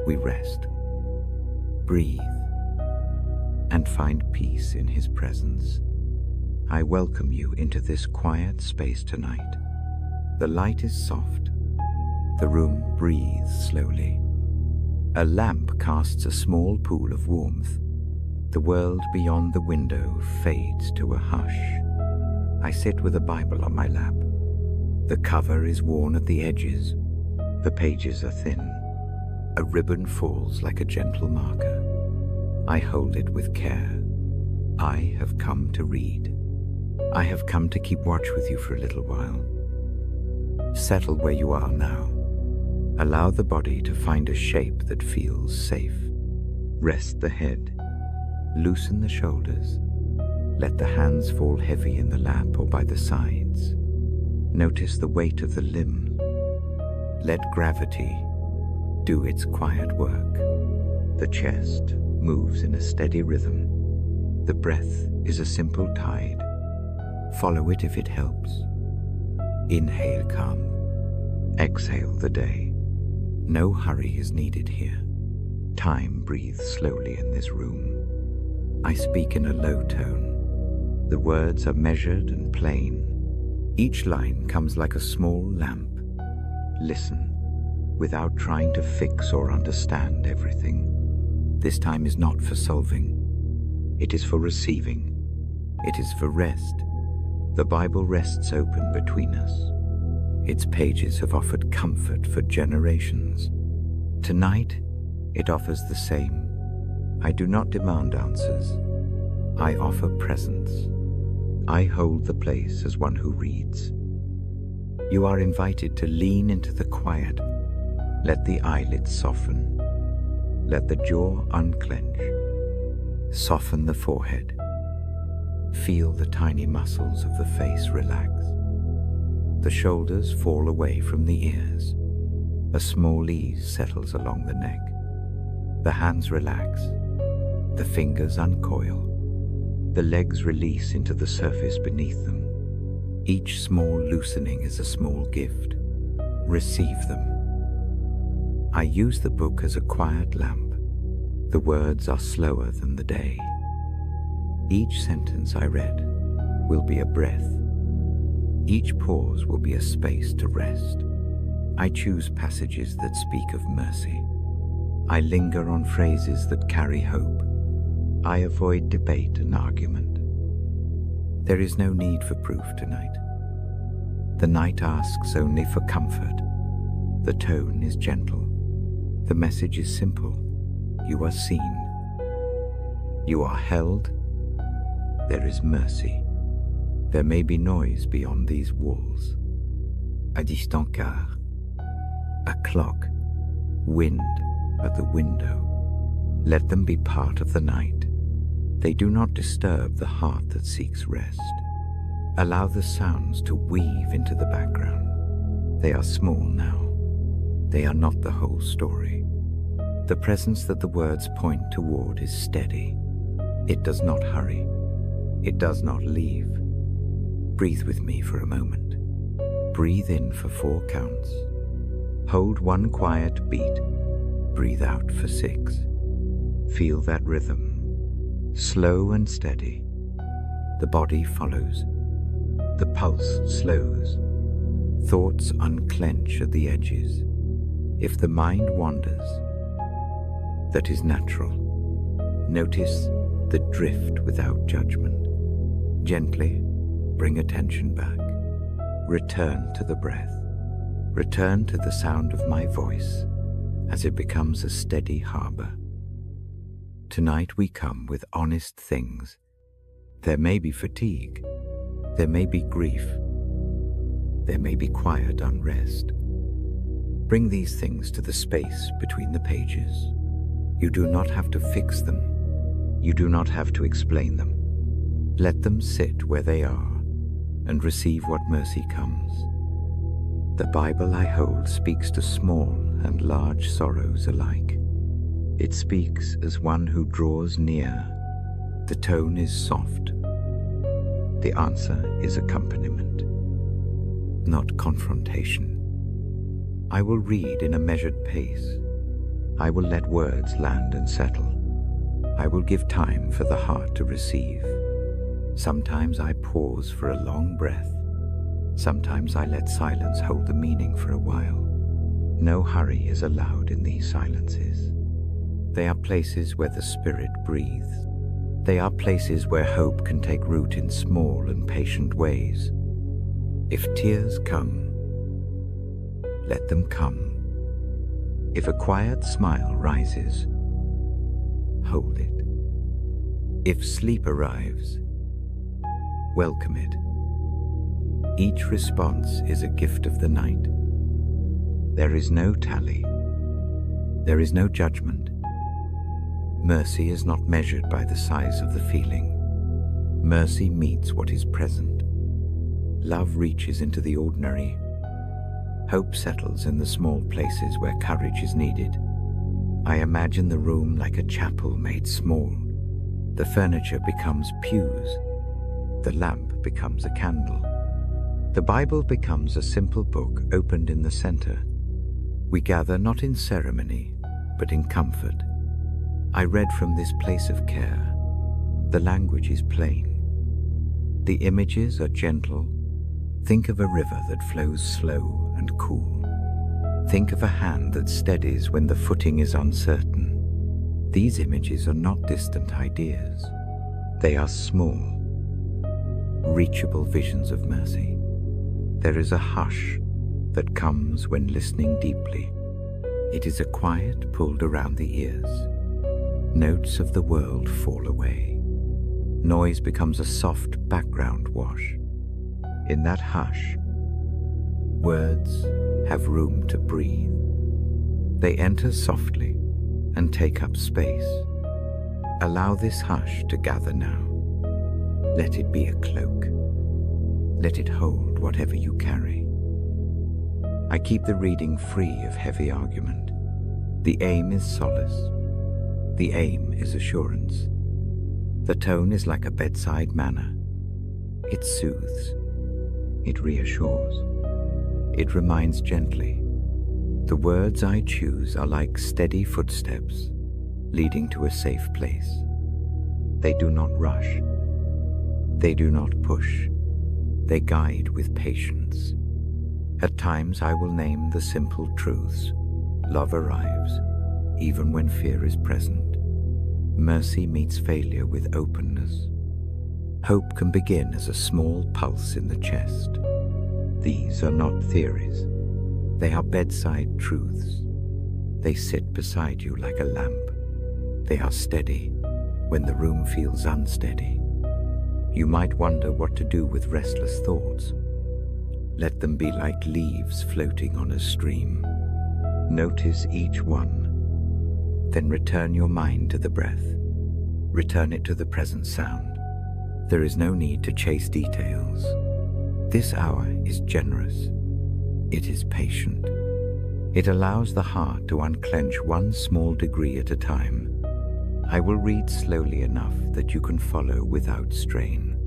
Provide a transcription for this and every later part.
we rest, breathe, and find peace in His presence. I welcome you into this quiet space tonight. The light is soft. The room breathes slowly. A lamp casts a small pool of warmth. The world beyond the window fades to a hush. I sit with a Bible on my lap. The cover is worn at the edges. The pages are thin. A ribbon falls like a gentle marker. I hold it with care. I have come to read. I have come to keep watch with you for a little while. Settle where you are now. Allow the body to find a shape that feels safe. Rest the head. Loosen the shoulders. Let the hands fall heavy in the lap or by the sides. Notice the weight of the limbs. Let gravity do its quiet work. The chest moves in a steady rhythm. The breath is a simple tide. Follow it if it helps. Inhale calm. Exhale the day. No hurry is needed here. Time breathes slowly in this room. I speak in a low tone. The words are measured and plain. Each line comes like a small lamp. Listen, without trying to fix or understand everything. This time is not for solving. It is for receiving. It is for rest. The Bible rests open between us. Its pages have offered comfort for generations. Tonight, it offers the same. I do not demand answers. I offer presence. I hold the place as one who reads. You are invited to lean into the quiet. Let the eyelids soften. Let the jaw unclench. Soften the forehead. Feel the tiny muscles of the face relax. The shoulders fall away from the ears. A small ease settles along the neck. The hands relax. The fingers uncoil. The legs release into the surface beneath them. Each small loosening is a small gift. Receive them. I use the book as a quiet lamp. The words are slower than the day. Each sentence I read will be a breath. Each pause will be a space to rest. I choose passages that speak of mercy. I linger on phrases that carry hope. I avoid debate and argument. There is no need for proof tonight. The night asks only for comfort. The tone is gentle. The message is simple. You are seen. You are held. There is mercy. There may be noise beyond these walls. A distant car. A clock. Wind at the window. Let them be part of the night. They do not disturb the heart that seeks rest. Allow the sounds to weave into the background. They are small now. They are not the whole story. The presence that the words point toward is steady. It does not hurry. It does not leave. Breathe with me for a moment. Breathe in for 4 counts. Hold 1 quiet beat. Breathe out for 6. Feel that rhythm. Slow and steady. The body follows. The pulse slows. Thoughts unclench at the edges. If the mind wanders, that is natural. Notice the drift without judgment. Gently bring attention back. Return to the breath. Return to the sound of my voice as it becomes a steady harbor. Tonight we come with honest things. There may be fatigue. There may be grief. There may be quiet unrest. Bring these things to the space between the pages. You do not have to fix them. You do not have to explain them. Let them sit where they are and receive what mercy comes. The Bible I hold speaks to small and large sorrows alike. It speaks as one who draws near. The tone is soft. The answer is accompaniment, not confrontation. I will read in a measured pace. I will let words land and settle. I will give time for the heart to receive. Sometimes I pause for a long breath. Sometimes I let silence hold the meaning for a while. No hurry is allowed in these silences. They are places where the Spirit breathes. They are places where hope can take root in small and patient ways. If tears come, let them come. If a quiet smile rises, hold it. If sleep arrives, welcome it. Each response is a gift of the night. There is no tally. There is no judgment. Mercy is not measured by the size of the feeling. Mercy meets what is present. Love reaches into the ordinary. Hope settles in the small places where courage is needed. I imagine the room like a chapel made small. The furniture becomes pews. The lamp becomes a candle. The Bible becomes a simple book opened in the center. We gather not in ceremony, but in comfort. I read from this place of care. The language is plain. The images are gentle. Think of a river that flows slow and cool. Think of a hand that steadies when the footing is uncertain. These images are not distant ideas. They are small, reachable visions of mercy. There is a hush that comes when listening deeply. It is a quiet pulled around the ears. Notes of the world fall away. Noise becomes a soft background wash. In that hush, words have room to breathe. They enter softly and take up space. Allow this hush to gather now. Let it be a cloak. Let it hold whatever you carry. I keep the reading free of heavy argument. The aim is solace. The aim is assurance. The tone is like a bedside manner. It soothes. It reassures. It reminds gently. The words I choose are like steady footsteps leading to a safe place. They do not rush. They do not push. They guide with patience. At times I will name the simple truths. Love arrives, even when fear is present. Mercy meets failure with openness. Hope can begin as a small pulse in the chest. These are not theories. They are bedside truths. They sit beside you like a lamp. They are steady when the room feels unsteady. You might wonder what to do with restless thoughts. Let them be like leaves floating on a stream. Notice each one. Then return your mind to the breath. Return it to the present sound. There is no need to chase details. This hour is generous. It is patient. It allows the heart to unclench one small degree at a time. I will read slowly enough that you can follow without strain.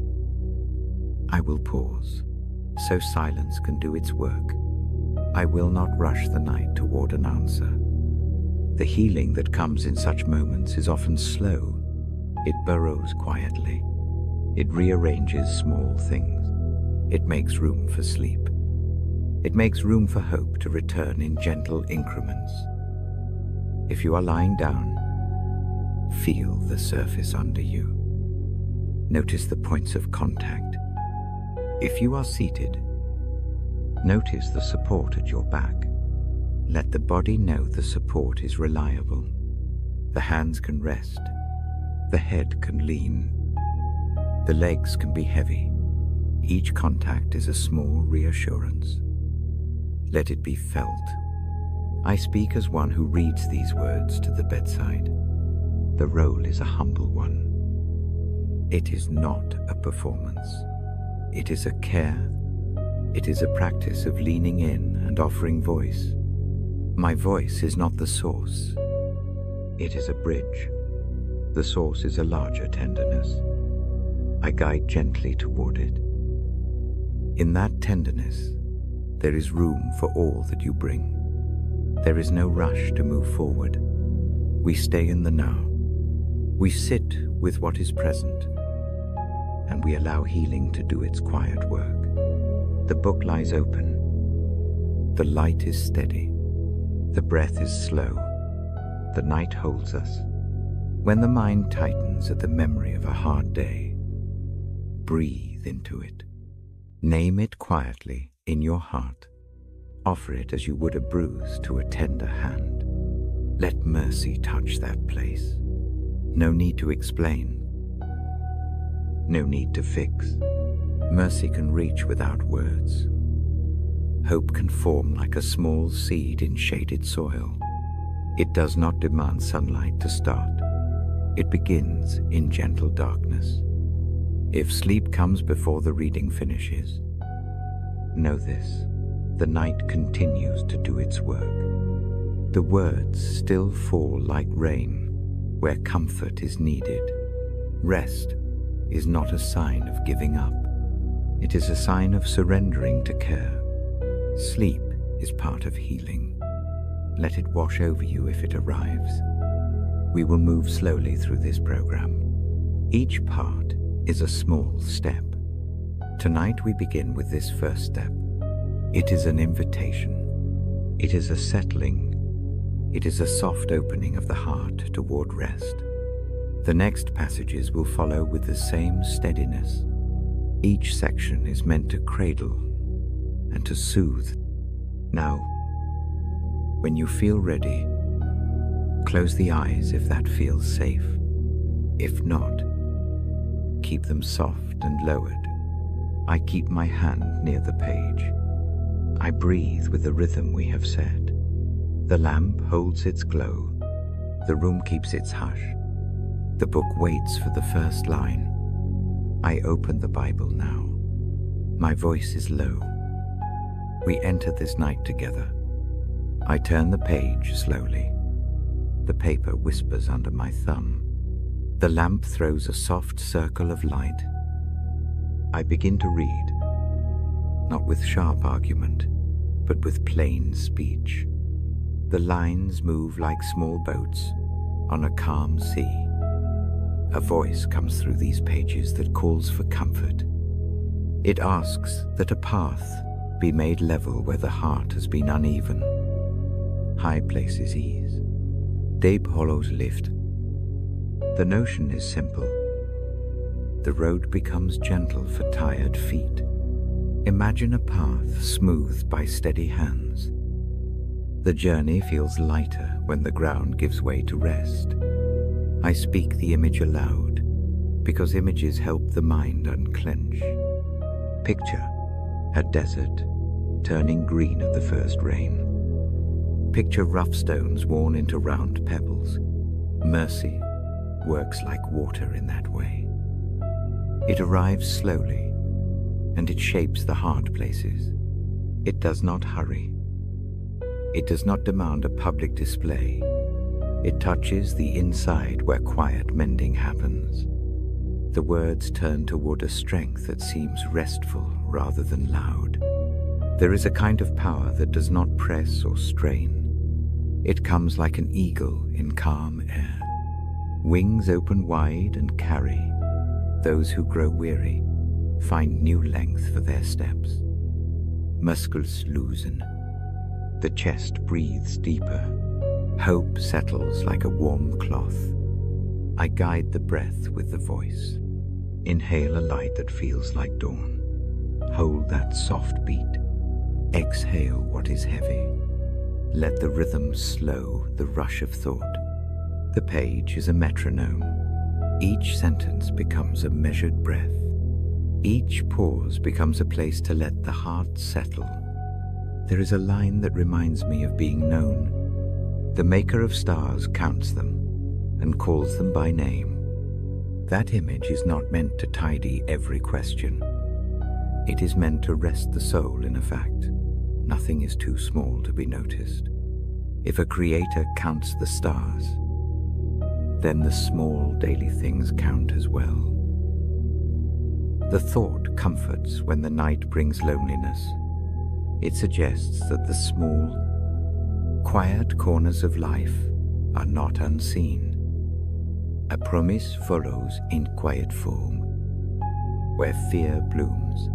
I will pause, so silence can do its work. I will not rush the night toward an answer. The healing that comes in such moments is often slow. It burrows quietly. It rearranges small things. It makes room for sleep. It makes room for hope to return in gentle increments. If you are lying down, feel the surface under you. Notice the points of contact. If you are seated, notice the support at your back. Let the body know the support is reliable. The hands can rest. The head can lean. The legs can be heavy. Each contact is a small reassurance. Let it be felt. I speak as one who reads these words to the bedside. The role is a humble one. It is not a performance. It is a care. It is a practice of leaning in and offering voice. My voice is not the source. It is a bridge. The source is a larger tenderness. I guide gently toward it. In that tenderness, there is room for all that you bring. There is no rush to move forward. We stay in the now. We sit with what is present, and we allow healing to do its quiet work. The book lies open. The light is steady. The breath is slow. The night holds us. When the mind tightens at the memory of a hard day, breathe into it. Name it quietly in your heart. Offer it as you would a bruise to a tender hand. Let mercy touch that place. No need to explain. No need to fix. Mercy can reach without words. Hope can form like a small seed in shaded soil. It does not demand sunlight to start. It begins in gentle darkness. If sleep comes before the reading finishes, know this: the night continues to do its work. The words still fall like rain where comfort is needed. Rest is not a sign of giving up. It is a sign of surrendering to care. Sleep is part of healing. Let it wash over you if it arrives. We will move slowly through this program. Each part is a small step. Tonight we begin with this first step. It is an invitation. It is a settling. It is a soft opening of the heart toward rest. The next passages will follow with the same steadiness. Each section is meant to cradle and to soothe. Now, when you feel ready, close the eyes if that feels safe. If not, keep them soft and lowered. I keep my hand near the page. I breathe with the rhythm we have set. The lamp holds its glow. The room keeps its hush. The book waits for the first line. I open the Bible now. My voice is low. We enter this night together. I turn the page slowly. The paper whispers under my thumb. The lamp throws a soft circle of light. I begin to read, not with sharp argument, but with plain speech. The lines move like small boats on a calm sea. A voice comes through these pages that calls for comfort. It asks that a path be made level where the heart has been uneven. High places ease. Deep hollows lift. The notion is simple. The road becomes gentle for tired feet. Imagine a path smoothed by steady hands. The journey feels lighter when the ground gives way to rest. I speak the image aloud because images help the mind unclench. Picture a desert turning green at the first rain. Picture rough stones worn into round pebbles. Mercy works like water in that way. It arrives slowly, and it shapes the hard places. It does not hurry. It does not demand a public display. It touches the inside where quiet mending happens. The words turn toward a strength that seems restful rather than loud. There is a kind of power that does not press or strain. It comes like an eagle in calm air. Wings open wide and carry. Those who grow weary find new length for their steps. Muscles loosen. The chest breathes deeper. Hope settles like a warm cloth. I guide the breath with the voice. Inhale a light that feels like dawn. Hold that soft beat. Exhale what is heavy. Let the rhythm slow the rush of thought. The page is a metronome. Each sentence becomes a measured breath. Each pause becomes a place to let the heart settle. There is a line that reminds me of being known. The maker of stars counts them and calls them by name. That image is not meant to tidy every question. It is meant to rest the soul in a fact. Nothing is too small to be noticed. If a creator counts the stars, then the small daily things count as well. The thought comforts when the night brings loneliness. It suggests that the small, quiet corners of life are not unseen. A promise follows in quiet form, where fear blooms.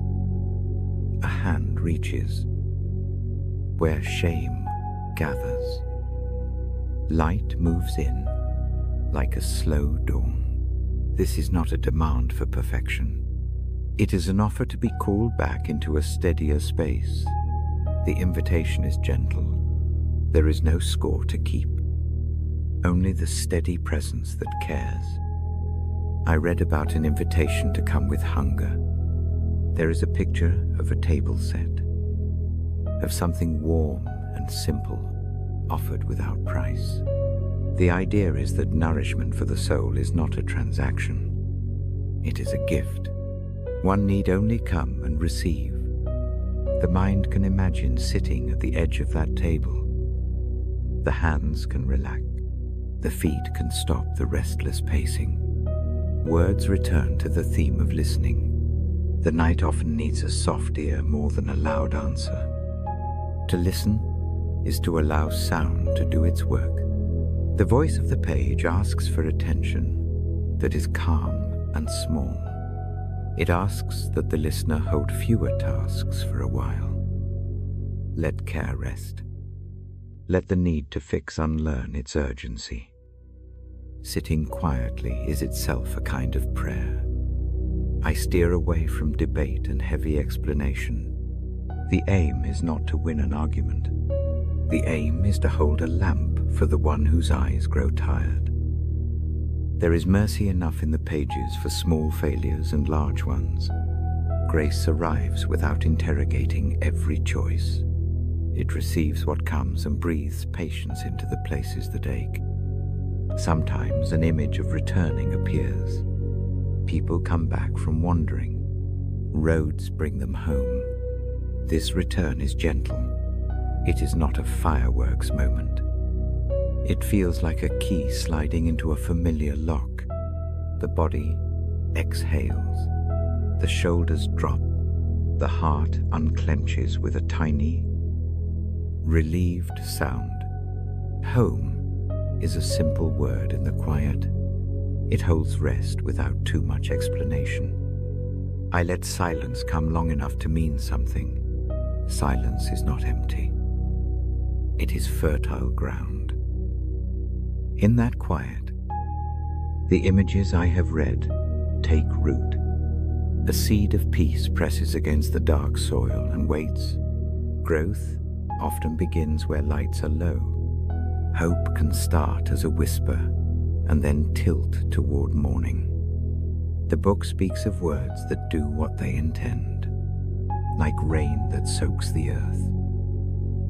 A hand reaches, where shame gathers. Light moves in, like a slow dawn. This is not a demand for perfection. It is an offer to be called back into a steadier space. The invitation is gentle. There is no score to keep, only the steady presence that cares. I read about an invitation to come with hunger. There is a picture of a table set, of something warm and simple, offered without price. The idea is that nourishment for the soul is not a transaction. It is a gift. One need only come and receive. The mind can imagine sitting at the edge of that table. The hands can relax. The feet can stop the restless pacing. Words return to the theme of listening. The night often needs a soft ear more than a loud answer. To listen is to allow sound to do its work. The voice of the page asks for attention that is calm and small. It asks that the listener hold fewer tasks for a while. Let care rest. Let the need to fix unlearn its urgency. Sitting quietly is itself a kind of prayer. I steer away from debate and heavy explanation. The aim is not to win an argument. The aim is to hold a lamp for the one whose eyes grow tired. There is mercy enough in the pages for small failures and large ones. Grace arrives without interrogating every choice. It receives what comes and breathes patience into the places that ache. Sometimes an image of returning appears. People come back from wandering. Roads bring them home. This return is gentle. It is not a fireworks moment. It feels like a key sliding into a familiar lock. The body exhales. The shoulders drop. The heart unclenches with a tiny, relieved sound. Home is a simple word in the quiet. It holds rest without too much explanation. I let silence come long enough to mean something. Silence is not empty. It is fertile ground. In that quiet, the images I have read take root. A seed of peace presses against the dark soil and waits. Growth often begins where lights are low. Hope can start as a whisper and then tilt toward morning. The book speaks of words that do what they intend, like rain that soaks the earth.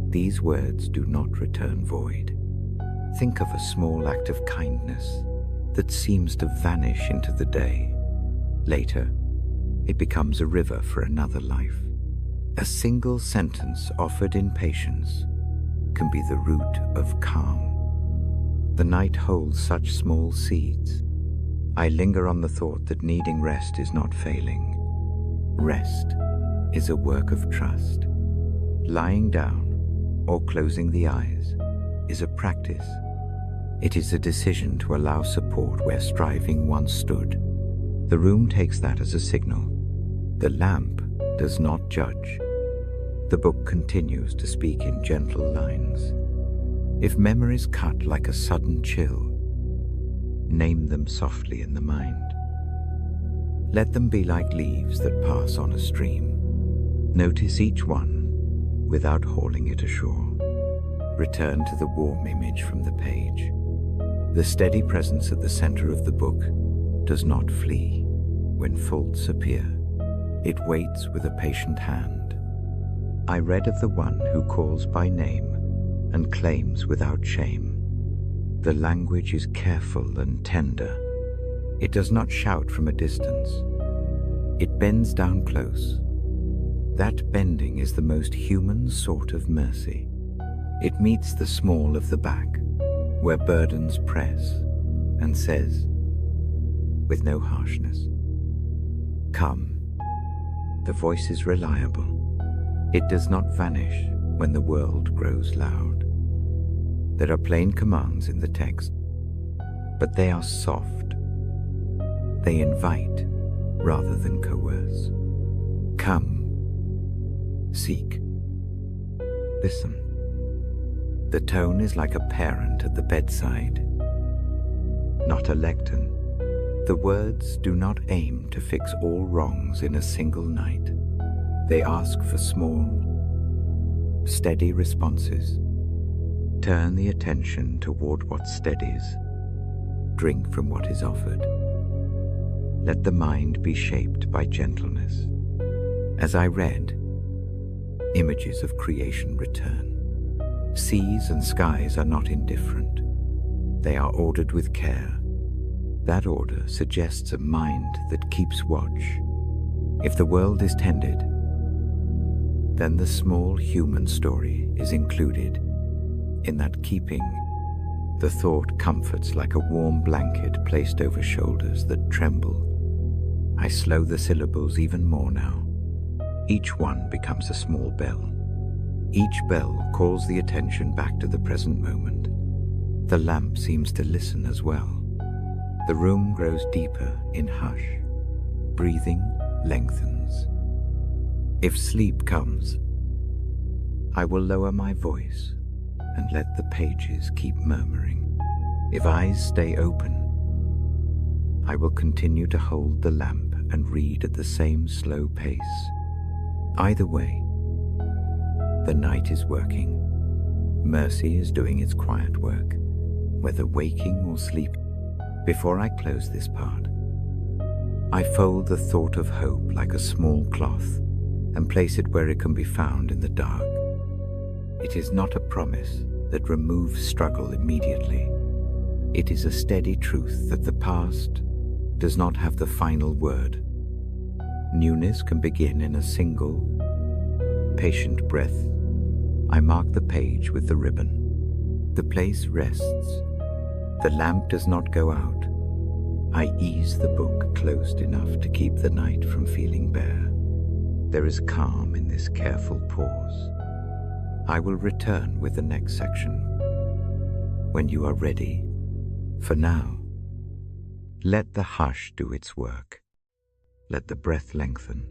These words do not return void. Think of a small act of kindness that seems to vanish into the day. Later, it becomes a river for another life. A single sentence offered in patience can be the root of calm. The night holds such small seeds. I linger on the thought that needing rest is not failing. Rest is a work of trust. Lying down or closing the eyes is a practice. It is a decision to allow support where striving once stood. The room takes that as a signal. The lamp does not judge. The book continues to speak in gentle lines. If memories cut like a sudden chill, name them softly in the mind. Let them be like leaves that pass on a stream. Notice each one without hauling it ashore. Return to the warm image from the page. The steady presence at the center of the book does not flee when faults appear. It waits with a patient hand. I read of the one who calls by name and claims without shame. The language is careful and tender. It does not shout from a distance. It bends down close. That bending is the most human sort of mercy. It meets the small of the back, where burdens press, and says, with no harshness, "Come." The voice is reliable. It does not vanish when the world grows loud. There are plain commands in the text, but they are soft. They invite rather than coerce. Come, seek, listen. The tone is like a parent at the bedside, not a lectern. The words do not aim to fix all wrongs in a single night. They ask for small, steady responses. Turn the attention toward what steadies. Drink from what is offered. Let the mind be shaped by gentleness. As I read, images of creation return. Seas and skies are not indifferent. They are ordered with care. That order suggests a mind that keeps watch. If the world is tended, then the small human story is included. In that keeping, the thought comforts like a warm blanket placed over shoulders that tremble. I slow the syllables even more now. Each one becomes a small bell. Each bell calls the attention back to the present moment. The lamp seems to listen as well. The room grows deeper in hush. Breathing lengthens. If sleep comes, I will lower my voice and let the pages keep murmuring. If eyes stay open, I will continue to hold the lamp and read at the same slow pace. Either way, the night is working. Mercy is doing its quiet work, whether waking or sleeping. Before I close this part, I fold the thought of hope like a small cloth and place it where it can be found in the dark. It is not a promise that removes struggle immediately. It is a steady truth that the past does not have the final word. Newness can begin in a single, patient breath. I mark the page with the ribbon. The place rests. The lamp does not go out. I ease the book closed enough to keep the night from feeling bare. There is calm in this careful pause. I will return with the next section when you are ready. For now, let the hush do its work. Let the breath lengthen.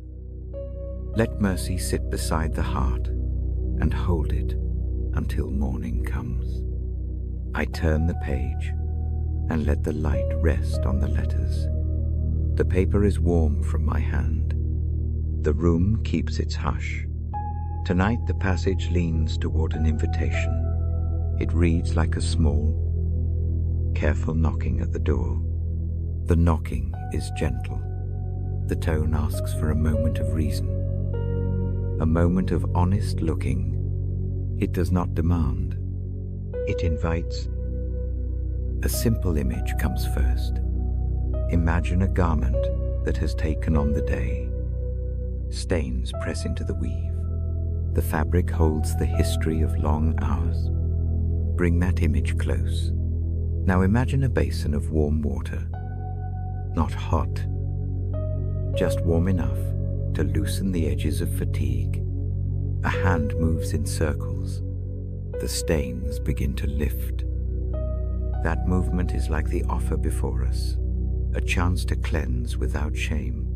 Let mercy sit beside the heart and hold it until morning comes. I turn the page and let the light rest on the letters. The paper is warm from my hand. The room keeps its hush. Tonight the passage leans toward an invitation. It reads like a small, careful knocking at the door. The knocking is gentle. The tone asks for a moment of reason, a moment of honest looking. It does not demand. It invites. A simple image comes first. Imagine a garment that has taken on the day. Stains press into the weave. The fabric holds the history of long hours. Bring that image close. Now imagine a basin of warm water. Not hot, just warm enough to loosen the edges of fatigue. A hand moves in circles. The stains begin to lift. That movement is like the offer before us, a chance to cleanse without shame.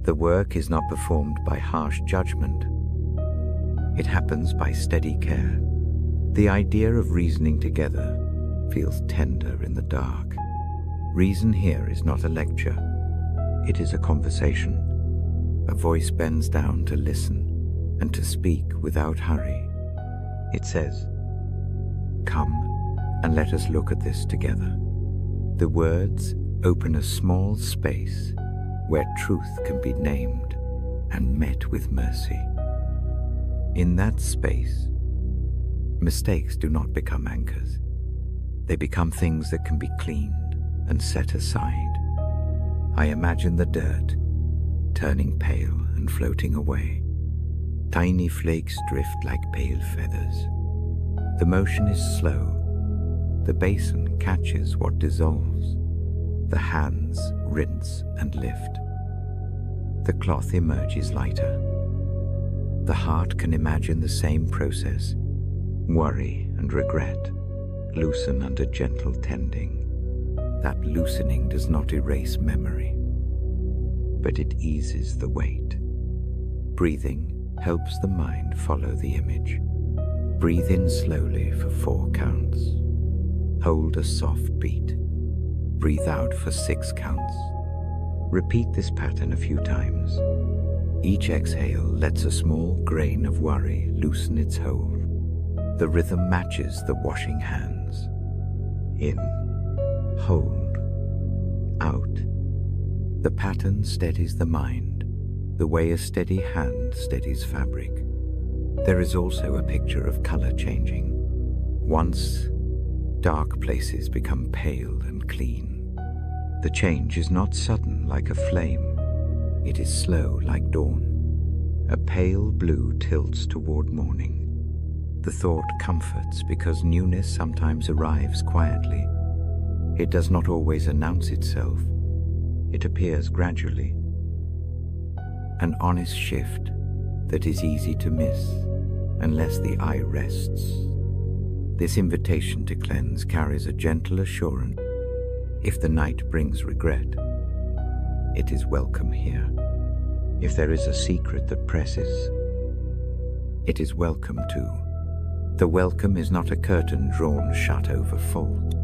The work is not performed by harsh judgment. It happens by steady care. The idea of reasoning together feels tender in the dark. Reason here is not a lecture. It is a conversation. A voice bends down to listen and to speak without hurry. It says, "Come and let us look at this together." The words open a small space where truth can be named and met with mercy. In that space, mistakes do not become anchors. They become things that can be cleaned and set aside. I imagine the dirt turning pale and floating away. Tiny flakes drift like pale feathers. The motion is slow. The basin catches what dissolves. The hands rinse and lift. The cloth emerges lighter. The heart can imagine the same process, worry and regret, loosen under gentle tending. That loosening does not erase memory, but it eases the weight. Breathing helps the mind follow the image. Breathe in slowly for 4 counts. Hold a soft beat. Breathe out for 6 counts. Repeat this pattern a few times. Each exhale lets a small grain of worry loosen its hold. The rhythm matches the washing hands. In, hold, out. The pattern steadies the mind, the way a steady hand steadies fabric. There is also a picture of color changing. Once, dark places become pale and clean. The change is not sudden like a flame. It is slow like dawn. A pale blue tilts toward morning. The thought comforts because newness sometimes arrives quietly. It does not always announce itself. It appears gradually. An honest shift that is easy to miss unless the eye rests. This invitation to cleanse carries a gentle assurance. If the night brings regret, it is welcome here. If there is a secret that presses, it is welcome too. The welcome is not a curtain drawn shut over fault.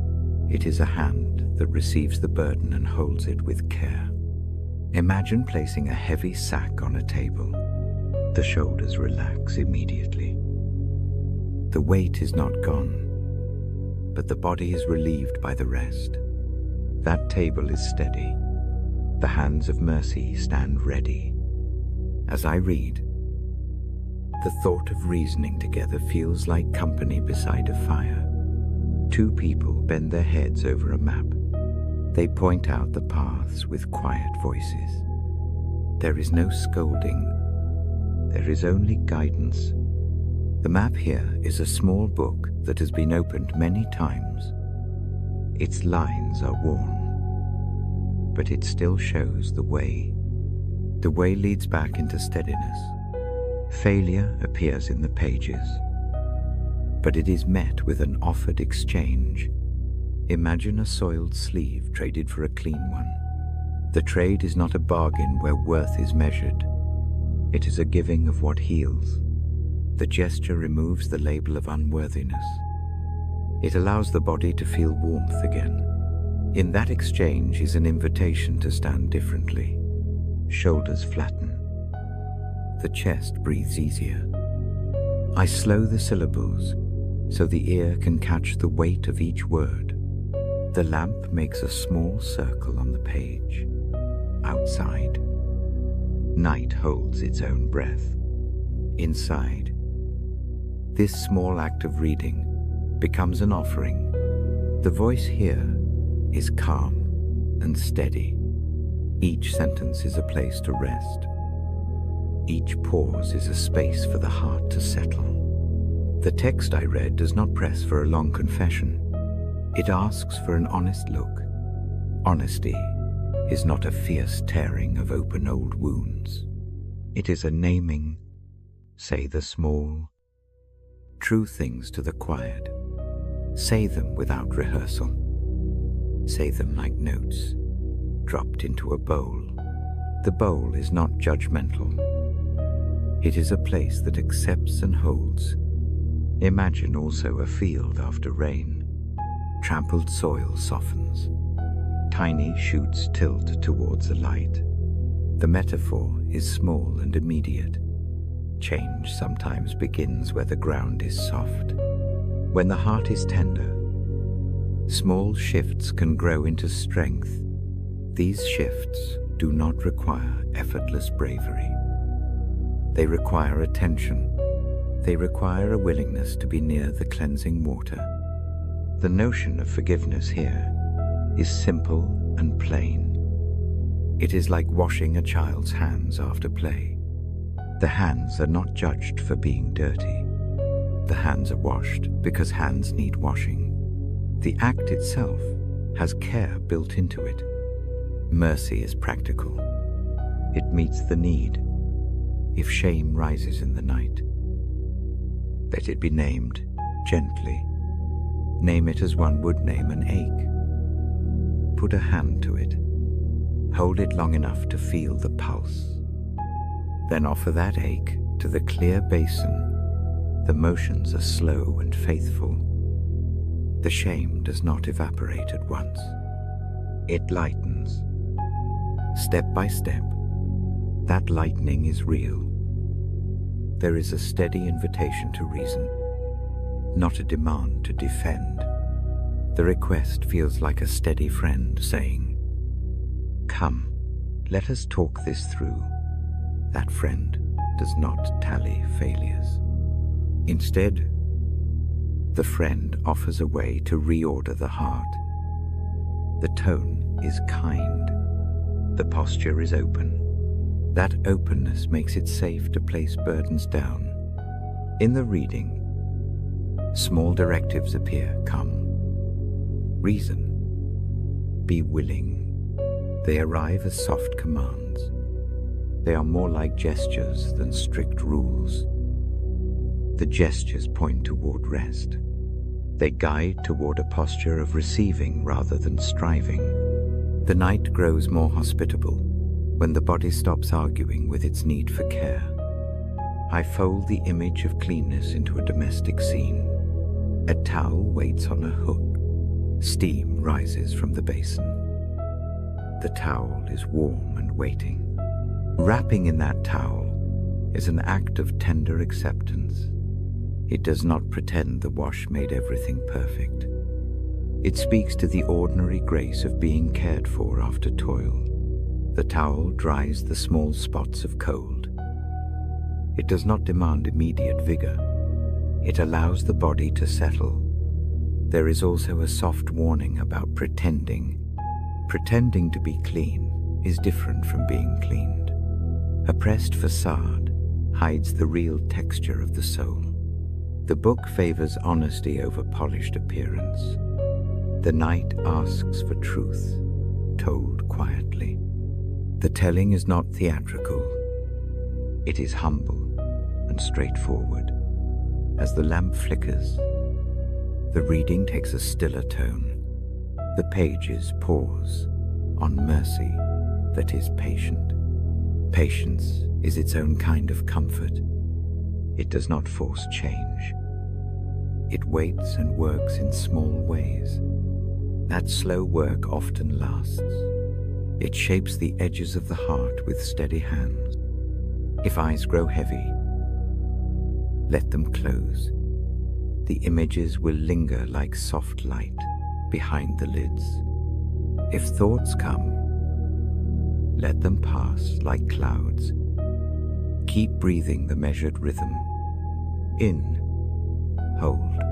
It is a hand that receives the burden and holds it with care. Imagine placing a heavy sack on a table. The shoulders relax immediately. The weight is not gone, but the body is relieved by the rest. That table is steady. The hands of mercy stand ready. As I read, the thought of reasoning together feels like company beside a fire. 2 people bend their heads over a map. They point out the paths with quiet voices. There is no scolding. There is only guidance. The map here is a small book that has been opened many times. Its lines are worn, but it still shows the way. The way leads back into steadiness. Failure appears in the pages, but it is met with an offered exchange. Imagine a soiled sleeve traded for a clean one. The trade is not a bargain where worth is measured. It is a giving of what heals. The gesture removes the label of unworthiness. It allows the body to feel warmth again. In that exchange is an invitation to stand differently. Shoulders flatten. The chest breathes easier. I slow the syllables so the ear can catch the weight of each word. The lamp makes a small circle on the page. Outside, night holds its own breath. Inside, this small act of reading becomes an offering. The voice here is calm and steady. Each sentence is a place to rest. Each pause is a space for the heart to settle. The text I read does not press for a long confession. It asks for an honest look. Honesty is not a fierce tearing of open old wounds. It is a naming, say the small, true things to the quiet. Say them without rehearsal. Say them like notes, dropped into a bowl. The bowl is not judgmental. It is a place that accepts and holds. Imagine also a field after rain. Trampled soil softens. Tiny shoots tilt towards the light. The metaphor is small and immediate. Change sometimes begins where the ground is soft. When the heart is tender, small shifts can grow into strength. These shifts do not require effortless bravery. They require attention. They require a willingness to be near the cleansing water. The notion of forgiveness here is simple and plain. It is like washing a child's hands after play. The hands are not judged for being dirty. The hands are washed because hands need washing. The act itself has care built into it. Mercy is practical. It meets the need. If shame rises in the night, let it be named gently. Name it as one would name an ache. Put a hand to it. Hold it long enough to feel the pulse. Then offer that ache to the clear basin. The motions are slow and faithful. The shame does not evaporate at once. It lightens. Step by step, that lightening is real. There is a steady invitation to reason, not a demand to defend. The request feels like a steady friend saying, "Come, let us talk this through." That friend does not tally failures. Instead, the friend offers a way to reorder the heart. The tone is kind. The posture is open. That openness makes it safe to place burdens down. In the reading, small directives appear. Come. Reason. Be willing. They arrive as soft commands. They are more like gestures than strict rules. The gestures point toward rest. They guide toward a posture of receiving rather than striving. The night grows more hospitable when the body stops arguing with its need for care. I fold the image of cleanness into a domestic scene. A towel waits on a hook. Steam rises from the basin. The towel is warm and waiting. Wrapping in that towel is an act of tender acceptance. It does not pretend the wash made everything perfect. It speaks to the ordinary grace of being cared for after toil. The towel dries the small spots of cold. It does not demand immediate vigor. It allows the body to settle. There is also a soft warning about pretending. Pretending to be clean is different from being cleaned. A pressed facade hides the real texture of the soul. The book favors honesty over polished appearance. The night asks for truth, told quietly. The telling is not theatrical. It is humble and straightforward. As the lamp flickers, the reading takes a stiller tone. The pages pause on mercy that is patient. Patience is its own kind of comfort. It does not force change. It waits and works in small ways. That slow work often lasts. It shapes the edges of the heart with steady hands. If eyes grow heavy, let them close. The images will linger like soft light behind the lids. If thoughts come, let them pass like clouds. Keep breathing the measured rhythm. In, hold,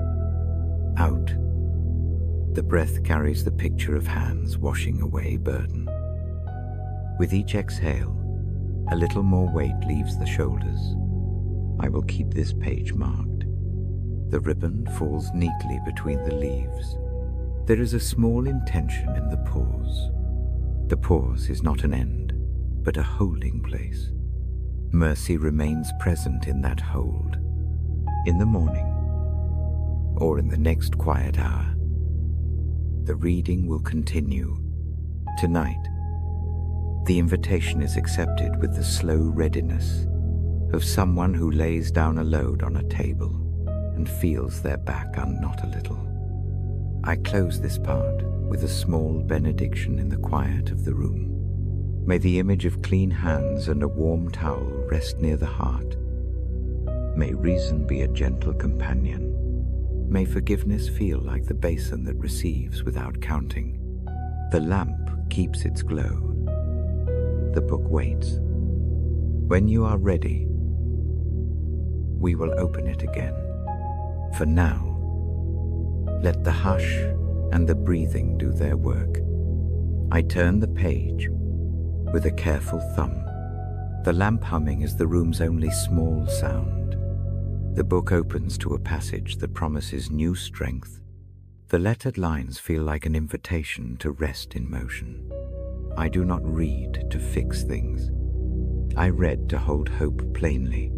out. The breath carries the picture of hands washing away burden. With each exhale, a little more weight leaves the shoulders. I will keep this page marked. The ribbon falls neatly between the leaves. There is a small intention in the pause. The pause is not an end, but a holding place. Mercy remains present in that hold. In the morning, or in the next quiet hour, the reading will continue. Tonight, the invitation is accepted with the slow readiness of someone who lays down a load on a table and feels their back unknot a little. I close this part with a small benediction in the quiet of the room. May the image of clean hands and a warm towel rest near the heart. May reason be a gentle companion. May forgiveness feel like the basin that receives without counting. The lamp keeps its glow. The book waits. When you are ready, we will open it again. For now, let the hush and the breathing do their work. I turn the page with a careful thumb. The lamp humming is the room's only small sound. The book opens to a passage that promises new strength. The lettered lines feel like an invitation to rest in motion. I do not read to fix things. I read to hold hope plainly.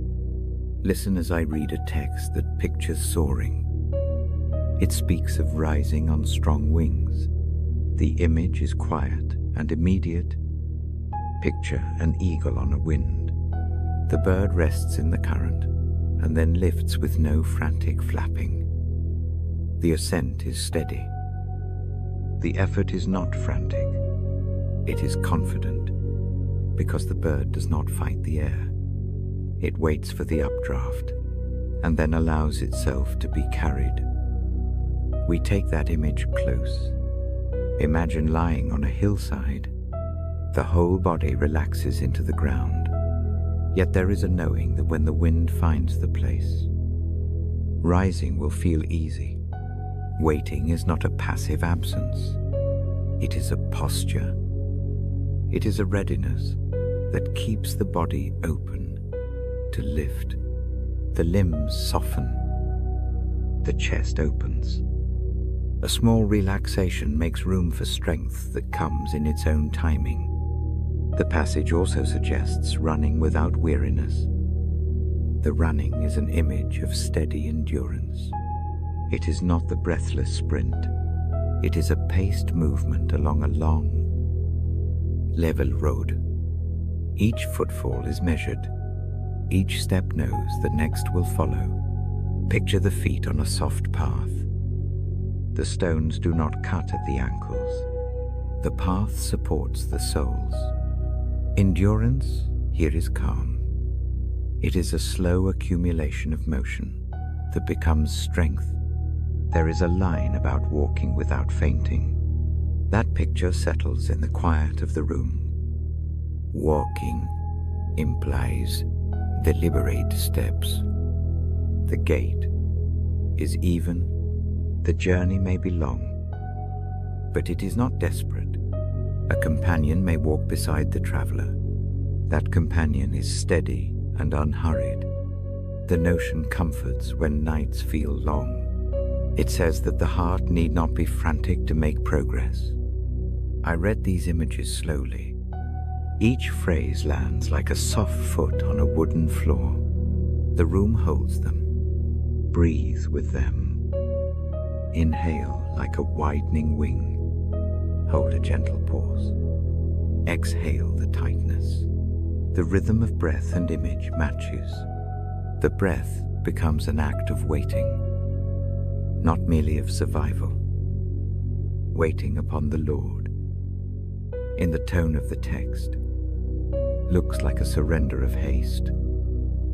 Listen as I read a text that pictures soaring. It speaks of rising on strong wings. The image is quiet and immediate. Picture an eagle on a wind. The bird rests in the current and then lifts with no frantic flapping. The ascent is steady. The effort is not frantic. It is confident, because the bird does not fight the air. It waits for the updraft and then allows itself to be carried. We take that image close. Imagine lying on a hillside. The whole body relaxes into the ground. Yet there is a knowing that when the wind finds the place, rising will feel easy. Waiting is not a passive absence. It is a posture. It is a readiness that keeps the body open to lift. The limbs soften. The chest opens. A small relaxation makes room for strength that comes in its own timing. The passage also suggests running without weariness. The running is an image of steady endurance. It is not the breathless sprint. It is a paced movement along a long, level road. Each footfall is measured. Each step knows the next will follow. Picture the feet on a soft path. The stones do not cut at the ankles. The path supports the soles. Endurance here is calm. It is a slow accumulation of motion that becomes strength. There is a line about walking without fainting. That picture settles in the quiet of the room. Walking implies deliberate steps. The gait is even. The journey may be long, but it is not desperate. A companion may walk beside the traveler. That companion is steady and unhurried. The notion comforts when nights feel long. It says that the heart need not be frantic to make progress. I read these images slowly. Each phrase lands like a soft foot on a wooden floor. The room holds them. Breathe with them. Inhale like a widening wing. Hold a gentle pause. Exhale the tightness. The rhythm of breath and image matches. The breath becomes an act of waiting, not merely of survival. Waiting upon the Lord, in the tone of the text, looks like a surrender of haste.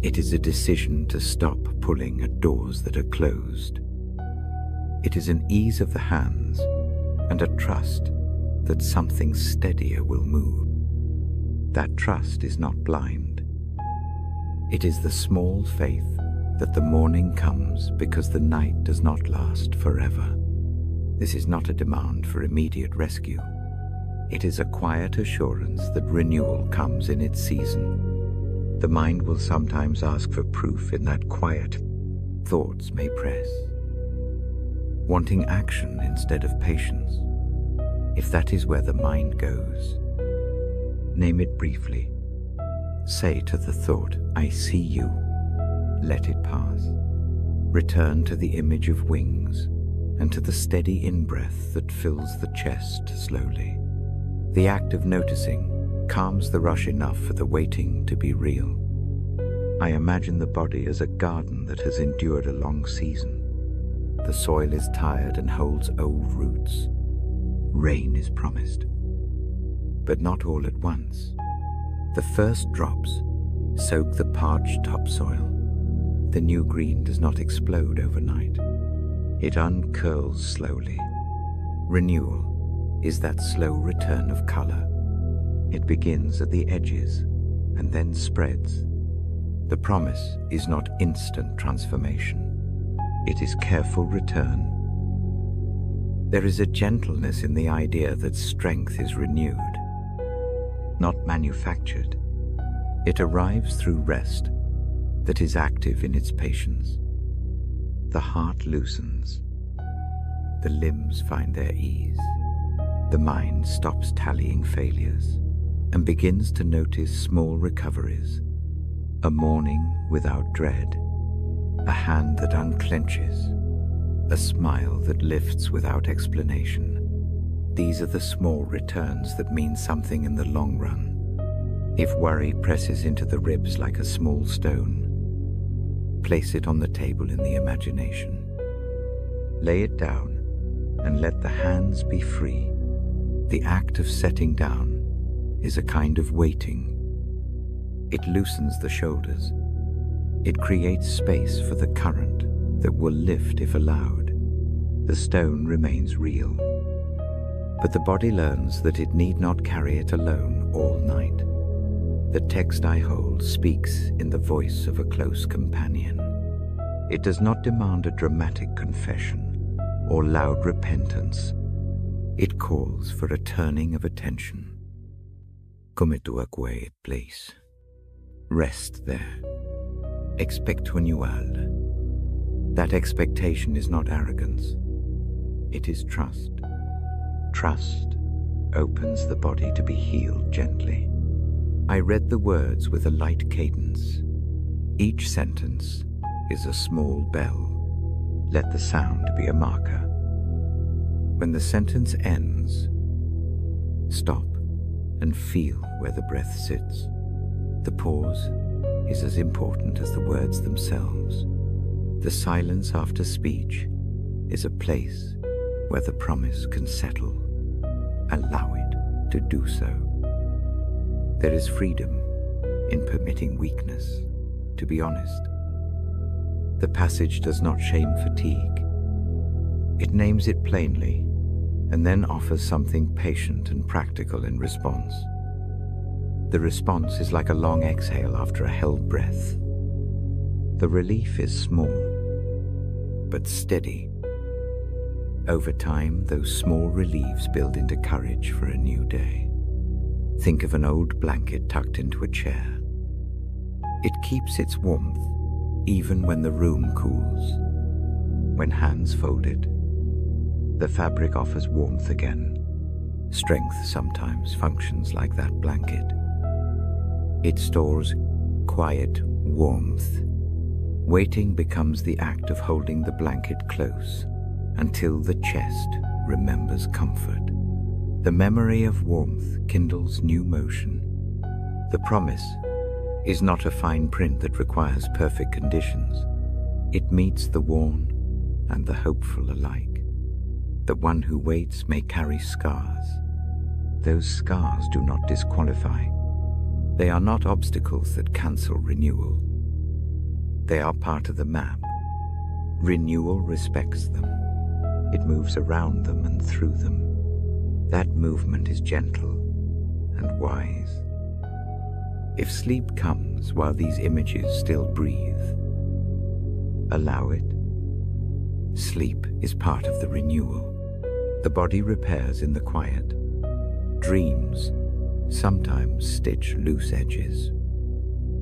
It is a decision to stop pulling at doors that are closed. It is an ease of the hands and a trust that something steadier will move. That trust is not blind. It is the small faith that the morning comes because the night does not last forever. This is not a demand for immediate rescue. It is a quiet assurance that renewal comes in its season. The mind will sometimes ask for proof in that quiet. Thoughts may press, wanting action instead of patience. If that is where the mind goes, name it briefly. Say to the thought, I see you. Let it pass. Return to the image of wings and to the steady in-breath that fills the chest slowly. The act of noticing calms the rush enough for the waiting to be real. I imagine the body as a garden that has endured a long season. The soil is tired and holds old roots. Rain is promised, but not all at once. The first drops soak the parched topsoil. The new green does not explode overnight. It uncurls slowly. Renewal is that slow return of color. It begins at the edges and then spreads. The promise is not instant transformation. It is careful return. There is a gentleness in the idea that strength is renewed, not manufactured. It arrives through rest that is active in its patience. The heart loosens. The limbs find their ease. The mind stops tallying failures and begins to notice small recoveries. A morning without dread. A hand that unclenches. a smile that lifts without explanation. These are the small returns that mean something in the long run. If worry presses into the ribs like a small stone, place it on the table in the imagination. Lay it down and let the hands be free. The act of setting down is a kind of waiting. It loosens the shoulders. It creates space for the current that will lift if allowed. The stone remains real, but the body learns that it need not carry it alone all night. The text I hold speaks in the voice of a close companion. It does not demand a dramatic confession or loud repentance. It calls for a turning of attention. Come to a quiet place. Rest there. Expectual. That expectation is not arrogance. It is trust. Trust opens the body to be healed gently. I read the words with a light cadence. Each sentence is a small bell. Let the sound be a marker. When the sentence ends, stop and feel where the breath sits. The pause is as important as the words themselves. The silence after speech is a place where the promise can settle. Allow it to do so. There is freedom in permitting weakness to be honest. The passage does not shame fatigue. It names it plainly and then offers something patient and practical in response. The response is like a long exhale after a held breath. The relief is small, but steady. Over time, those small reliefs build into courage for a new day. Think of an old blanket tucked into a chair. It keeps its warmth even when the room cools. When hands folded, the fabric offers warmth again. Strength sometimes functions like that blanket. It stores quiet warmth. Waiting becomes the act of holding the blanket close until the chest remembers comfort. The memory of warmth kindles new motion. The promise is not a fine print that requires perfect conditions. It meets the worn and the hopeful alike. The one who waits may carry scars. Those scars do not disqualify. They are not obstacles that cancel renewal. They are part of the map. Renewal respects them. It moves around them and through them. That movement is gentle and wise. If sleep comes while these images still breathe, allow it. Sleep is part of the renewal. The body repairs in the quiet. Dreams sometimes stitch loose edges.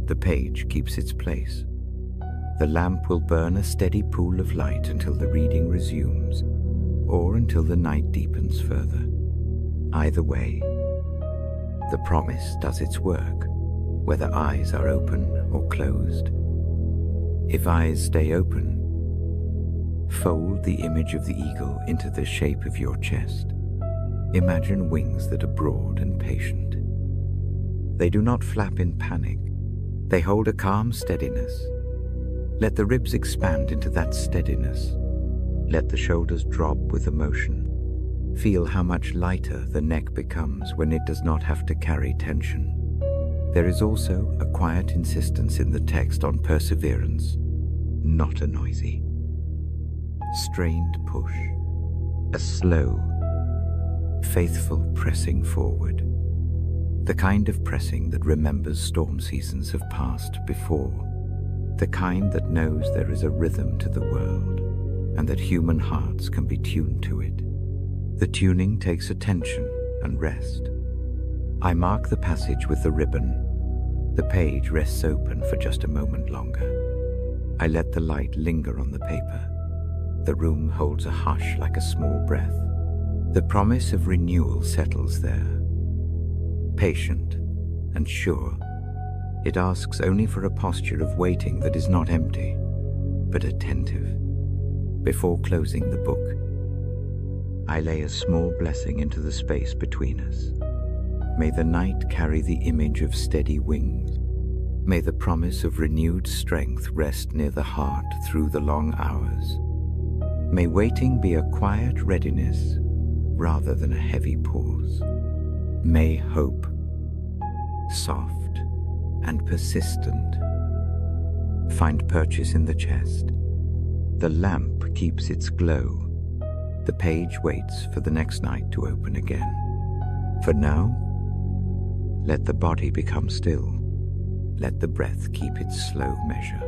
The page keeps its place. The lamp will burn a steady pool of light until the reading resumes, or until the night deepens further. Either way, the promise does its work, whether eyes are open or closed. If eyes stay open, fold the image of the eagle into the shape of your chest. Imagine wings that are broad and patient. They do not flap in panic. They hold a calm steadiness. Let the ribs expand into that steadiness. Let the shoulders drop with emotion. Feel how much lighter the neck becomes when it does not have to carry tension. There is also a quiet insistence in the text on perseverance, not a noisy, strained push, a slow, faithful pressing forward. The kind of pressing that remembers storm seasons have passed before. The kind that knows there is a rhythm to the world and that human hearts can be tuned to it. The tuning takes attention and rest. I mark the passage with the ribbon. The page rests open for just a moment longer. I let the light linger on the paper. The room holds a hush like a small breath. The promise of renewal settles there. Patient and sure, it asks only for a posture of waiting that is not empty, but attentive. Before closing the book, I lay a small blessing into the space between us. May the night carry the image of steady wings. May the promise of renewed strength rest near the heart through the long hours. May waiting be a quiet readiness rather than a heavy pause. May hope, soft and persistent, find purchase in the chest. The lamp keeps its glow. The page waits for the next night to open again. For now, let the body become still. Let the breath keep its slow measure.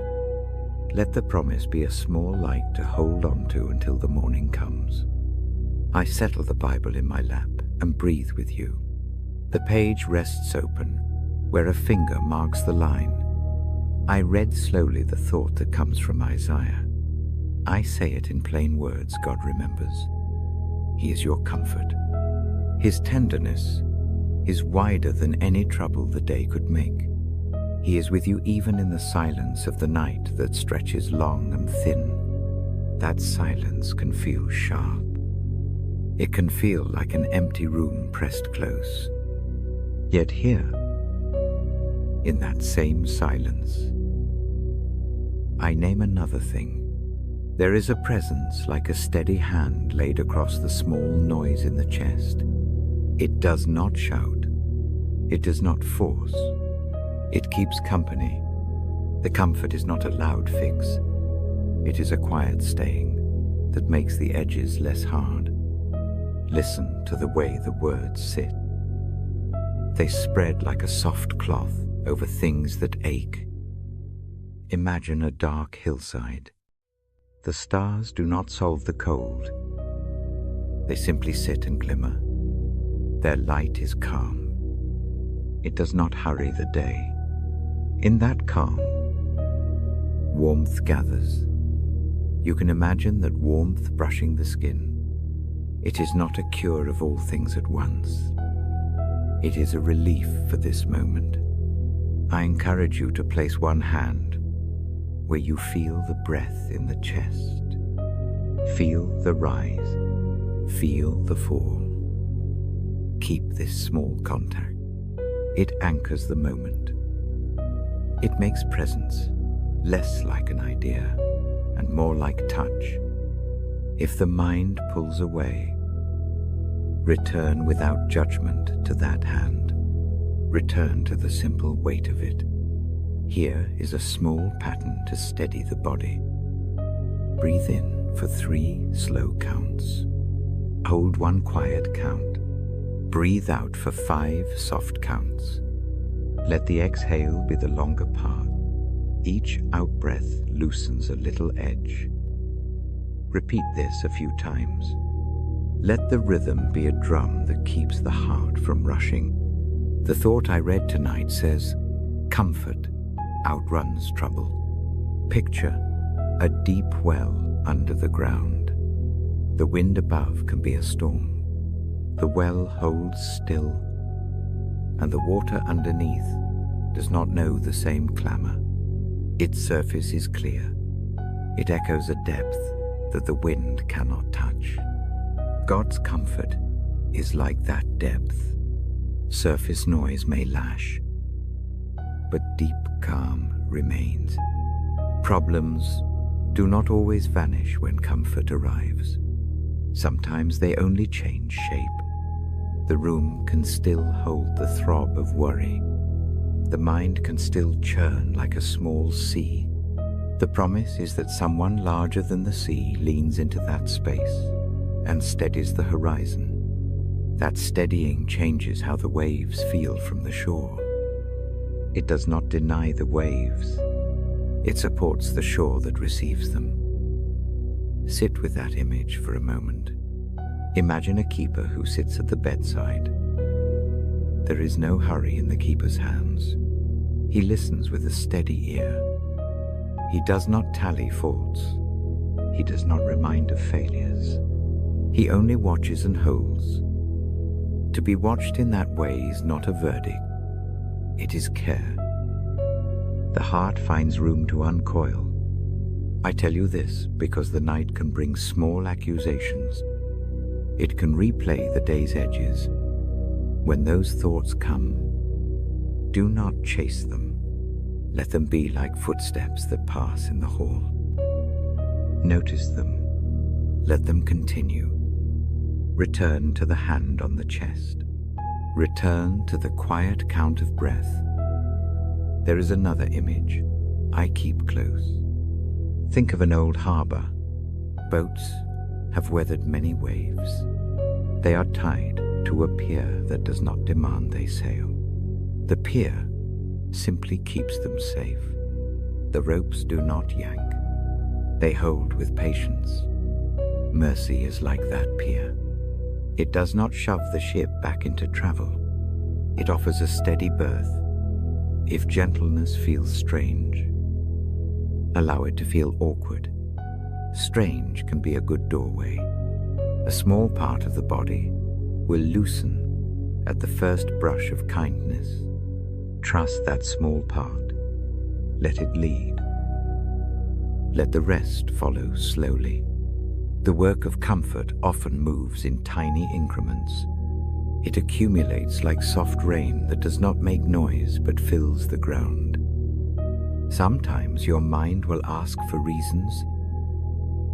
Let the promise be a small light to hold on to until the morning comes. I settle the Bible in my lap and breathe with you. The page rests open, where a finger marks the line. I read slowly the thought that comes from Isaiah. I say it in plain words God remembers. He is your comfort. His tenderness is wider than any trouble the day could make. He is with you even in the silence of the night that stretches long and thin. That silence can feel sharp. It can feel like an empty room pressed close. Yet here, in that same silence, I name another thing. There is a presence like a steady hand laid across the small noise in the chest. It does not shout. It does not force. It keeps company. The comfort is not a loud fix. It is a quiet staying that makes the edges less hard. Listen to the way the words sit. They spread like a soft cloth over things that ache. Imagine a dark hillside. The stars do not solve the cold. They simply sit and glimmer. Their light is calm. It does not hurry the day. In that calm, warmth gathers. You can imagine that warmth brushing the skin. It is not a cure of all things at once. It is a relief for this moment. I encourage you to place one hand where you feel the breath in the chest. Feel the rise. Feel the fall. Keep this small contact. It anchors the moment. It makes presence less like an idea and more like touch. If the mind pulls away, return without judgment to that hand. Return to the simple weight of it. Here is a small pattern to steady the body. Breathe in for 3 slow counts. Hold 1 quiet count. Breathe out for 5 soft counts. Let the exhale be the longer part. Each out-breath loosens a little edge. Repeat this a few times. Let the rhythm be a drum that keeps the heart from rushing. The thought I read tonight says, comfort outruns trouble. Picture a deep well under the ground. The wind above can be a storm. The well holds still, and the water underneath does not know the same clamor. Its surface is clear. It echoes a depth that the wind cannot touch. God's comfort is like that depth. Surface noise may lash, but deep calm remains. Problems do not always vanish when comfort arrives. Sometimes they only change shape. The room can still hold the throb of worry. The mind can still churn like a small sea. The promise is that someone larger than the sea leans into that space and steadies the horizon. That steadying changes how the waves feel from the shore. It does not deny the waves. It supports the shore that receives them. Sit with that image for a moment. Imagine a keeper who sits at the bedside. There is no hurry in the keeper's hands. He listens with a steady ear. He does not tally faults. He does not remind of failures. He only watches and holds. To be watched in that way is not a verdict. It is care. The heart finds room to uncoil. I tell you this because the night can bring small accusations. It can replay the day's edges. When those thoughts come, do not chase them. Let them be like footsteps that pass in the hall. Notice them. Let them continue. Return to the hand on the chest. Return to the quiet count of breath. There is another image I keep close. Think of an old harbor. Boats have weathered many waves. They are tied to a pier that does not demand they sail. The pier simply keeps them safe. The ropes do not yank. They hold with patience. Mercy is like that pier. It does not shove the ship back into travel. It offers a steady berth. If gentleness feels strange, allow it to feel awkward. Strange can be a good doorway. A small part of the body will loosen at the first brush of kindness. Trust that small part. Let it lead. Let the rest follow slowly. The work of comfort often moves in tiny increments. It accumulates like soft rain that does not make noise but fills the ground. Sometimes your mind will ask for reasons.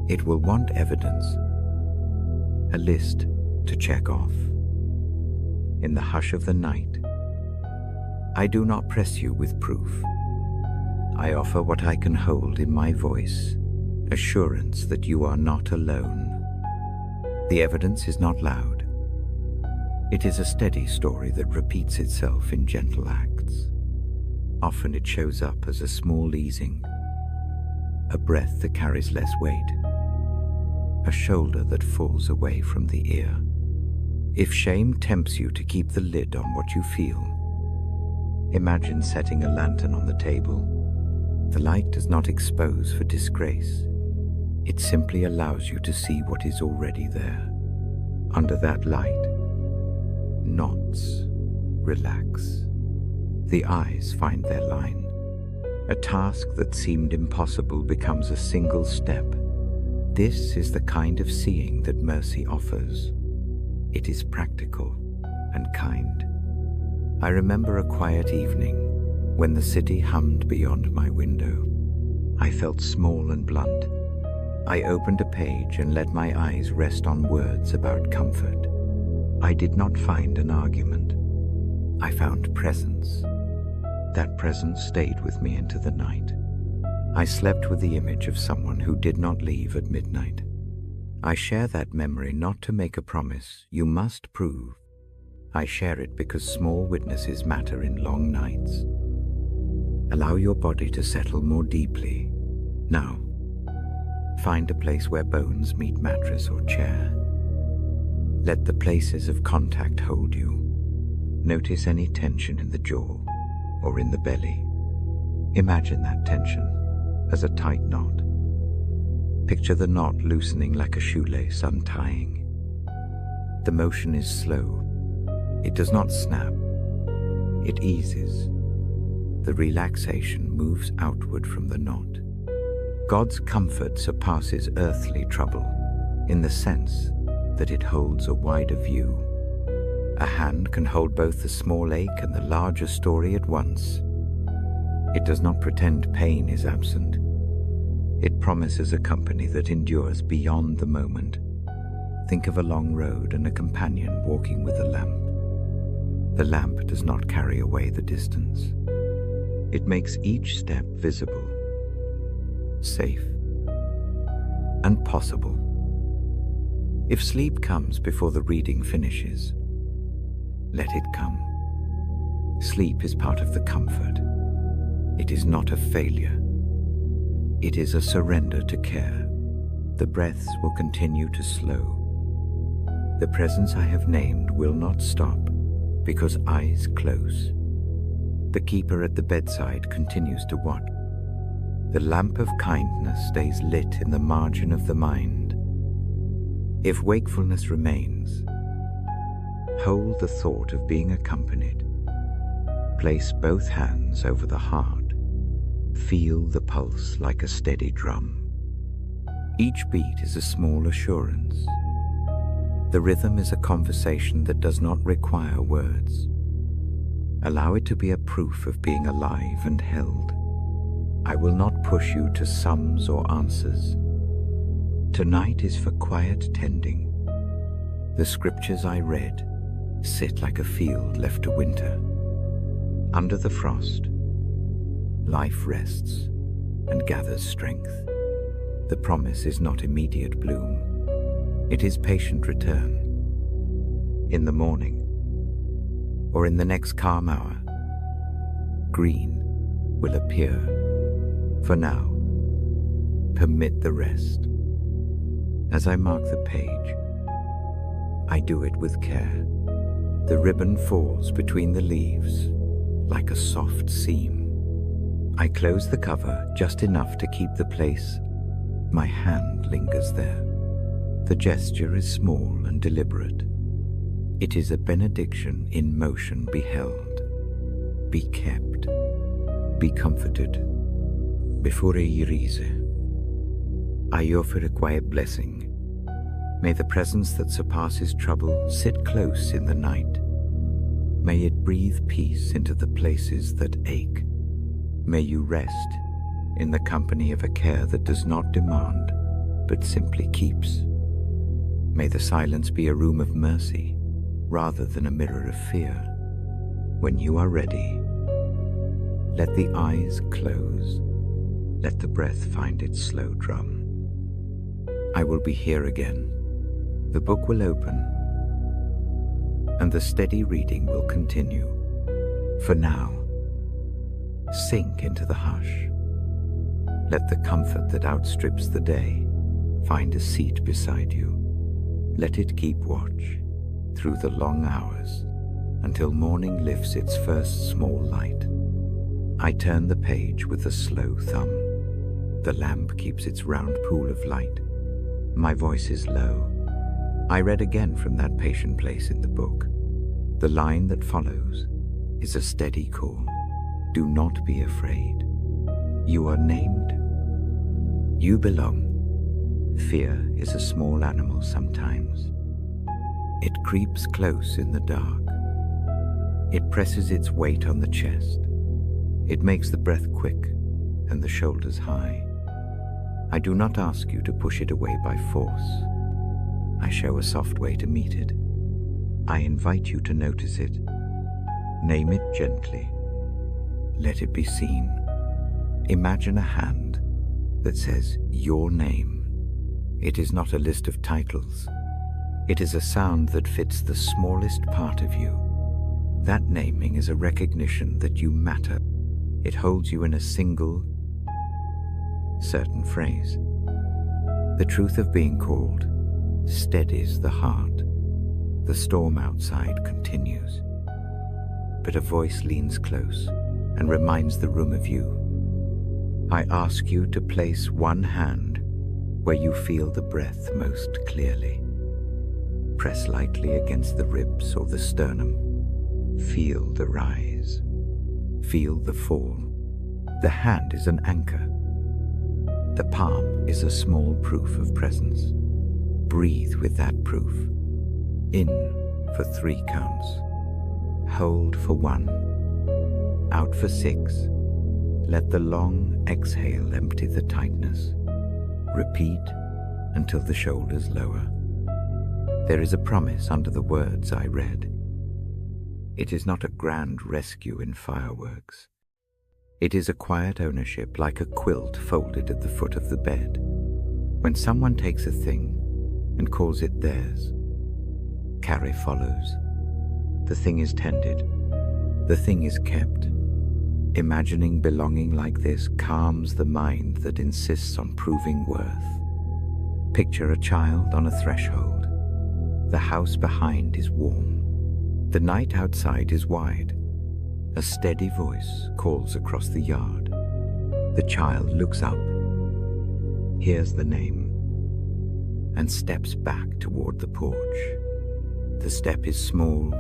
It will want evidence, a list to check off. In the hush of the night, I do not press you with proof. I offer what I can hold in my voice, assurance that you are not alone. The evidence is not loud. It is a steady story that repeats itself in gentle acts. Often it shows up as a small easing, a breath that carries less weight, a shoulder that falls away from the ear. If shame tempts you to keep the lid on what you feel, imagine setting a lantern on the table. The light does not expose for disgrace. It simply allows you to see what is already there. Under that light, knots relax. The eyes find their line. A task that seemed impossible becomes a single step. This is the kind of seeing that mercy offers. It is practical and kind. I remember a quiet evening when the city hummed beyond my window. I felt small and blunt. I opened a page and let my eyes rest on words about comfort. I did not find an argument. I found presence. That presence stayed with me into the night. I slept with the image of someone who did not leave at midnight. I share that memory not to make a promise you must prove. I share it because small witnesses matter in long nights. Allow your body to settle more deeply. Now, find a place where bones meet mattress or chair. Let the places of contact hold you. Notice any tension in the jaw or in the belly. Imagine that tension as a tight knot. Picture the knot loosening like a shoelace untying. The motion is slow. It does not snap. It eases. The relaxation moves outward from the knot. God's comfort surpasses earthly trouble in the sense that it holds a wider view. A hand can hold both the small ache and the larger story at once. It does not pretend pain is absent. It promises a company that endures beyond the moment. Think of a long road and a companion walking with a lamp. The lamp does not carry away the distance. It makes each step visible, safe, and possible. If sleep comes before the reading finishes, let it come. Sleep is part of the comfort. It is not a failure. It is a surrender to care. The breaths will continue to slow. The presence I have named will not stop because eyes close. The keeper at the bedside continues to watch. The lamp of kindness stays lit in the margin of the mind. If wakefulness remains, hold the thought of being accompanied. Place both hands over the heart. Feel the pulse like a steady drum. Each beat is a small assurance. The rhythm is a conversation that does not require words. Allow it to be a proof of being alive and held. I will not push you to sums or answers. Tonight is for quiet tending. The scriptures I read sit like a field left to winter. Under the frost, life rests and gathers strength. The promise is not immediate bloom. It is patient return. In the morning, or in the next calm hour, green will appear. For now, permit the rest. As I mark the page, I do it with care. The ribbon falls between the leaves like a soft seam. I close the cover just enough to keep the place. My hand lingers there. The gesture is small and deliberate. It is a benediction in motion beheld. Be kept. Be comforted. Before I rise, I offer a quiet blessing. May the presence that surpasses trouble sit close in the night. May it breathe peace into the places that ache. May you rest in the company of a care that does not demand, but simply keeps. May the silence be a room of mercy, rather than a mirror of fear. When you are ready, let the eyes close. Let the breath find its slow drum. I will be here again. The book will open, and the steady reading will continue. For now, sink into the hush. Let the comfort that outstrips the day find a seat beside you. Let it keep watch through the long hours until morning lifts its first small light. I turn the page with a slow thumb. The lamp keeps its round pool of light. My voice is low. I read again from that patient place in the book. The line that follows is a steady call. Do not be afraid. You are named. You belong. Fear is a small animal sometimes. It creeps close in the dark. It presses its weight on the chest. It makes the breath quick and the shoulders high. I do not ask you to push it away by force. I show a soft way to meet it. I invite you to notice it. Name it gently. Let it be seen. Imagine a hand that says your name. It is not a list of titles. It is a sound that fits the smallest part of you. That naming is a recognition that you matter. It holds you in a single, certain phrase. The truth of being called steadies the heart. The storm outside continues, but a voice leans close and reminds the room of you. I ask you to place one hand where you feel the breath most clearly. Press lightly against the ribs or the sternum. Feel the rise. Feel the fall. The hand is an anchor. The palm is a small proof of presence. Breathe with that proof. In for 3 counts. Hold for 1. Out for 6. Let the long exhale empty the tightness. Repeat until the shoulders lower. There is a promise under the words I read. It is not a grand rescue in fireworks. It is a quiet ownership, like a quilt folded at the foot of the bed. When someone takes a thing and calls it theirs, carry follows. The thing is tended. The thing is kept. Imagining belonging like this calms the mind that insists on proving worth. Picture a child on a threshold. The house behind is warm. The night outside is wide. A steady voice calls across the yard. The child looks up, hears the name, and steps back toward the porch. The step is small.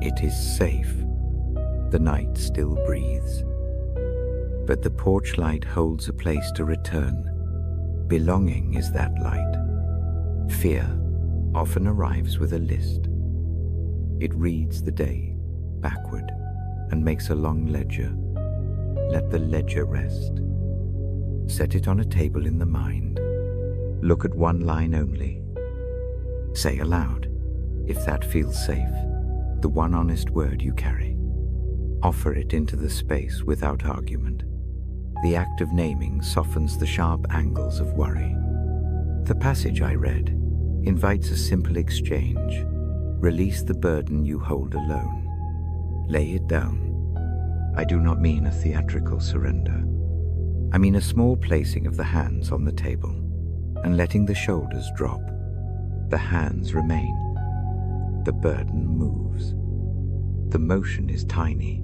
It is safe. The night still breathes. But the porch light holds a place to return. Belonging is that light. Fear often arrives with a list. It reads the day backward and makes a long ledger. Let the ledger rest. Set it on a table in the mind. Look at one line only. Say aloud, if that feels safe, the one honest word you carry. Offer it into the space without argument. The act of naming softens the sharp angles of worry. The passage I read invites a simple exchange. Release the burden you hold alone. Lay it down. I do not mean a theatrical surrender. I mean a small placing of the hands on the table and letting the shoulders drop. The hands remain. The burden moves. The motion is tiny,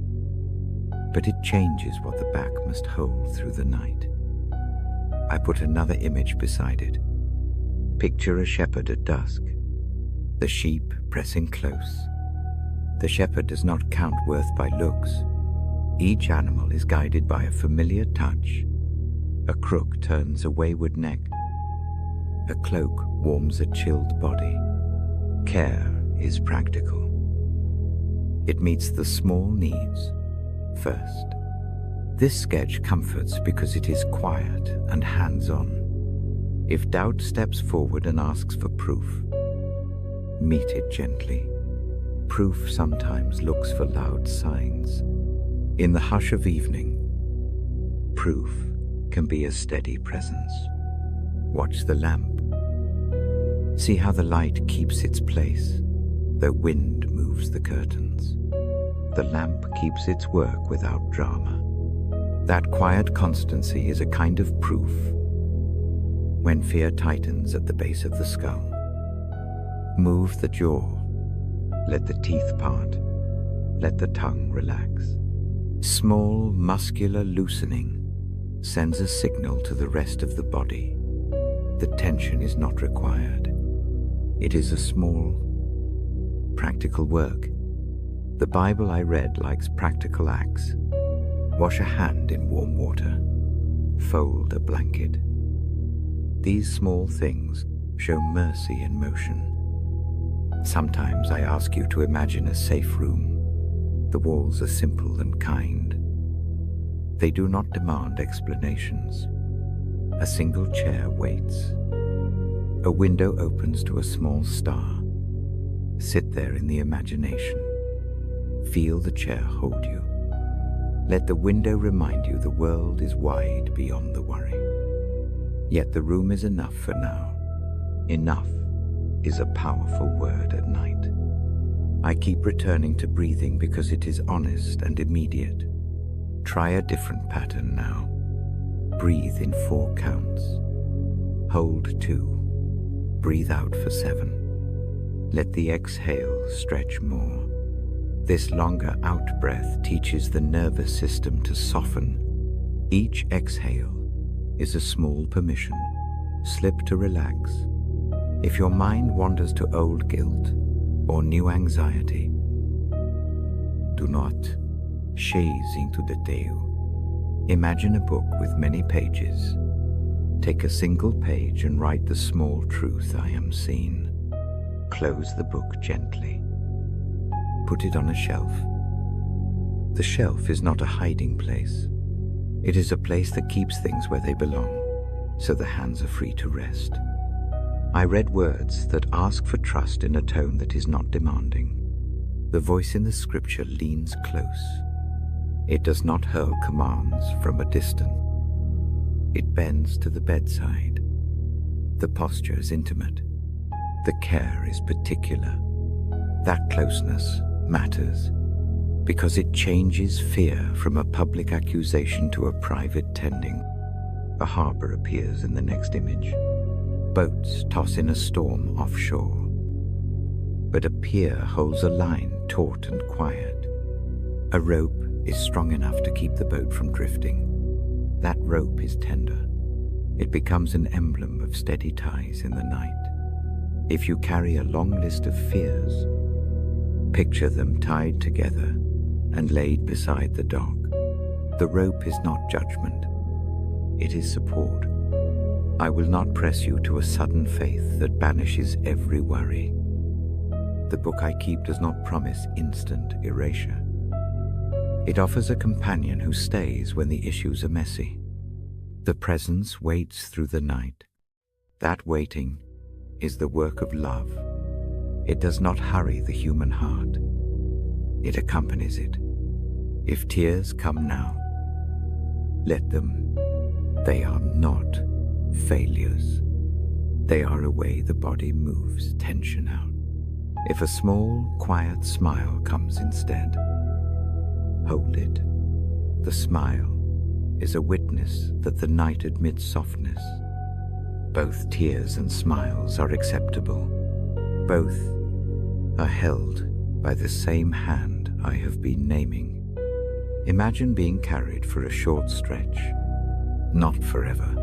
but it changes what the back must hold through the night. I put another image beside it. Picture a shepherd at dusk, the sheep pressing close. The shepherd does not count worth by looks. Each animal is guided by a familiar touch. A crook turns a wayward neck. A cloak warms a chilled body. Care is practical. It meets the small needs first. This sketch comforts because it is quiet and hands-on. If doubt steps forward and asks for proof, meet it gently. Proof sometimes looks for loud signs. In the hush of evening, proof can be a steady presence. Watch the lamp. See how the light keeps its place, though wind moves the curtains. The lamp keeps its work without drama. That quiet constancy is a kind of proof. When fear tightens at the base of the skull, move the jaw. Let the teeth part. Let the tongue relax. Small muscular loosening sends a signal to the rest of the body. The tension is not required. It is a small, practical work. The Bible I read likes practical acts. Wash a hand in warm water. Fold a blanket. These small things show mercy in motion. Sometimes I ask you to imagine a safe room. The walls are simple and kind. They do not demand explanations. A single chair waits. A window opens to a small star. Sit there in the imagination. Feel the chair hold you. Let the window remind you the world is wide beyond the worry. Yet the room is enough for now. Enough is a powerful word at night. I keep returning to breathing because it is honest and immediate. Try a different pattern now. Breathe in 4 counts. Hold 2. Breathe out for 7. Let the exhale stretch more. This longer out breath teaches the nervous system to soften. Each exhale is a small permission. Slip to relax. If your mind wanders to old guilt or new anxiety, do not chaise into the teu. Imagine a book with many pages. Take a single page and write the small truth I am seen. Close the book gently. Put it on a shelf. The shelf is not a hiding place. It is a place that keeps things where they belong, so the hands are free to rest. I read words that ask for trust in a tone that is not demanding. The voice in the scripture leans close. It does not hurl commands from a distance. It bends to the bedside. The posture is intimate. The care is particular. That closeness matters because it changes fear from a public accusation to a private tending. A harbor appears in the next image. Boats toss in a storm offshore. But a pier holds a line taut and quiet. A rope is strong enough to keep the boat from drifting. That rope is tender. It becomes an emblem of steady ties in the night. If you carry a long list of fears, picture them tied together and laid beside the dock. The rope is not judgment. It is support. I will not press you to a sudden faith that banishes every worry. The book I keep does not promise instant erasure. It offers a companion who stays when the issues are messy. The presence waits through the night. That waiting is the work of love. It does not hurry the human heart. It accompanies it. If tears come now, let them. They are not failures. They are a way the body moves tension out. If a small, quiet smile comes instead, hold it. The smile is a witness that the night admits softness. Both tears and smiles are acceptable. Both are held by the same hand I have been naming. Imagine being carried for a short stretch, not forever,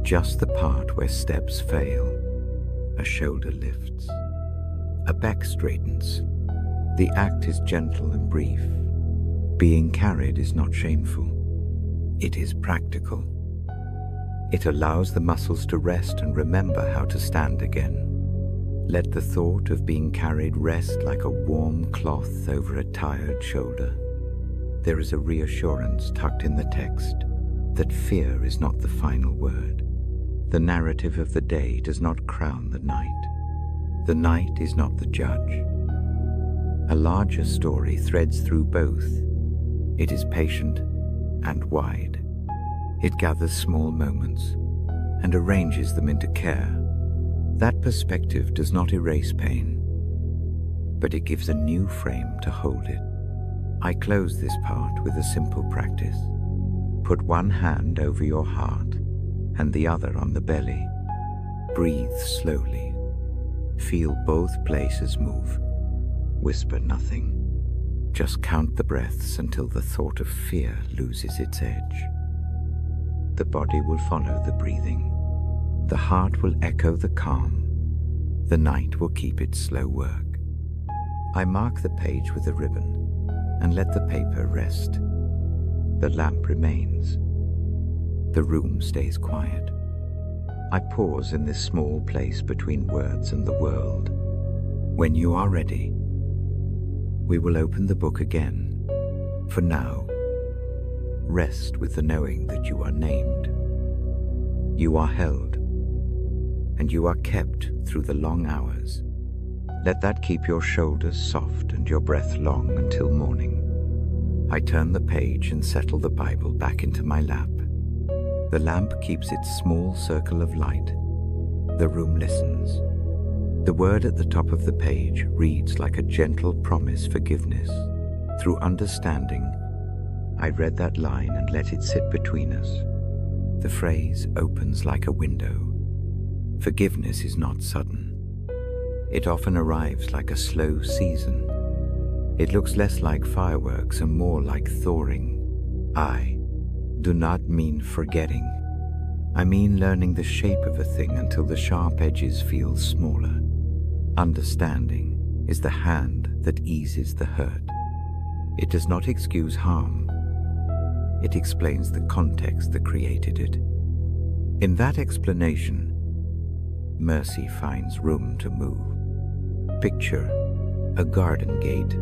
just the part where steps fail. A shoulder lifts, a back straightens. The act is gentle and brief. Being carried is not shameful. It is practical. It allows the muscles to rest and remember how to stand again. Let the thought of being carried rest like a warm cloth over a tired shoulder. There is a reassurance tucked in the text that fear is not the final word. The narrative of the day does not crown the night. The night is not the judge. A larger story threads through both. It is patient and wide. It gathers small moments and arranges them into care. That perspective does not erase pain, but it gives a new frame to hold it. I close this part with a simple practice. Put one hand over your heart and the other on the belly. Breathe slowly. Feel both places move. Whisper nothing. Just count the breaths until the thought of fear loses its edge. The body will follow the breathing. The heart will echo the calm. The night will keep its slow work. I mark the page with a ribbon and let the paper rest. The lamp remains. The room stays quiet. I pause in this small place between words and the world. When you are ready, we will open the book again. For now, rest with the knowing that you are named. You are held, and you are kept through the long hours. Let that keep your shoulders soft and your breath long until morning. I turn the page and settle the Bible back into my lap. The lamp keeps its small circle of light. The room listens. The word at the top of the page reads like a gentle promise forgiveness. Through understanding, I read that line and let it sit between us. The phrase opens like a window. Forgiveness is not sudden. It often arrives like a slow season. It looks less like fireworks and more like thawing. I do not mean forgetting. I mean learning the shape of a thing until the sharp edges feel smaller. Understanding is the hand that eases the hurt. It does not excuse harm. It explains the context that created it. In that explanation, mercy finds room to move. Picture a garden gate.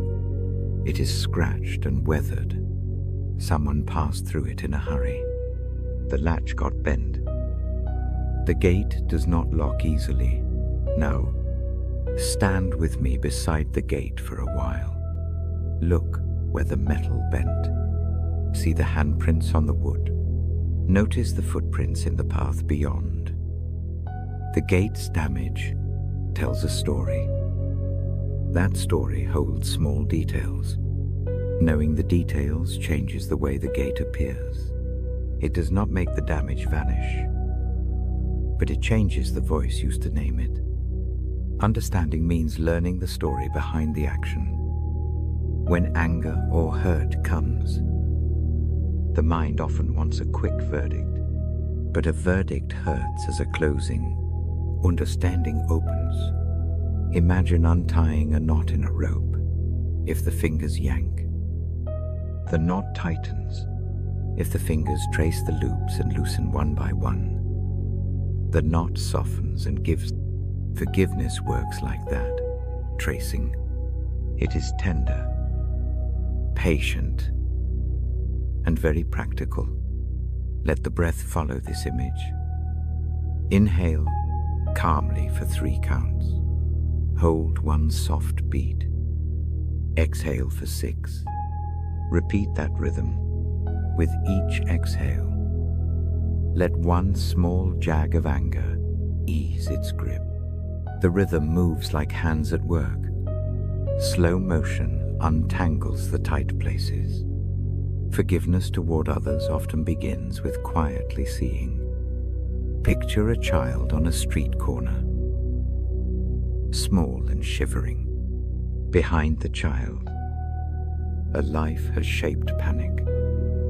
It is scratched and weathered. Someone passed through it in a hurry. The latch got bent. The gate does not lock easily. No. Stand with me beside the gate for a while. Look where the metal bent. See the handprints on the wood. Notice the footprints in the path beyond. The gate's damage tells a story. That story holds small details. Knowing the details changes the way the gate appears. It does not make the damage vanish, but it changes the voice used to name it. Understanding means learning the story behind the action. When anger or hurt comes, the mind often wants a quick verdict, but a verdict hurts as a closing. Understanding opens. Imagine untying a knot in a rope. If the fingers yank, the knot tightens. If the fingers trace the loops and loosen one by one, The knot softens and gives. Forgiveness works like that, tracing. It is tender, patient, and very practical. Let the breath follow this image. Inhale calmly for 3 counts. Hold 1 soft beat. Exhale for 6. Repeat that rhythm. With each exhale, let 1 small jag of anger ease its grip. The rhythm moves like hands at work. Slow motion untangles the tight places. Forgiveness toward others often begins with quietly seeing. Picture a child on a street corner, small and shivering. Behind the child, a life has shaped panic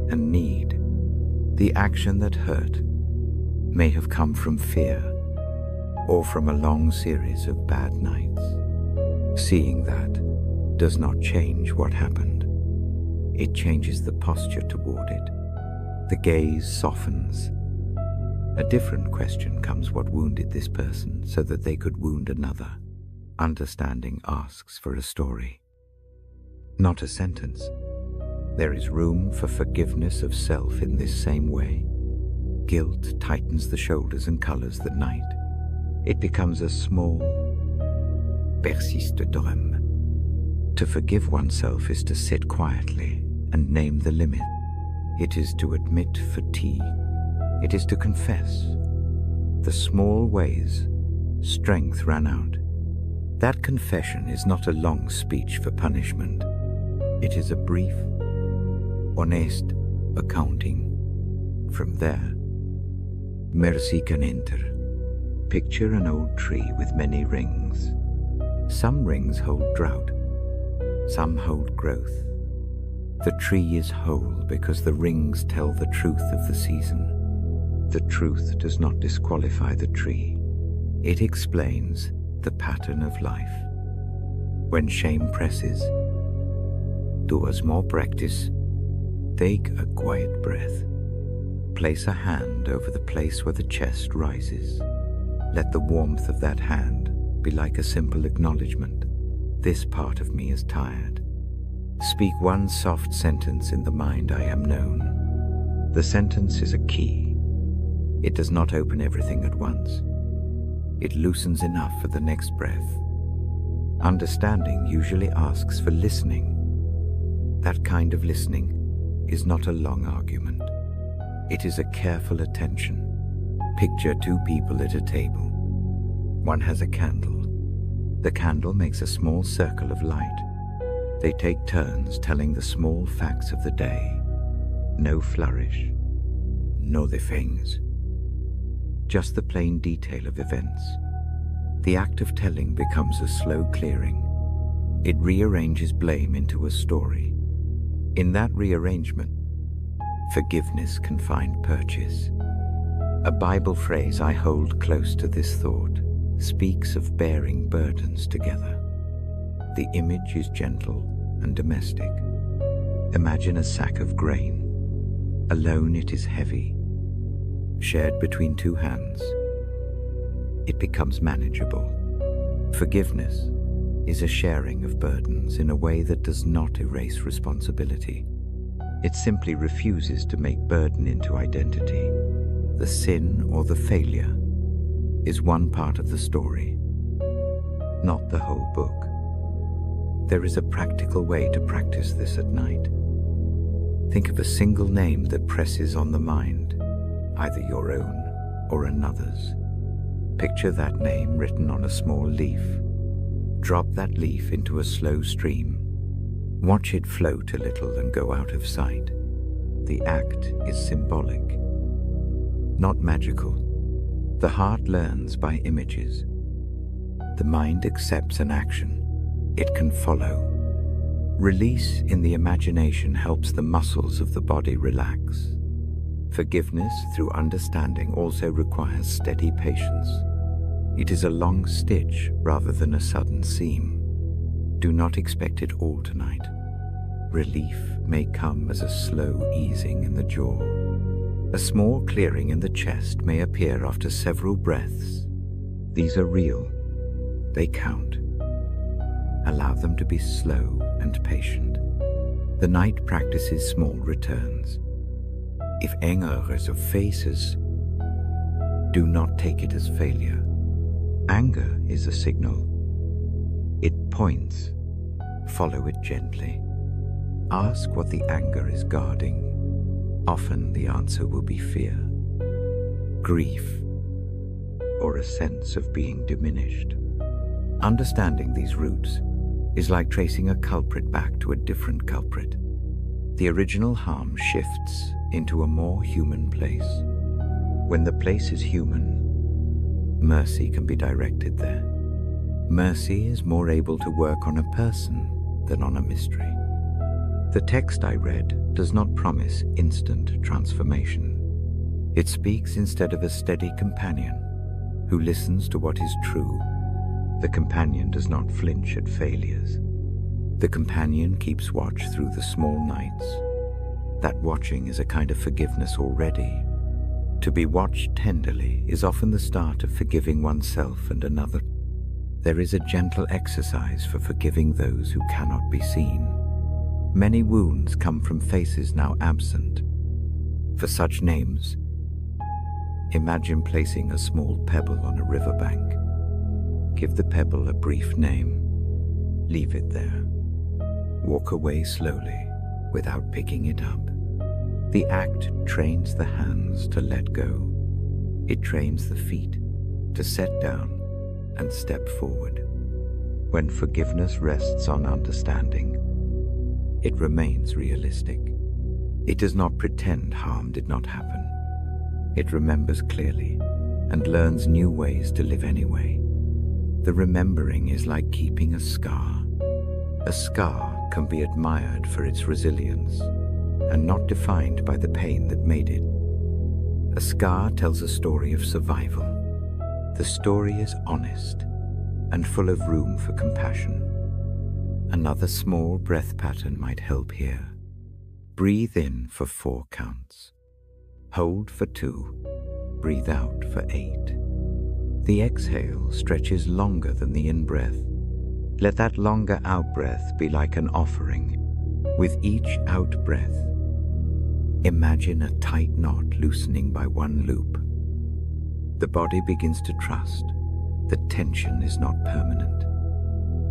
and need. The action that hurt may have come from fear or from a long series of bad nights. Seeing that does not change what happened. It changes the posture toward it. The gaze softens. A different question comes: what wounded this person so that they could wound another? Understanding asks for a story, not a sentence. There is room for forgiveness of self in this same way. Guilt tightens the shoulders and colors the night. It becomes a small, persiste drame. To forgive oneself is to sit quietly and name the limit. It is to admit fatigue. It is to confess the small ways strength ran out. That confession is not a long speech for punishment. It is a brief, honest accounting. From there, mercy can enter. Picture an old tree with many rings. Some rings hold drought, some hold growth. The tree is whole because the rings tell the truth of the season. The truth does not disqualify the tree. It explains the pattern of life. When shame presses, do a small practice. Take a quiet breath. Place a hand over the place where the chest rises. Let the warmth of that hand be like a simple acknowledgement. This part of me is tired. Speak 1 soft sentence in the mind: I am known. The sentence is a key. It does not open everything at once. It loosens enough for the next breath. Understanding usually asks for listening. That kind of listening is not a long argument. It is a careful attention. Picture 2 people at a table. One has a candle. The candle makes a small circle of light. They take turns telling the small facts of the day. No flourish, no defense. Just the plain detail of events. The act of telling becomes a slow clearing. It rearranges blame into a story. In that rearrangement, forgiveness can find purchase. A Bible phrase I hold close to this thought speaks of bearing burdens together. The image is gentle and domestic. Imagine a sack of grain. Alone it is heavy. Shared between 2 hands, it becomes manageable. Forgiveness is a sharing of burdens in a way that does not erase responsibility. It simply refuses to make burden into identity. The sin or the failure is one part of the story, not the whole book. There is a practical way to practice this at night. Think of a single name that presses on the mind, either your own or another's. Picture that name written on a small leaf. Drop that leaf into a slow stream. Watch it float a little and go out of sight. The act is symbolic, not magical. The heart learns by images. The mind accepts an action it can follow. Release in the imagination helps the muscles of the body relax. Forgiveness through understanding also requires steady patience. It is a long stitch rather than a sudden seam. Do not expect it all tonight. Relief may come as a slow easing in the jaw. A small clearing in the chest may appear after several breaths. These are real. They count. Allow them to be slow and patient. The night practices small returns. If anger is of faces, do not take it as failure. Anger is a signal. It points. Follow it gently. Ask what the anger is guarding. Often the answer will be fear, grief, or a sense of being diminished. Understanding these roots is like tracing a culprit back to a different culprit. The original harm shifts into a more human place. When the place is human, mercy can be directed there. Mercy is more able to work on a person than on a mystery. The text I read does not promise instant transformation. It speaks instead of a steady companion who listens to what is true. The companion does not flinch at failures. The companion keeps watch through the small nights. That watching is a kind of forgiveness already. To be watched tenderly is often the start of forgiving oneself and another. There is a gentle exercise for forgiving those who cannot be seen. Many wounds come from faces now absent. For such names, imagine placing a small pebble on a riverbank. Give the pebble a brief name. Leave it there. Walk away slowly without picking it up. The act trains the hands to let go. It trains the feet to set down and step forward. When forgiveness rests on understanding, it remains realistic. It does not pretend harm did not happen. It remembers clearly and learns new ways to live anyway. The remembering is like keeping a scar. A scar can be admired for its resilience and not defined by the pain that made it. A scar tells a story of survival. The story is honest and full of room for compassion. Another small breath pattern might help here. Breathe in for 4 counts. Hold for 2. Breathe out for 8. The exhale stretches longer than the in-breath. Let that longer out-breath be like an offering. With each out-breath, imagine a tight knot loosening by one loop. The body begins to trust that tension is not permanent.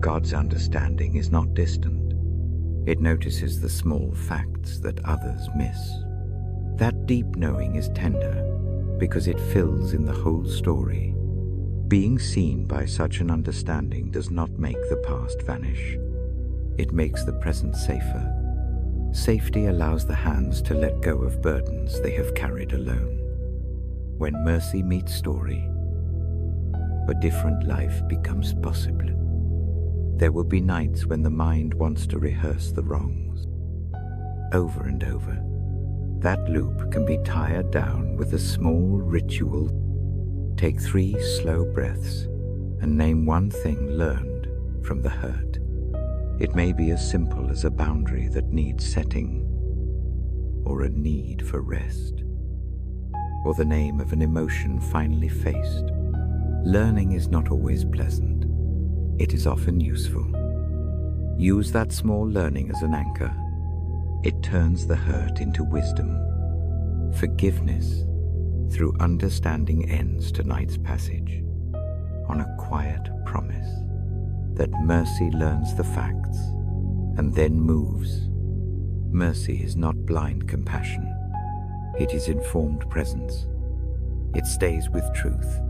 God's understanding is not distant. It notices the small facts that others miss. That deep knowing is tender because it fills in the whole story. Being seen by such an understanding does not make the past vanish. It makes the present safer. Safety allows the hands to let go of burdens they have carried alone. When mercy meets story, a different life becomes possible. There will be nights when the mind wants to rehearse the wrongs. Over and over. That loop can be tired down with a small ritual. Take 3 slow breaths and name one thing learned from the hurt. It may be as simple as a boundary that needs setting, or a need for rest, or the name of an emotion finally faced. Learning is not always pleasant. It is often useful. Use that small learning as an anchor. It turns the hurt into wisdom. Forgiveness through understanding ends tonight's passage on a quiet promise that mercy learns the facts and then moves. Mercy is not blind compassion. It is informed presence. It stays with truth.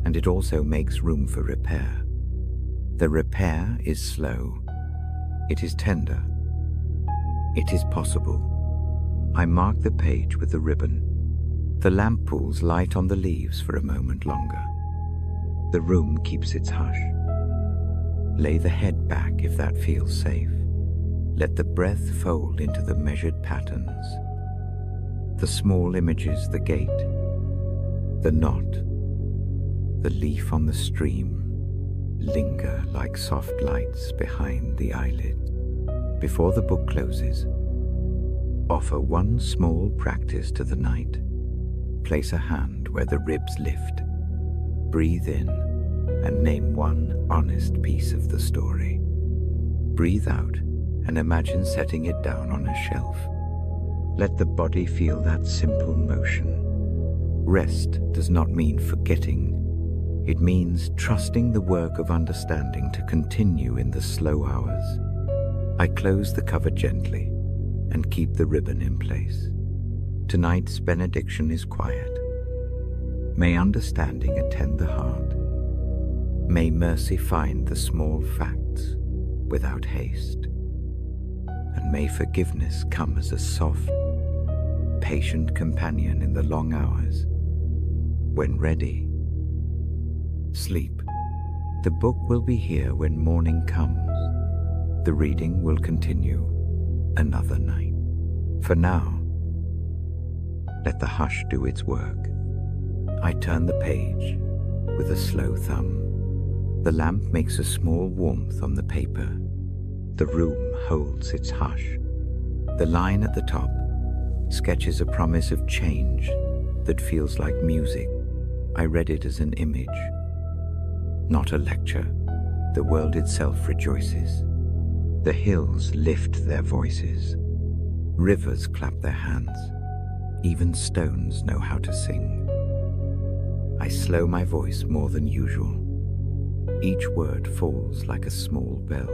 And it also makes room for repair. The repair is slow. It is tender. It is possible. I mark the page with the ribbon. The lamp pools light on the leaves for a moment longer. The room keeps its hush. Lay the head back if that feels safe. Let the breath fold into the measured patterns. The small images, the gate, the knot, the leaf on the stream, linger like soft lights behind the eyelid. Before the book closes, Offer one small practice to the night. Place a hand where the ribs lift. Breathe in and name one honest piece of the story. Breathe out and imagine setting it down on a shelf. Let the body feel that simple motion. Rest does not mean forgetting. It means trusting the work of understanding to continue in the slow hours. I close the cover gently and keep the ribbon in place. Tonight's benediction is quiet. May understanding attend the heart. May mercy find the small facts without haste. And may forgiveness come as a soft, patient companion in the long hours. When ready, sleep. The book will be here when morning comes. The reading will continue another night. For now, let the hush do its work. I turn the page with a slow thumb. The lamp makes a small warmth on the paper. The room holds its hush. The line at the top sketches a promise of change that feels like music. I read it as an image, not a lecture. The world itself rejoices. The hills lift their voices. Rivers clap their hands. Even stones know how to sing. I slow my voice more than usual. Each word falls like a small bell.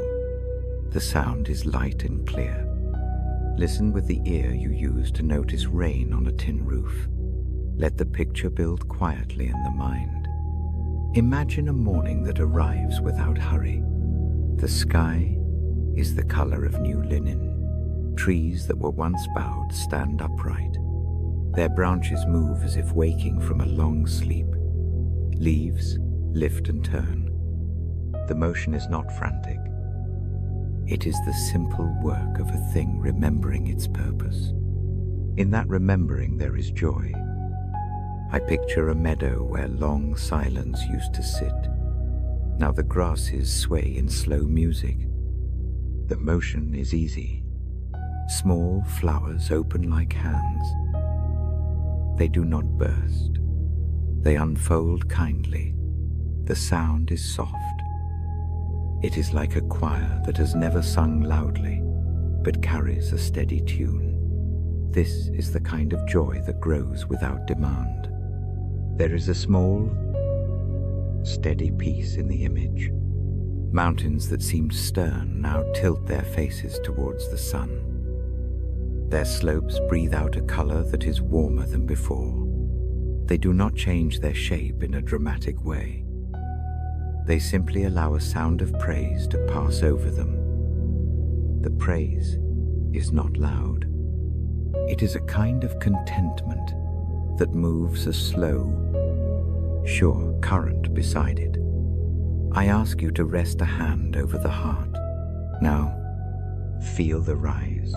The sound is light and clear. Listen with the ear you use to notice rain on a tin roof. Let the picture build quietly in the mind. Imagine a morning that arrives without hurry. The sky is the color of new linen. Trees that were once bowed stand upright. Their branches move as if waking from a long sleep. Leaves lift and turn. The motion is not frantic. It is the simple work of a thing remembering its purpose. In that remembering there is joy. I picture a meadow where long silence used to sit. Now the grasses sway in slow music. The motion is easy. Small flowers open like hands. They do not burst. They unfold kindly. The sound is soft. It is like a choir that has never sung loudly, but carries a steady tune. This is the kind of joy that grows without demand. There is a small, steady peace in the image. Mountains that seemed stern now tilt their faces towards the sun. Their slopes breathe out a color that is warmer than before. They do not change their shape in a dramatic way. They simply allow a sound of praise to pass over them. The praise is not loud. It is a kind of contentment that moves a slow, sure current beside it. I ask you to rest a hand over the heart. Now, feel the rise.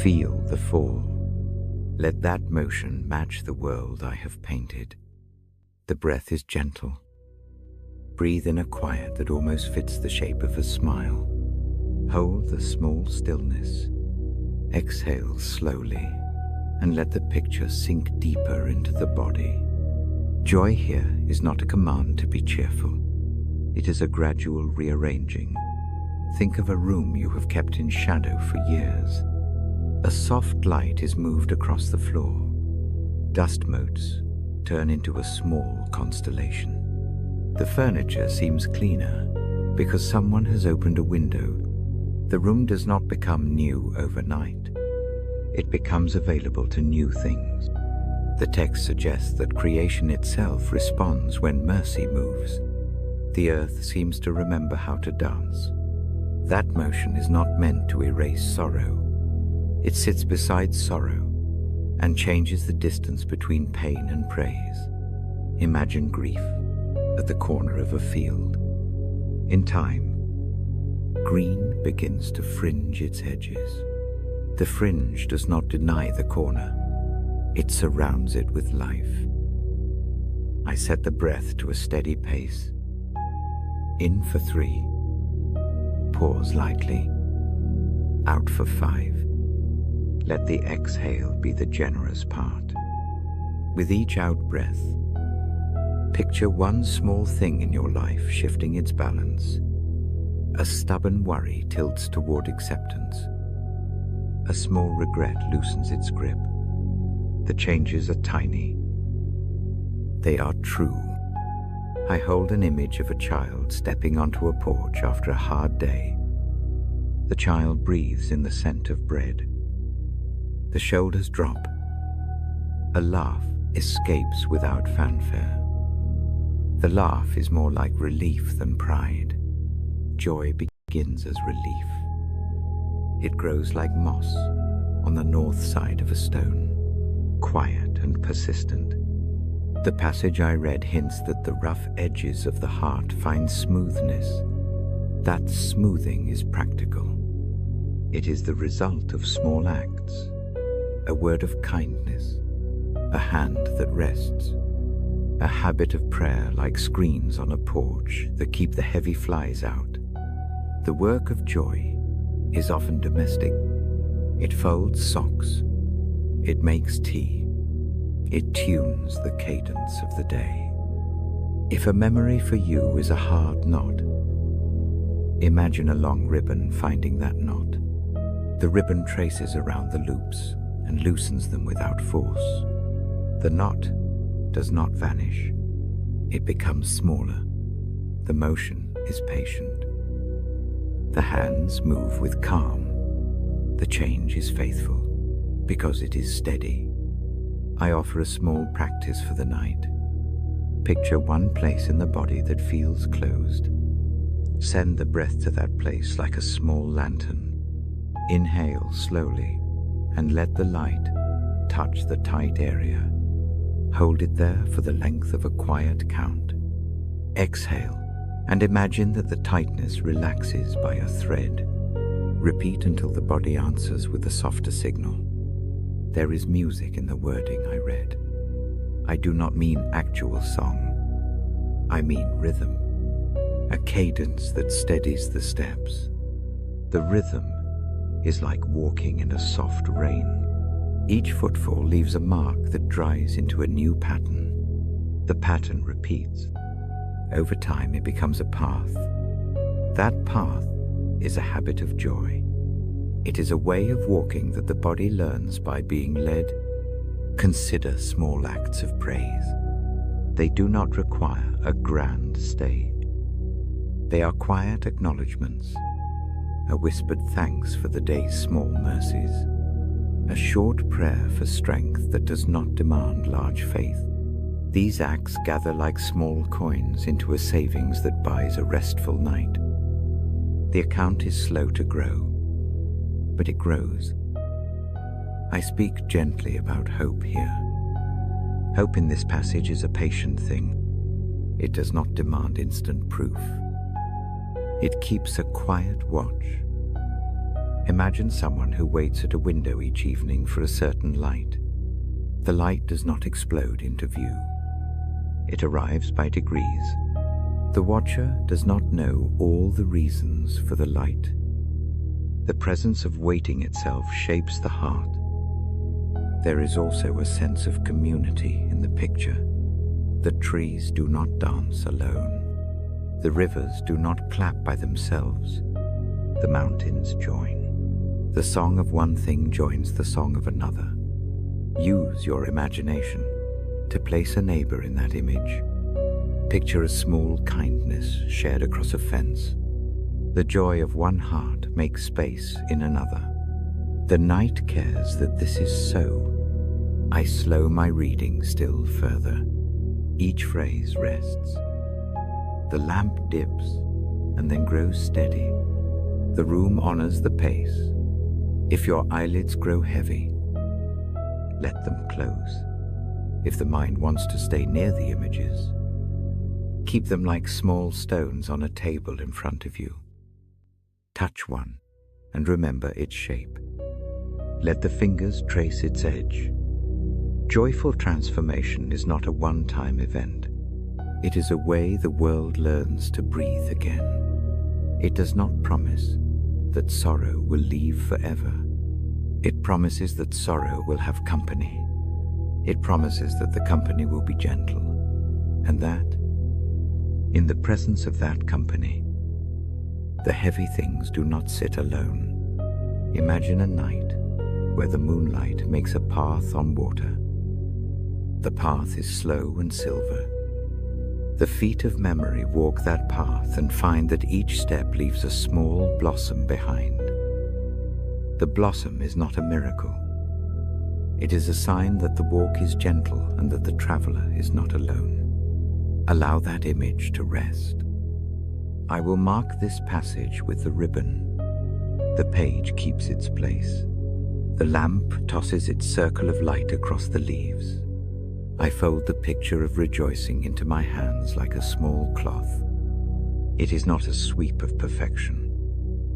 Feel the fall. Let that motion match the world I have painted. The breath is gentle. Breathe in a quiet that almost fits the shape of a smile. Hold the small stillness. Exhale slowly and let the picture sink deeper into the body. Joy here is not a command to be cheerful. It is a gradual rearranging. Think of a room you have kept in shadow for years. A soft light is moved across the floor. Dust motes turn into a small constellation. The furniture seems cleaner because someone has opened a window. The room does not become new overnight. It becomes available to new things. The text suggests that creation itself responds when mercy moves. The earth seems to remember how to dance. That motion is not meant to erase sorrow. It sits beside sorrow and changes the distance between pain and praise. Imagine grief at the corner of a field. In time, green begins to fringe its edges. The fringe does not deny the corner. It surrounds it with life. I set the breath to a steady pace. In for 3. Pause lightly. Out for 5. Let the exhale be the generous part. With each out-breath, picture one small thing in your life shifting its balance. A stubborn worry tilts toward acceptance. A small regret loosens its grip. The changes are tiny. They are true. I hold an image of a child stepping onto a porch after a hard day. The child breathes in the scent of bread. The shoulders drop. A laugh escapes without fanfare. The laugh is more like relief than pride. Joy begins as relief. It grows like moss on the north side of a stone, quiet and persistent. The passage I read hints that the rough edges of the heart find smoothness. That smoothing is practical. It is the result of small acts. A word of kindness, a hand that rests, a habit of prayer like screens on a porch that keep the heavy flies out. The work of joy is often domestic. It folds socks, it makes tea, it tunes the cadence of the day. If a memory for you is a hard knot, imagine a long ribbon finding that knot. The ribbon traces around the loops and loosens them without force. The knot does not vanish. It becomes smaller. The motion is patient. The hands move with calm. The change is faithful because it is steady. I offer a small practice for the night. Picture one place in the body that feels closed. Send the breath to that place like a small lantern. Inhale slowly and let the light touch the tight area. Hold it there for the length of a quiet count. Exhale and imagine that the tightness relaxes by a thread. Repeat until the body answers with a softer signal. There is music in the wording I read. I do not mean actual song. I mean rhythm. A cadence that steadies the steps. The rhythm is like walking in a soft rain. Each footfall leaves a mark that dries into a new pattern. The pattern repeats. Over time it becomes a path. That path is a habit of joy. It is a way of walking that the body learns by being led. Consider small acts of praise. They do not require a grand stage. They are quiet acknowledgements, a whispered thanks for the day's small mercies, a short prayer for strength that does not demand large faith. These acts gather like small coins into a savings that buys a restful night. The account is slow to grow, but it grows. I speak gently about hope here. Hope in this passage is a patient thing. It does not demand instant proof. It keeps a quiet watch. Imagine someone who waits at a window each evening for a certain light. The light does not explode into view. It arrives by degrees. The watcher does not know all the reasons for the light. The presence of waiting itself shapes the heart. There is also a sense of community in the picture. The trees do not dance alone. The rivers do not clap by themselves. The mountains join. The song of one thing joins the song of another. Use your imagination to place a neighbor in that image. Picture a small kindness shared across a fence. The joy of one heart makes space in another. The night cares that this is so. I slow my reading still further. Each phrase rests. The lamp dips and then grows steady. The room honors the pace. If your eyelids grow heavy, let them close. If the mind wants to stay near the images, keep them like small stones on a table in front of you. Touch one and remember its shape. Let the fingers trace its edge. Joyful transformation is not a one-time event. It is a way the world learns to breathe again. It does not promise that sorrow will leave forever. It promises that sorrow will have company. It promises that the company will be gentle, and that, in the presence of that company, the heavy things do not sit alone. Imagine a night where the moonlight makes a path on water. The path is slow and silver. The feet of memory walk that path and find that each step leaves a small blossom behind. The blossom is not a miracle. It is a sign that the walk is gentle and that the traveler is not alone. Allow that image to rest. I will mark this passage with the ribbon. The page keeps its place. The lamp tosses its circle of light across the leaves. I fold the picture of rejoicing into my hands like a small cloth. It is not a sweep of perfection.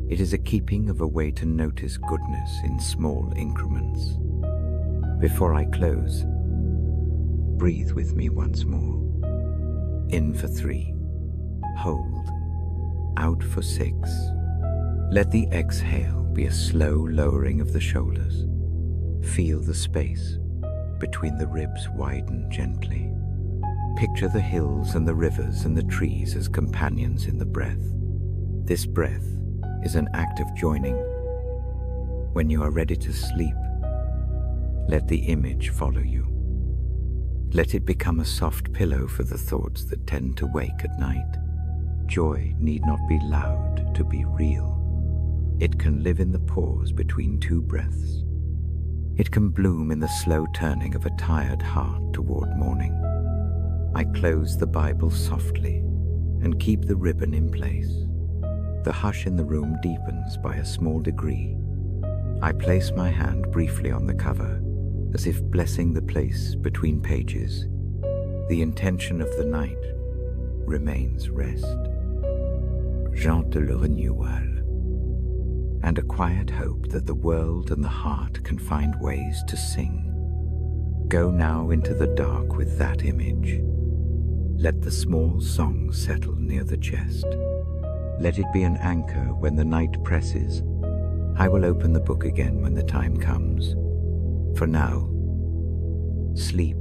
It is a keeping of a way to notice goodness in small increments. Before I close, breathe with me once more. In for 3. Hold. Out for 6. Let the exhale be a slow lowering of the shoulders. Feel the space between the ribs widen gently. Picture the hills and the rivers and the trees as companions in the breath. This breath is an act of joining. When you are ready to sleep, let the image follow you. Let it become a soft pillow for the thoughts that tend to wake at night. Joy need not be loud to be real. It can live in the pause between 2 breaths. It can bloom in the slow turning of a tired heart toward morning. I close the Bible softly and keep the ribbon in place. The hush in the room deepens by a small degree. I place my hand briefly on the cover, as if blessing the place between pages. The intention of the night remains rest, gentle renewal, and a quiet hope that the world and the heart can find ways to sing. Go now into the dark with that image. Let the small song settle near the chest. Let it be an anchor when the night presses. I will open the book again when the time comes. For now, sleep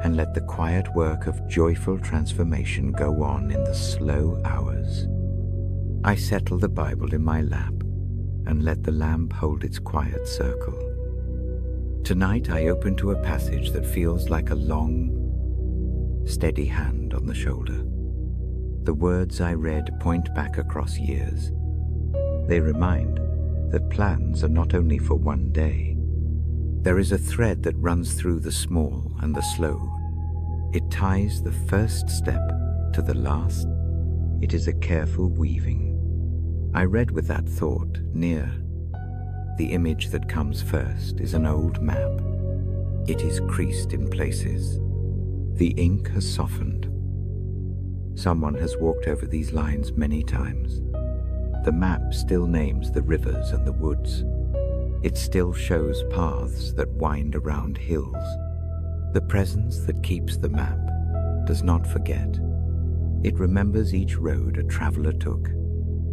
and let the quiet work of joyful transformation go on in the slow hours. I settle the Bible in my lap and let the lamp hold its quiet circle. Tonight I open to a passage that feels like a long, steady hand on the shoulder. The words I read point back across years. They remind that plans are not only for one day. There is a thread that runs through the small and the slow. It ties the first step to the last. It is a careful weaving. I read with that thought near. The image that comes first is an old map. It is creased in places. The ink has softened. Someone has walked over these lines many times. The map still names the rivers and the woods. It still shows paths that wind around hills. The presence that keeps the map does not forget. It remembers each road a traveler took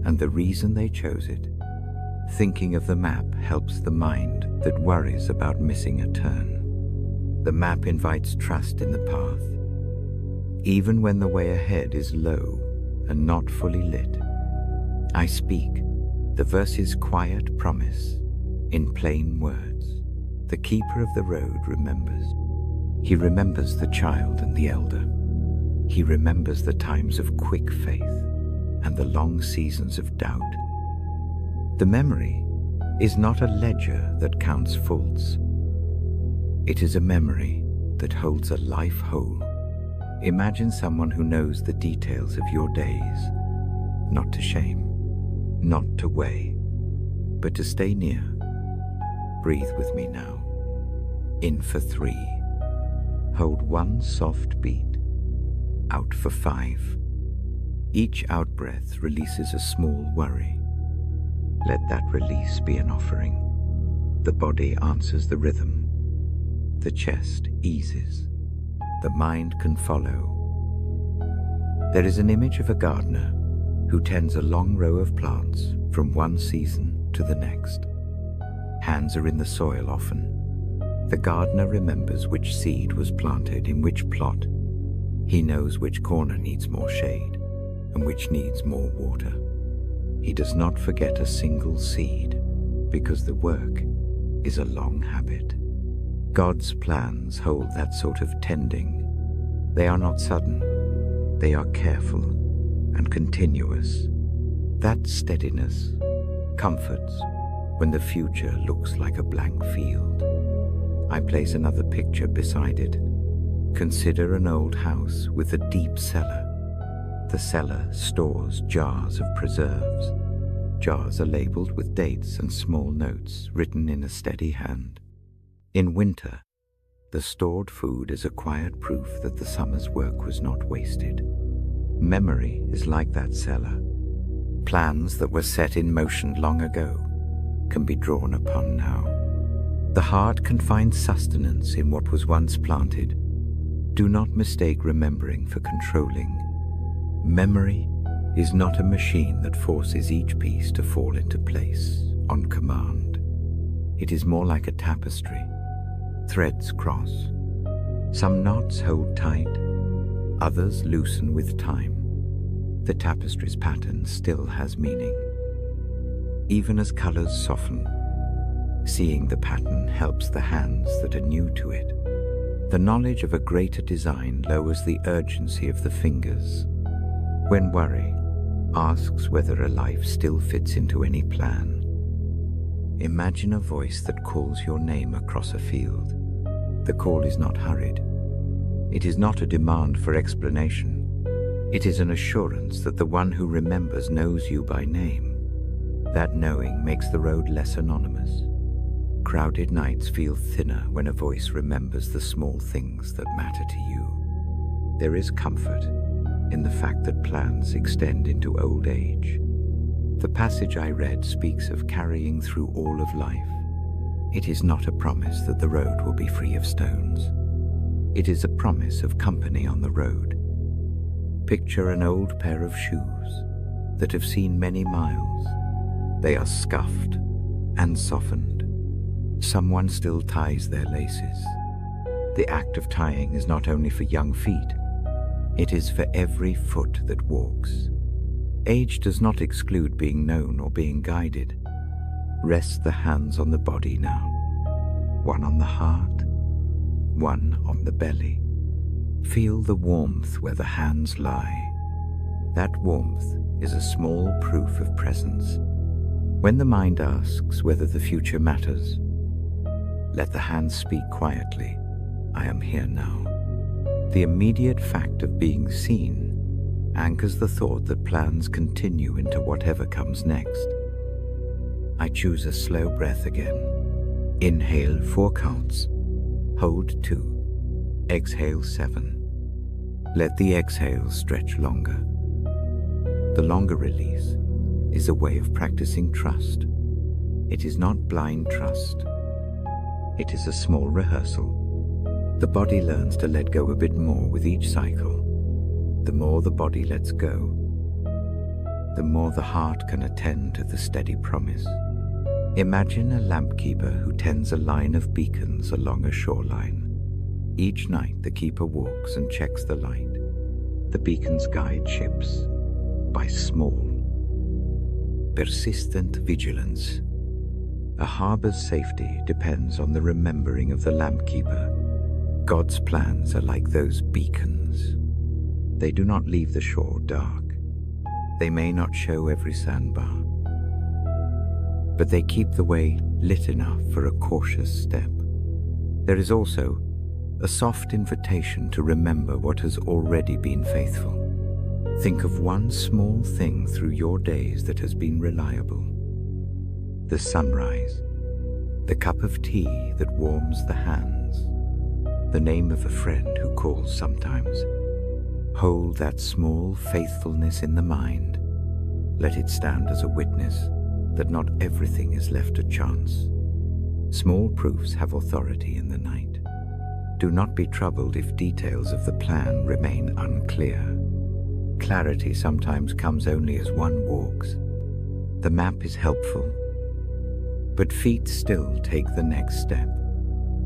and the reason they chose it. Thinking of the map helps the mind that worries about missing a turn. The map invites trust in the path. Even when the way ahead is low and not fully lit, I speak the verse's quiet promise in plain words. The keeper of the road remembers. He remembers the child and the elder. He remembers the times of quick faith and the long seasons of doubt. The memory is not a ledger that counts faults. It is a memory that holds a life whole. Imagine someone who knows the details of your days, not to shame, not to weigh, but to stay near. Breathe with me now. In for 3. Hold 1 soft beat. Out for 5. Each out-breath releases a small worry. Let that release be an offering. The body answers the rhythm. The chest eases. The mind can follow. There is an image of a gardener who tends a long row of plants from one season to the next. hands are in the soil often. The gardener remembers which seed was planted in which plot. He knows which corner needs more shade and which needs more water. He does not forget a single seed, because the work is a long habit. God's plans hold that sort of tending. They are not sudden. They are careful and continuous. That steadiness comforts when the future looks like a blank field. I place another picture beside it. Consider an old house with a deep cellar. The cellar stores jars of preserves. Jars are labeled with dates and small notes written in a steady hand. In winter, the stored food is a quiet proof that the summer's work was not wasted. Memory is like that cellar. Plans that were set in motion long ago can be drawn upon now. The heart can find sustenance in what was once planted. Do not mistake remembering for controlling. Memory is not a machine that forces each piece to fall into place on command. It is more like a tapestry. Threads cross. Some knots hold tight, others loosen with time. The tapestry's pattern still has meaning. Even as colors soften, seeing the pattern helps the hands that are new to it. The knowledge of a greater design lowers the urgency of the fingers. When worry asks whether a life still fits into any plan, imagine a voice that calls your name across a field. The call is not hurried. It is not a demand for explanation. It is an assurance that the one who remembers knows you by name. That knowing makes the road less anonymous. Crowded nights feel thinner when a voice remembers the small things that matter to you. There is comfort in the fact that plans extend into old age. The passage I read speaks of carrying through all of life. It is not a promise that the road will be free of stones. It is a promise of company on the road. Picture an old pair of shoes that have seen many miles. They are scuffed and softened. Someone still ties their laces. The act of tying is not only for young feet, it is for every foot that walks. Age does not exclude being known or being guided. Rest the hands on the body now. One on the heart, one on the belly. Feel the warmth where the hands lie. That warmth is a small proof of presence. When the mind asks whether the future matters, let the hands speak quietly. I am here now. The immediate fact of being seen anchors the thought that plans continue into whatever comes next. I choose a slow breath again. Inhale 4 counts. Hold 2. Exhale 7. Let the exhale stretch longer. The longer release is a way of practicing trust. It is not blind trust. It is a small rehearsal. The body learns to let go a bit more with each cycle. The more the body lets go, the more the heart can attend to the steady promise. Imagine a lamp keeper who tends a line of beacons along a shoreline. Each night the keeper walks and checks the light. The beacons guide ships by small, persistent vigilance. A harbor's safety depends on the remembering of the lamp keeper. God's plans are like those beacons. They do not leave the shore dark. They may not show every sandbar, but they keep the way lit enough for a cautious step. There is also a soft invitation to remember what has already been faithful. Think of one small thing through your days that has been reliable. The sunrise, the cup of tea that warms the hands, the name of a friend who calls sometimes. Hold that small faithfulness in the mind. Let it stand as a witness that not everything is left to chance. Small proofs have authority in the night. Do not be troubled if details of the plan remain unclear. Clarity sometimes comes only as one walks. The map is helpful, But feet still take the next step.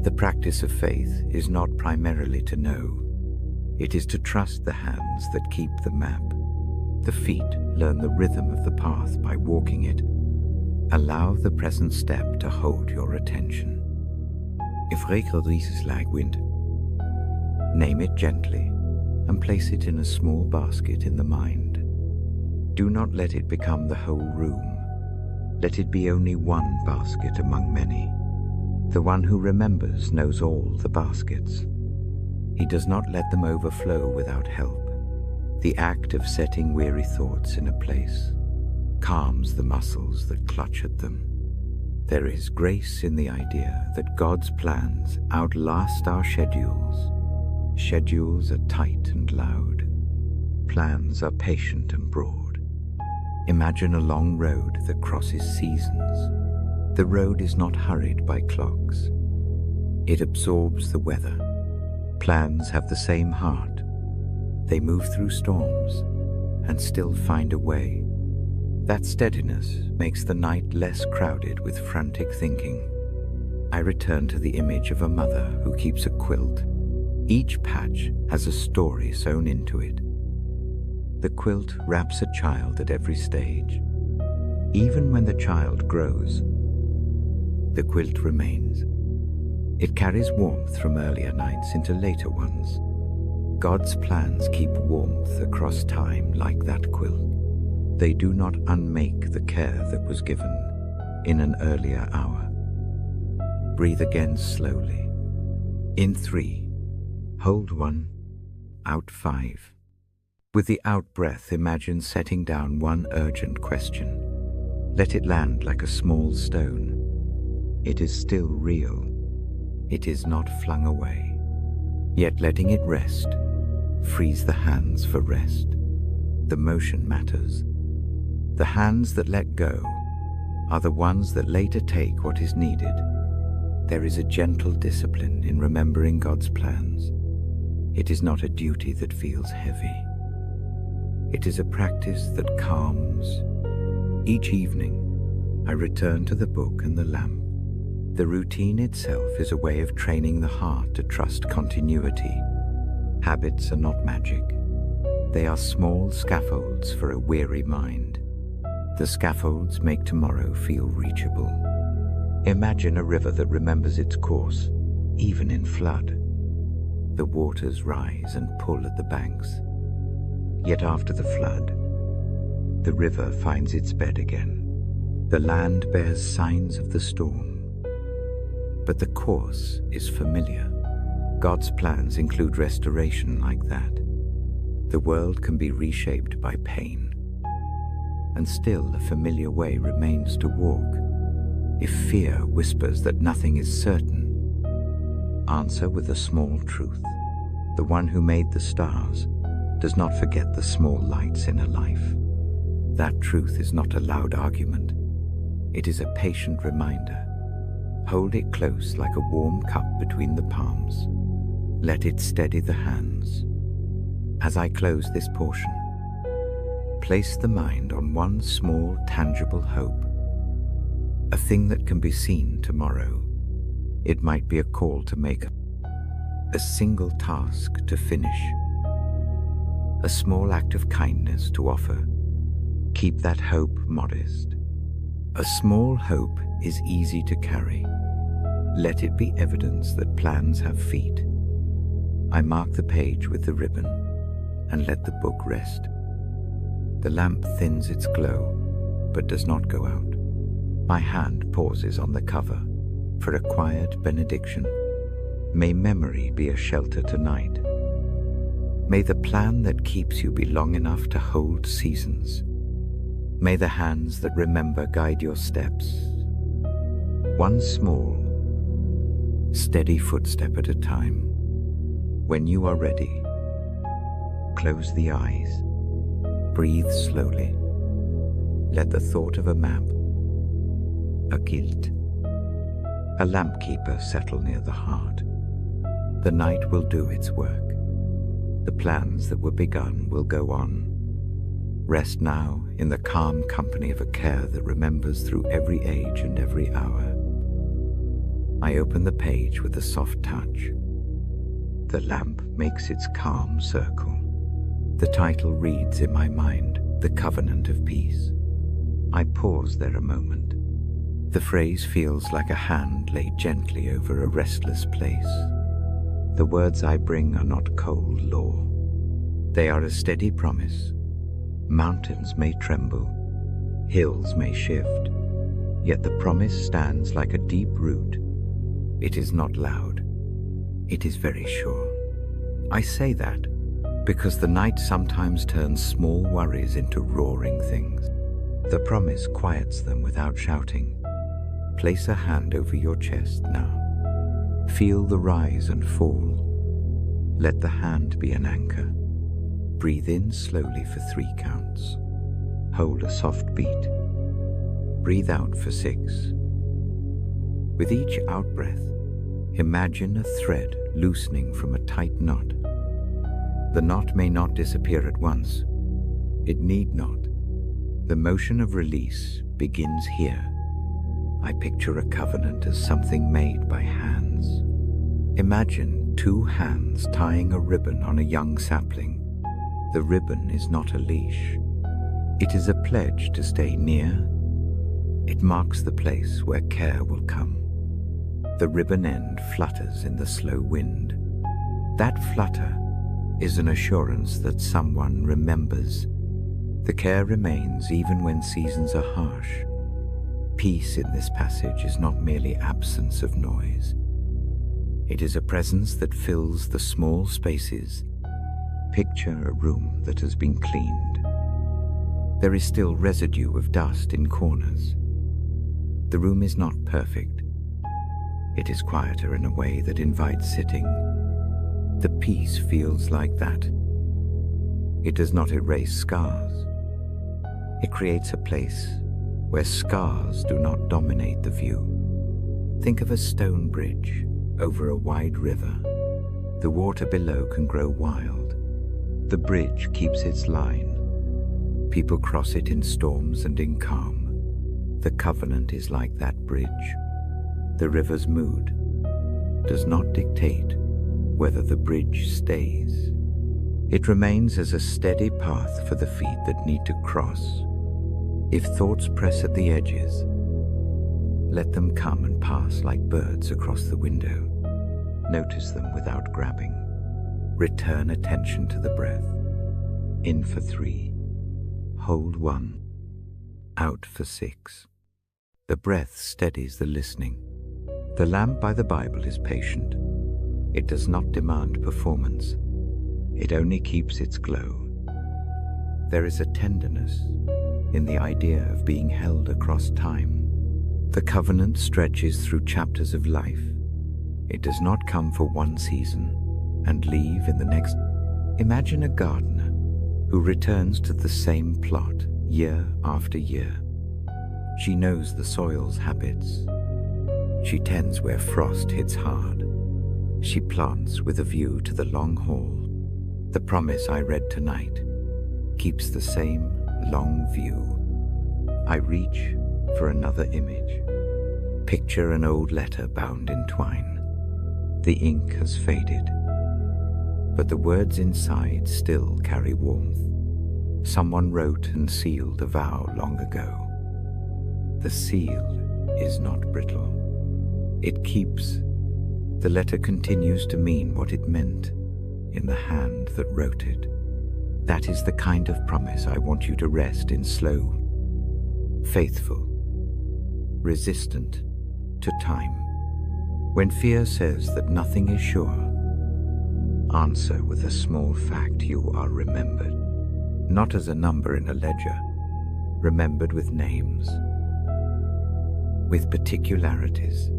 The practice of faith is not primarily to know. It is to trust the hands that keep the map. The feet learn the rhythm of the path by walking it. Allow the present step to hold your attention. If is like wind, name it gently and place it in a small basket in the mind. Do not let it become the whole room. Let it be only one basket among many. The one who remembers knows all the baskets. He does not let them overflow without help. The act of setting weary thoughts in a place calms the muscles that clutch at them. There is grace in the idea that God's plans outlast our schedules. Schedules are tight and loud. Plans are patient and broad. Imagine a long road that crosses seasons. The road is not hurried by clocks. It absorbs the weather. Plans have the same heart. They move through storms and still find a way. That steadiness makes the night less crowded with frantic thinking. I return to the image of a mother who keeps a quilt. Each patch has a story sewn into it. The quilt wraps a child at every stage. Even when the child grows, the quilt remains. It carries warmth from earlier nights into later ones. God's plans keep warmth across time like that quilt. They do not unmake the care that was given in an earlier hour. Breathe again slowly. In 3, hold 1, out 5. With the out-breath, imagine setting down one urgent question. Let it land like a small stone. It is still real. It is not flung away. Yet letting it rest frees the hands for rest. The motion matters. The hands that let go are the ones that later take what is needed. There is a gentle discipline in remembering God's plans. It is not a duty that feels heavy. It is a practice that calms. Each evening, I return to the book and the lamp. The routine itself is a way of training the heart to trust continuity. Habits are not magic. They are small scaffolds for a weary mind. The scaffolds make tomorrow feel reachable. Imagine a river that remembers its course, even in flood. The waters rise and pull at the banks. Yet after the flood, the river finds its bed again. The land bears signs of the storm, but the course is familiar. God's plans include restoration like that. The world can be reshaped by pain, and still a familiar way remains to walk. If fear whispers that nothing is certain, answer with a small truth. The one who made the stars does not forget the small lights in a life. That truth is not a loud argument. It is a patient reminder. Hold it close like a warm cup between the palms. Let it steady the hands. As I close this portion, place the mind on one small, tangible hope. A thing that can be seen tomorrow. It might be a call to make a single task to finish. A small act of kindness to offer. Keep that hope modest. A small hope is easy to carry. Let it be evidence that plans have feet. I mark the page with the ribbon and let the book rest. The lamp thins its glow, but does not go out. My hand pauses on the cover for a quiet benediction. May memory be a shelter tonight. May the plan that keeps you be long enough to hold seasons. May the hands that remember guide your steps. One small, steady footstep at a time. When you are ready, close the eyes. Breathe slowly. Let the thought of a map, a guilt, a lamp keeper settle near the heart. The night will do its work. The plans that were begun will go on. Rest now in the calm company of a care that remembers through every age and every hour. I open the page with a soft touch. The lamp makes its calm circle. The title reads in my mind, The Covenant of Peace. I pause there a moment. The phrase feels like a hand laid gently over a restless place. The words I bring are not cold law. They are a steady promise. Mountains may tremble, hills may shift, yet the promise stands like a deep root. It is not loud. It is very sure. I say that because the night sometimes turns small worries into roaring things. The promise quiets them without shouting. Place a hand over your chest now. Feel the rise and fall. Let the hand be an anchor. Breathe in slowly for 3 counts. Hold a soft beat. Breathe out for 6. With each out-breath, imagine a thread loosening from a tight knot. The knot may not disappear at once. It need not. The motion of release begins here. I picture a covenant as something made by hands. Imagine 2 hands tying a ribbon on a young sapling. The ribbon is not a leash. It is a pledge to stay near. It marks the place where care will come. The ribbon end flutters in the slow wind. That flutter is an assurance that someone remembers. The care remains even when seasons are harsh. Peace in this passage is not merely absence of noise. It is a presence that fills the small spaces. Picture a room that has been cleaned. There is still residue of dust in corners. The room is not perfect. It is quieter in a way that invites sitting. The peace feels like that. It does not erase scars. It creates a place where scars do not dominate the view. Think of a stone bridge over a wide river. The water below can grow wild. The bridge keeps its line. People cross it in storms and in calm. The covenant is like that bridge. The river's mood does not dictate whether the bridge stays. It remains as a steady path for the feet that need to cross. If thoughts press at the edges, let them come and pass like birds across the window. Notice them without grabbing. Return attention to the breath. In for 3. Hold 1. Out for 6. The breath steadies the listening. The lamp by the Bible is patient. It does not demand performance. It only keeps its glow. There is a tenderness in the idea of being held across time. The covenant stretches through chapters of life. It does not come for one season and leave in the next. Imagine a gardener who returns to the same plot year after year. She knows the soil's habits. She tends where frost hits hard. She plants with a view to the long haul. The promise I read tonight keeps the same long view. I reach for another image. Picture an old letter bound in twine. The ink has faded, but the words inside still carry warmth. Someone wrote and sealed a vow long ago. The seal is not brittle. It keeps. The letter continues to mean what it meant in the hand that wrote it. That is the kind of promise I want you to rest in, slow, faithful, resistant to time. When fear says that nothing is sure, answer with a small fact: you are remembered, not as a number in a ledger, remembered with names, with particularities,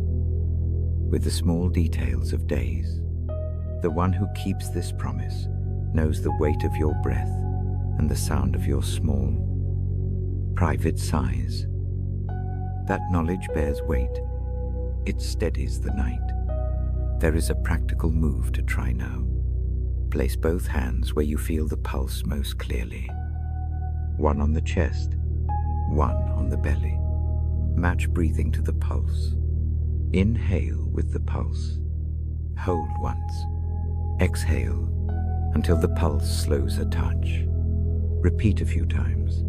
with the small details of days. The one who keeps this promise knows the weight of your breath and the sound of your small, private sighs. That knowledge bears weight. It steadies the night. There is a practical move to try now. Place both hands where you feel the pulse most clearly. one on the chest, one on the belly. Match breathing to the pulse. Inhale with the pulse. Hold once. Exhale until the pulse slows a touch. Repeat a few times.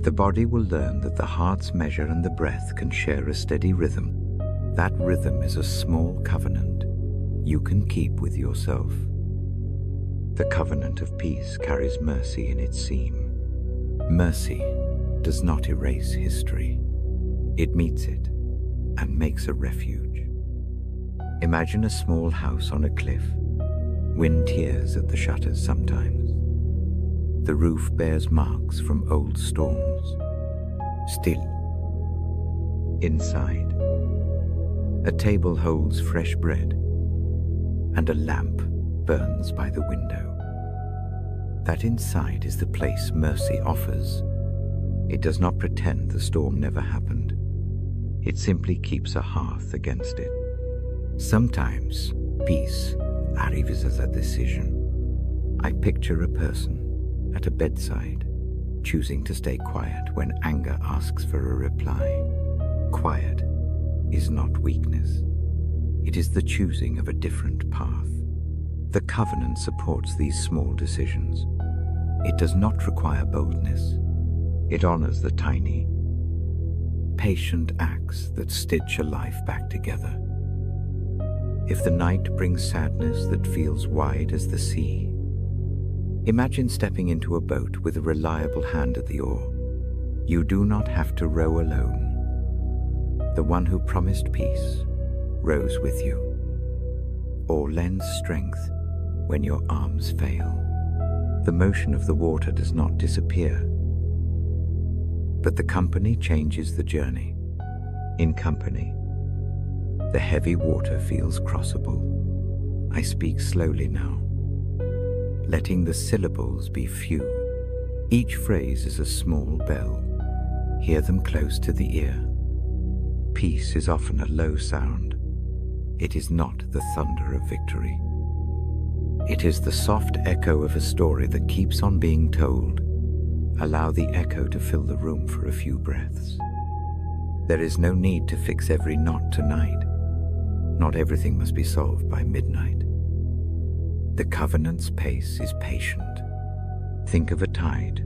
The body will learn that the heart's measure and the breath can share a steady rhythm. That rhythm is a small covenant you can keep with yourself. The covenant of peace carries mercy in its seam. Mercy does not erase history. It meets it and makes a refuge. Imagine a small house on a cliff. Wind tears at the shutters sometimes. The roof bears marks from old storms. Still, inside, a table holds fresh bread, and a lamp burns by the window. That inside is the place mercy offers. It does not pretend the storm never happened. It simply keeps a hearth against it. Sometimes, peace arrives as a decision. I picture a person at a bedside, choosing to stay quiet when anger asks for a reply. Quiet is not weakness. It is the choosing of a different path. The covenant supports these small decisions. It does not require boldness. It honors the tiny, patient acts that stitch a life back together. If the night brings sadness that feels wide as the sea, imagine stepping into a boat with a reliable hand at the oar. You do not have to row alone. The one who promised peace rows with you, or lends strength when your arms fail. The motion of the water does not disappear, but the company changes the journey. In company, the heavy water feels crossable. I speak slowly now, letting the syllables be few. Each phrase is a small bell. Hear them close to the ear. Peace is often a low sound. It is not the thunder of victory. It is the soft echo of a story that keeps on being told. Allow the echo to fill the room for a few breaths. There is no need to fix every knot tonight. Not everything must be solved by midnight. The covenant's pace is patient. Think of a tide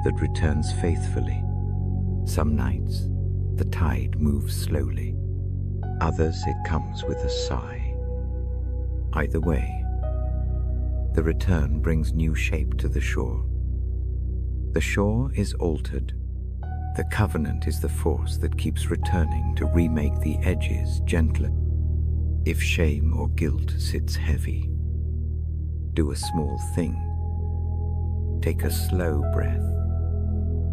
that returns faithfully. Some nights, the tide moves slowly. Others, it comes with a sigh. Either way, the return brings new shape to the shore. The shore is altered. The covenant is the force that keeps returning to remake the edges gentler. If shame or guilt sits heavy, do a small thing. Take a slow breath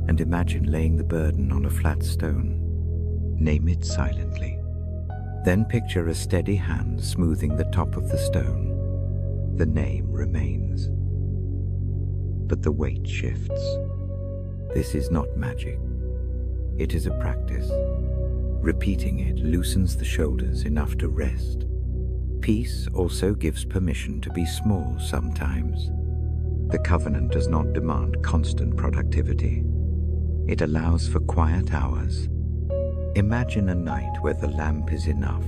and imagine laying the burden on a flat stone. Name it silently. Then picture a steady hand smoothing the top of the stone. The name remains, but the weight shifts. This is not magic. It is a practice. Repeating it loosens the shoulders enough to rest. Peace also gives permission to be small sometimes. The covenant does not demand constant productivity. It allows for quiet hours. Imagine a night where the lamp is enough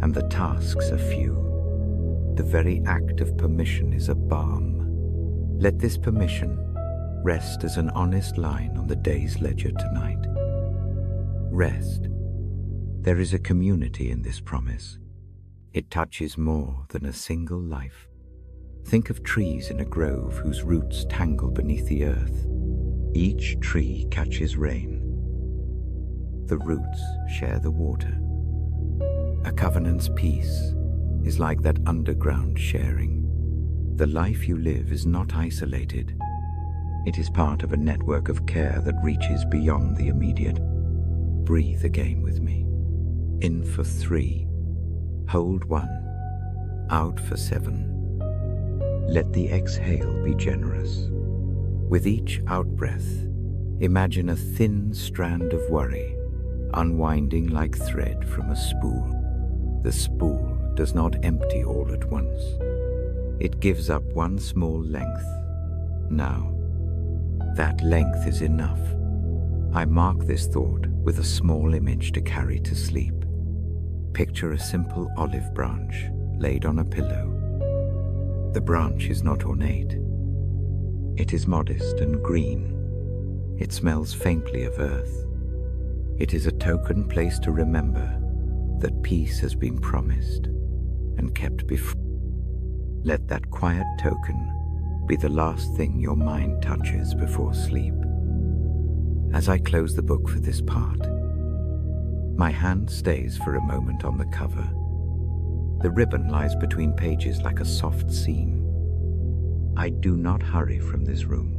and the tasks are few. The very act of permission is a balm. Let this permission rest as an honest line on the day's ledger tonight. Rest. There is a community in this promise. It touches more than a single life. Think of trees in a grove whose roots tangle beneath the earth. Each tree catches rain. The roots share the water. A covenant's peace is like that underground sharing. The life you live is not isolated. It is part of a network of care that reaches beyond the immediate. Breathe again with me. In for 3. Hold 1. Out for 7. Let the exhale be generous. With each out-breath, imagine a thin strand of worry unwinding like thread from a spool. The spool does not empty all at once. It gives up one small length. Now, That length is enough. I mark this thought with a small image to carry to sleep. Picture a simple olive branch laid on a pillow. The branch is not ornate. It is modest and green. It smells faintly of earth. It is a token place to remember that peace has been promised and kept before. Let that quiet token be the last thing your mind touches before sleep. As I close the book for this part, my hand stays for a moment on the cover. The ribbon lies between pages like a soft seam. I do not hurry from this room.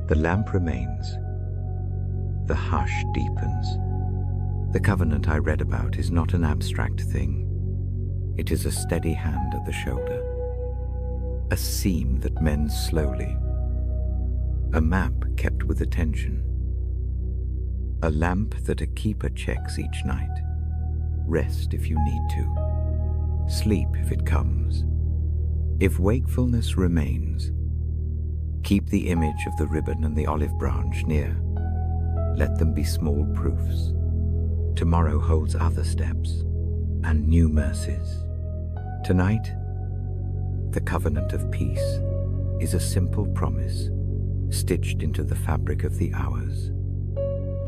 The lamp remains. The hush deepens. The covenant I read about is not an abstract thing. It is a steady hand at the shoulder, a seam that mends slowly, a map kept with attention, a lamp that a keeper checks each night. Rest if you need to. Sleep if it comes. If wakefulness remains, keep the image of the ribbon and the olive branch near. Let them be small proofs. Tomorrow holds other steps and new mercies. Tonight, the covenant of peace is a simple promise stitched into the fabric of the hours.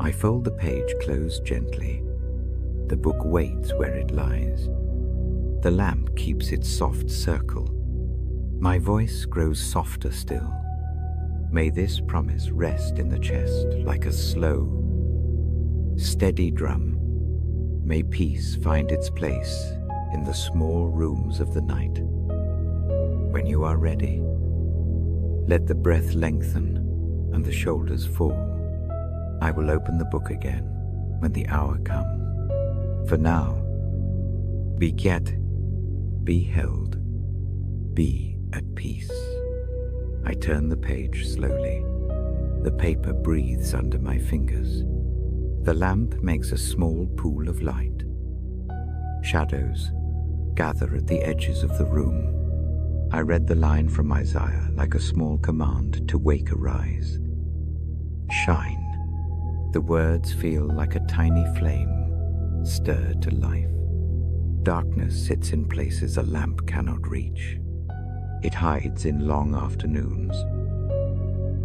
I fold the page closed gently. The book waits where it lies. The lamp keeps its soft circle. My voice grows softer still. May this promise rest in the chest like a slow, steady drum. May peace find its place in the small rooms of the night. When you are ready, let the breath lengthen and the shoulders fall. I will open the book again when the hour comes. For now, be yet, be held, be at peace. I turn the page slowly. The paper breathes under my fingers. The lamp makes a small pool of light. Shadows gather at the edges of the room. I read the line from Isaiah like a small command to wake arise. Shine. The words feel like a tiny flame stirred to life. Darkness sits in places a lamp cannot reach. It hides in long afternoons.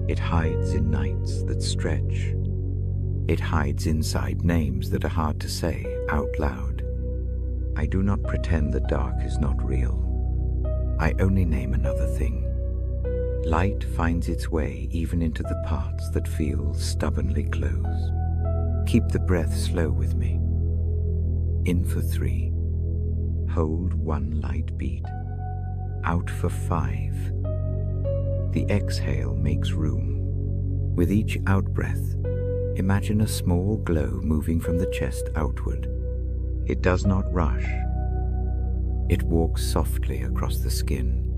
It hides in nights that stretch. It hides inside names that are hard to say out loud. I do not pretend the dark is not real. I only name another thing. Light finds its way even into the parts that feel stubbornly closed. Keep the breath slow with me. In for 3. Hold 1 light beat. Out for 5. The exhale makes room. With each out-breath, imagine a small glow moving from the chest outward. It does not rush. It walks softly across the skin.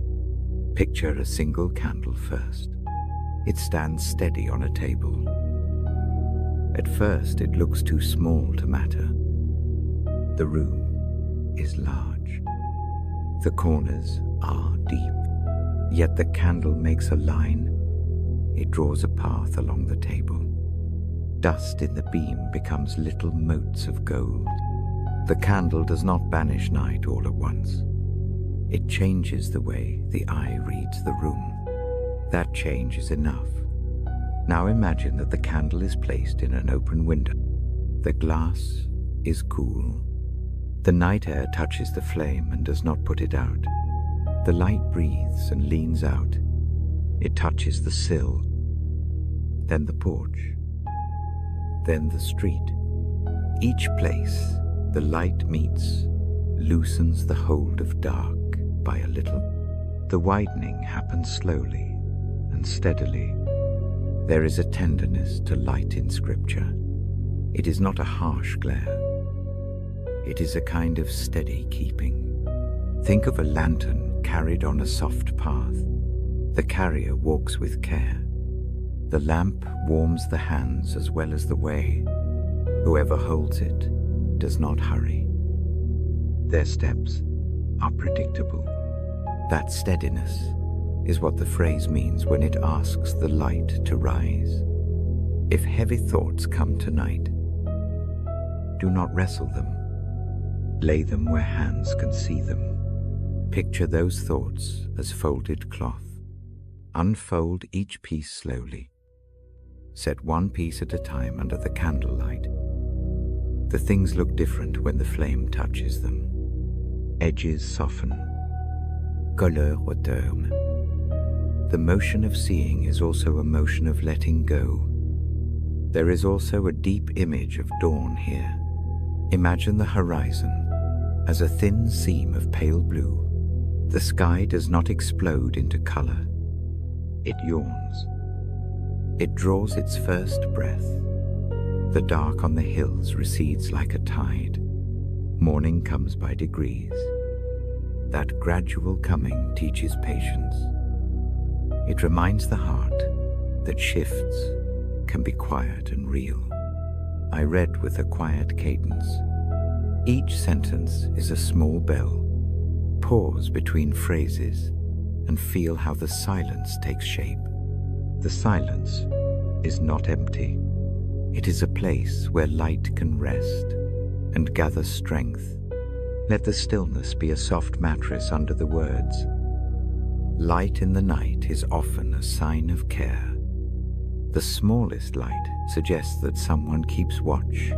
Picture a single candle first. It stands steady on a table. At first, it looks too small to matter. The room is large. The corners are deep. Yet the candle makes a line. It draws a path along the table. Dust in the beam becomes little motes of gold. The candle does not banish night all at once. It changes the way the eye reads the room. That change is enough. Now imagine that the candle is placed in an open window. The glass is cool. The night air touches the flame and does not put it out. The light breathes and leans out. It touches the sill, then the porch, then the street. Each place the light meets loosens the hold of dark by a little. The widening happens slowly and steadily. There is a tenderness to light in Scripture. It is not a harsh glare. It is a kind of steady keeping. Think of a lantern carried on a soft path. The carrier walks with care. The lamp warms the hands as well as the way. Whoever holds it does not hurry. Their steps are predictable. That steadiness is what the phrase means when it asks the light to rise. If heavy thoughts come tonight, do not wrestle them. Lay them where hands can see them. Picture those thoughts as folded cloth. Unfold each piece slowly. Set one piece at a time under the candlelight. The things look different when the flame touches them. Edges soften. Couleur retourne. The motion of seeing is also a motion of letting go. There is also a deep image of dawn here. Imagine the horizon as a thin seam of pale blue. The sky does not explode into color. It yawns. It draws its first breath. The dark on the hills recedes like a tide. Morning comes by degrees. That gradual coming teaches patience. It reminds the heart that shifts can be quiet and real. I read with a quiet cadence. Each sentence is a small bell. Pause between phrases and feel how the silence takes shape. The silence is not empty. It is a place where light can rest and gather strength. Let the stillness be a soft mattress under the words. Light in the night is often a sign of care. The smallest light suggests that someone keeps watch.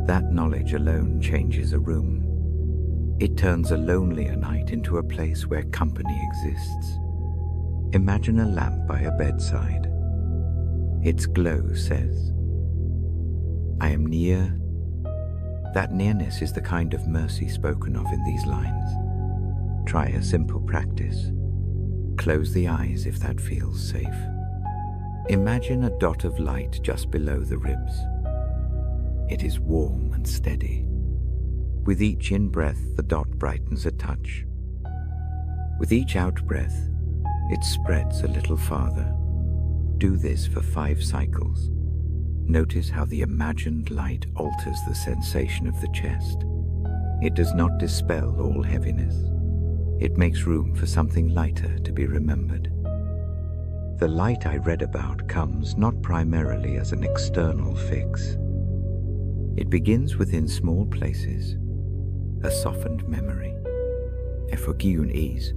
That knowledge alone changes a room. It turns a lonelier night into a place where company exists. Imagine a lamp by a bedside. Its glow says, I am near. That nearness is the kind of mercy spoken of in these lines. Try a simple practice. Close the eyes if that feels safe. Imagine a dot of light just below the ribs. It is warm and steady. With each in-breath, the dot brightens a touch. With each out-breath, it spreads a little farther. Do this for 5 cycles. Notice how the imagined light alters the sensation of the chest. It does not dispel all heaviness. It makes room for something lighter to be remembered. The light I read about comes not primarily as an external fix. It begins within small places, a softened memory, a forgiven ease,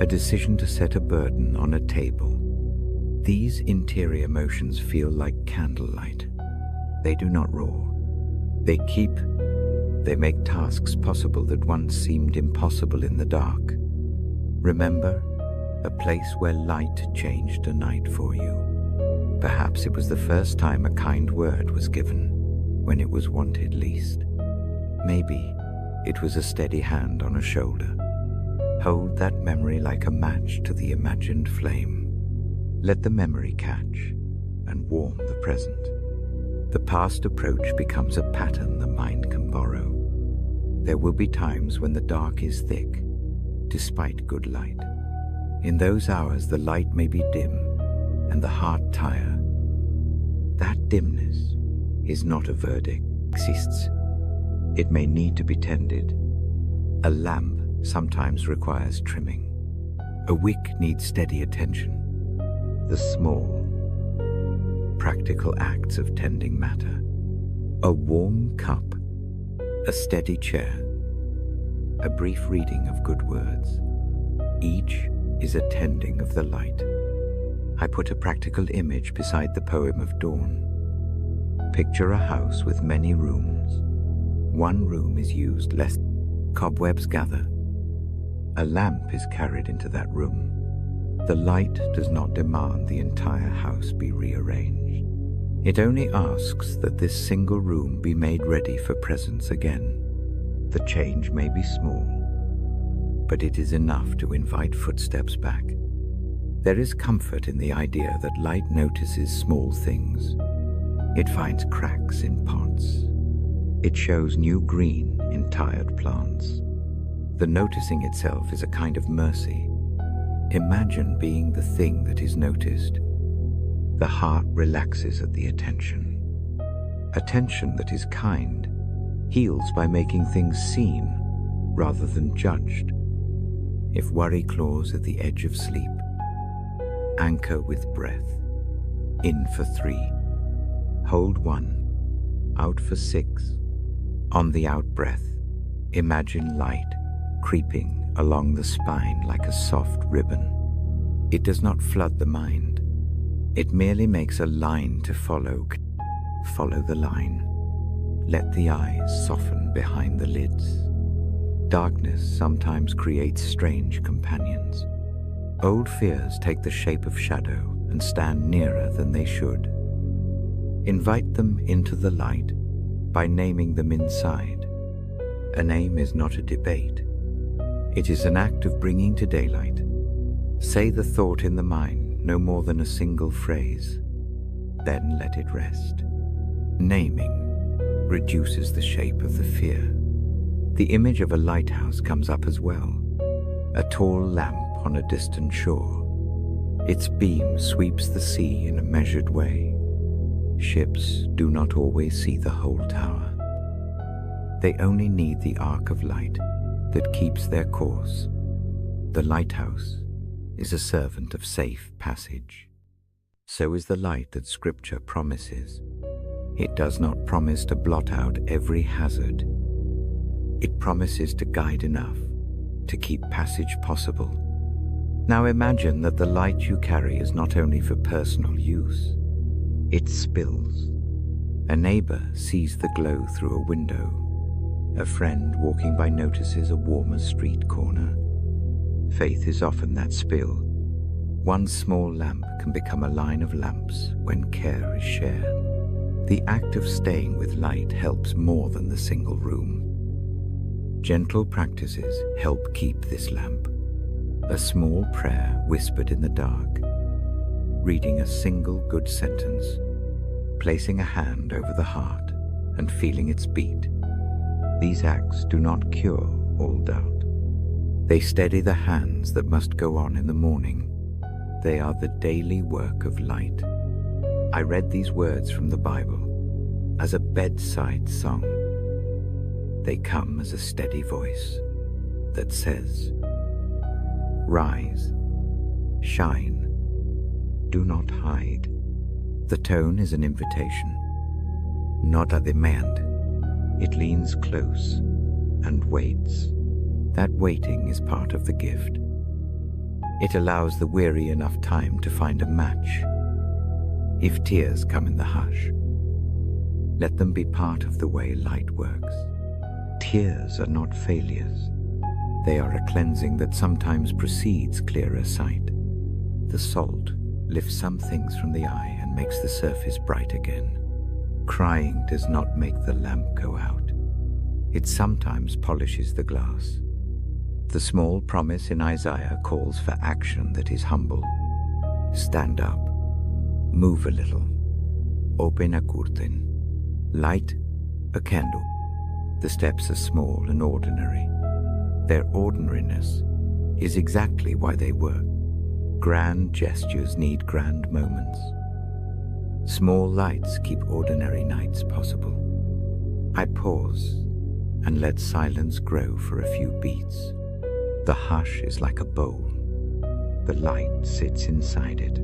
a decision to set a burden on a table. These interior motions feel like candlelight. They do not roar. They make tasks possible that once seemed impossible in the dark. Remember, a place where light changed a night for you. Perhaps it was the first time a kind word was given when it was wanted least. Maybe it was a steady hand on a shoulder. Hold that memory like a match to the imagined flame. Let the memory catch and warm the present. The past approach becomes a pattern the mind can borrow. There will be times when the dark is thick, despite good light. In those hours, the light may be dim and the heart tire. That dimness is not a verdict. It exists. It may need to be tended. A lamp sometimes requires trimming. A wick needs steady attention. The small, practical acts of tending matter. A warm cup, a steady chair, a brief reading of good words. Each is a tending of the light. I put a practical image beside the poem of dawn. Picture a house with many rooms. One room is used less. Cobwebs gather. A lamp is carried into that room. The light does not demand the entire house be rearranged. It only asks that this single room be made ready for presence again. The change may be small, but it is enough to invite footsteps back. There is comfort in the idea that light notices small things. It finds cracks in pots. It shows new green in tired plants. The noticing itself is a kind of mercy. Imagine being the thing that is noticed. The heart relaxes at the attention. Attention that is kind heals by making things seen rather than judged. If worry claws at the edge of sleep, anchor with breath. In for 3. Hold 1. Out for 6. On the out breath, imagine light creeping along the spine like a soft ribbon. It does not flood the mind. It merely makes a line to follow. Follow the line. Let the eyes soften behind the lids. Darkness sometimes creates strange companions. Old fears take the shape of shadow and stand nearer than they should. Invite them into the light by naming them inside. A name is not a debate. It is an act of bringing to daylight. Say the thought in the mind, no more than a single phrase. Then let it rest. Naming reduces the shape of the fear. The image of a lighthouse comes up as well, a tall lamp on a distant shore. Its beam sweeps the sea in a measured way. Ships do not always see the whole tower. They only need the arc of light that keeps their course. The lighthouse is a servant of safe passage. So is the light that Scripture promises. It does not promise to blot out every hazard. It promises to guide enough to keep passage possible. Now imagine that the light you carry is not only for personal use. It spills. A neighbor sees the glow through a window. A friend walking by notices a warmer street corner. Faith is often that spill. One small lamp can become a line of lamps when care is shared. The act of staying with light helps more than the single room. Gentle practices help keep this lamp. A small prayer whispered in the dark. Reading a single good sentence. Placing a hand over the heart and feeling its beat. These acts do not cure all doubt. They steady the hands that must go on in the morning. They are the daily work of light. I read these words from the Bible as a bedside song. They come as a steady voice that says, "Rise, shine, do not hide." The tone is an invitation, not a demand. It leans close and waits. That waiting is part of the gift. It allows the weary enough time to find a match. If tears come in the hush, let them be part of the way light works. Tears are not failures. They are a cleansing that sometimes precedes clearer sight. The salt lifts some things from the eye and makes the surface bright again. Crying does not make the lamp go out. It sometimes polishes the glass. The small promise in Isaiah calls for action that is humble. Stand up, move a little, open a curtain, light a candle. The steps are small and ordinary. Their ordinariness is exactly why they work. Grand gestures need grand moments. Small lights keep ordinary nights possible. I pause and let silence grow for a few beats. The hush is like a bowl. The light sits inside it.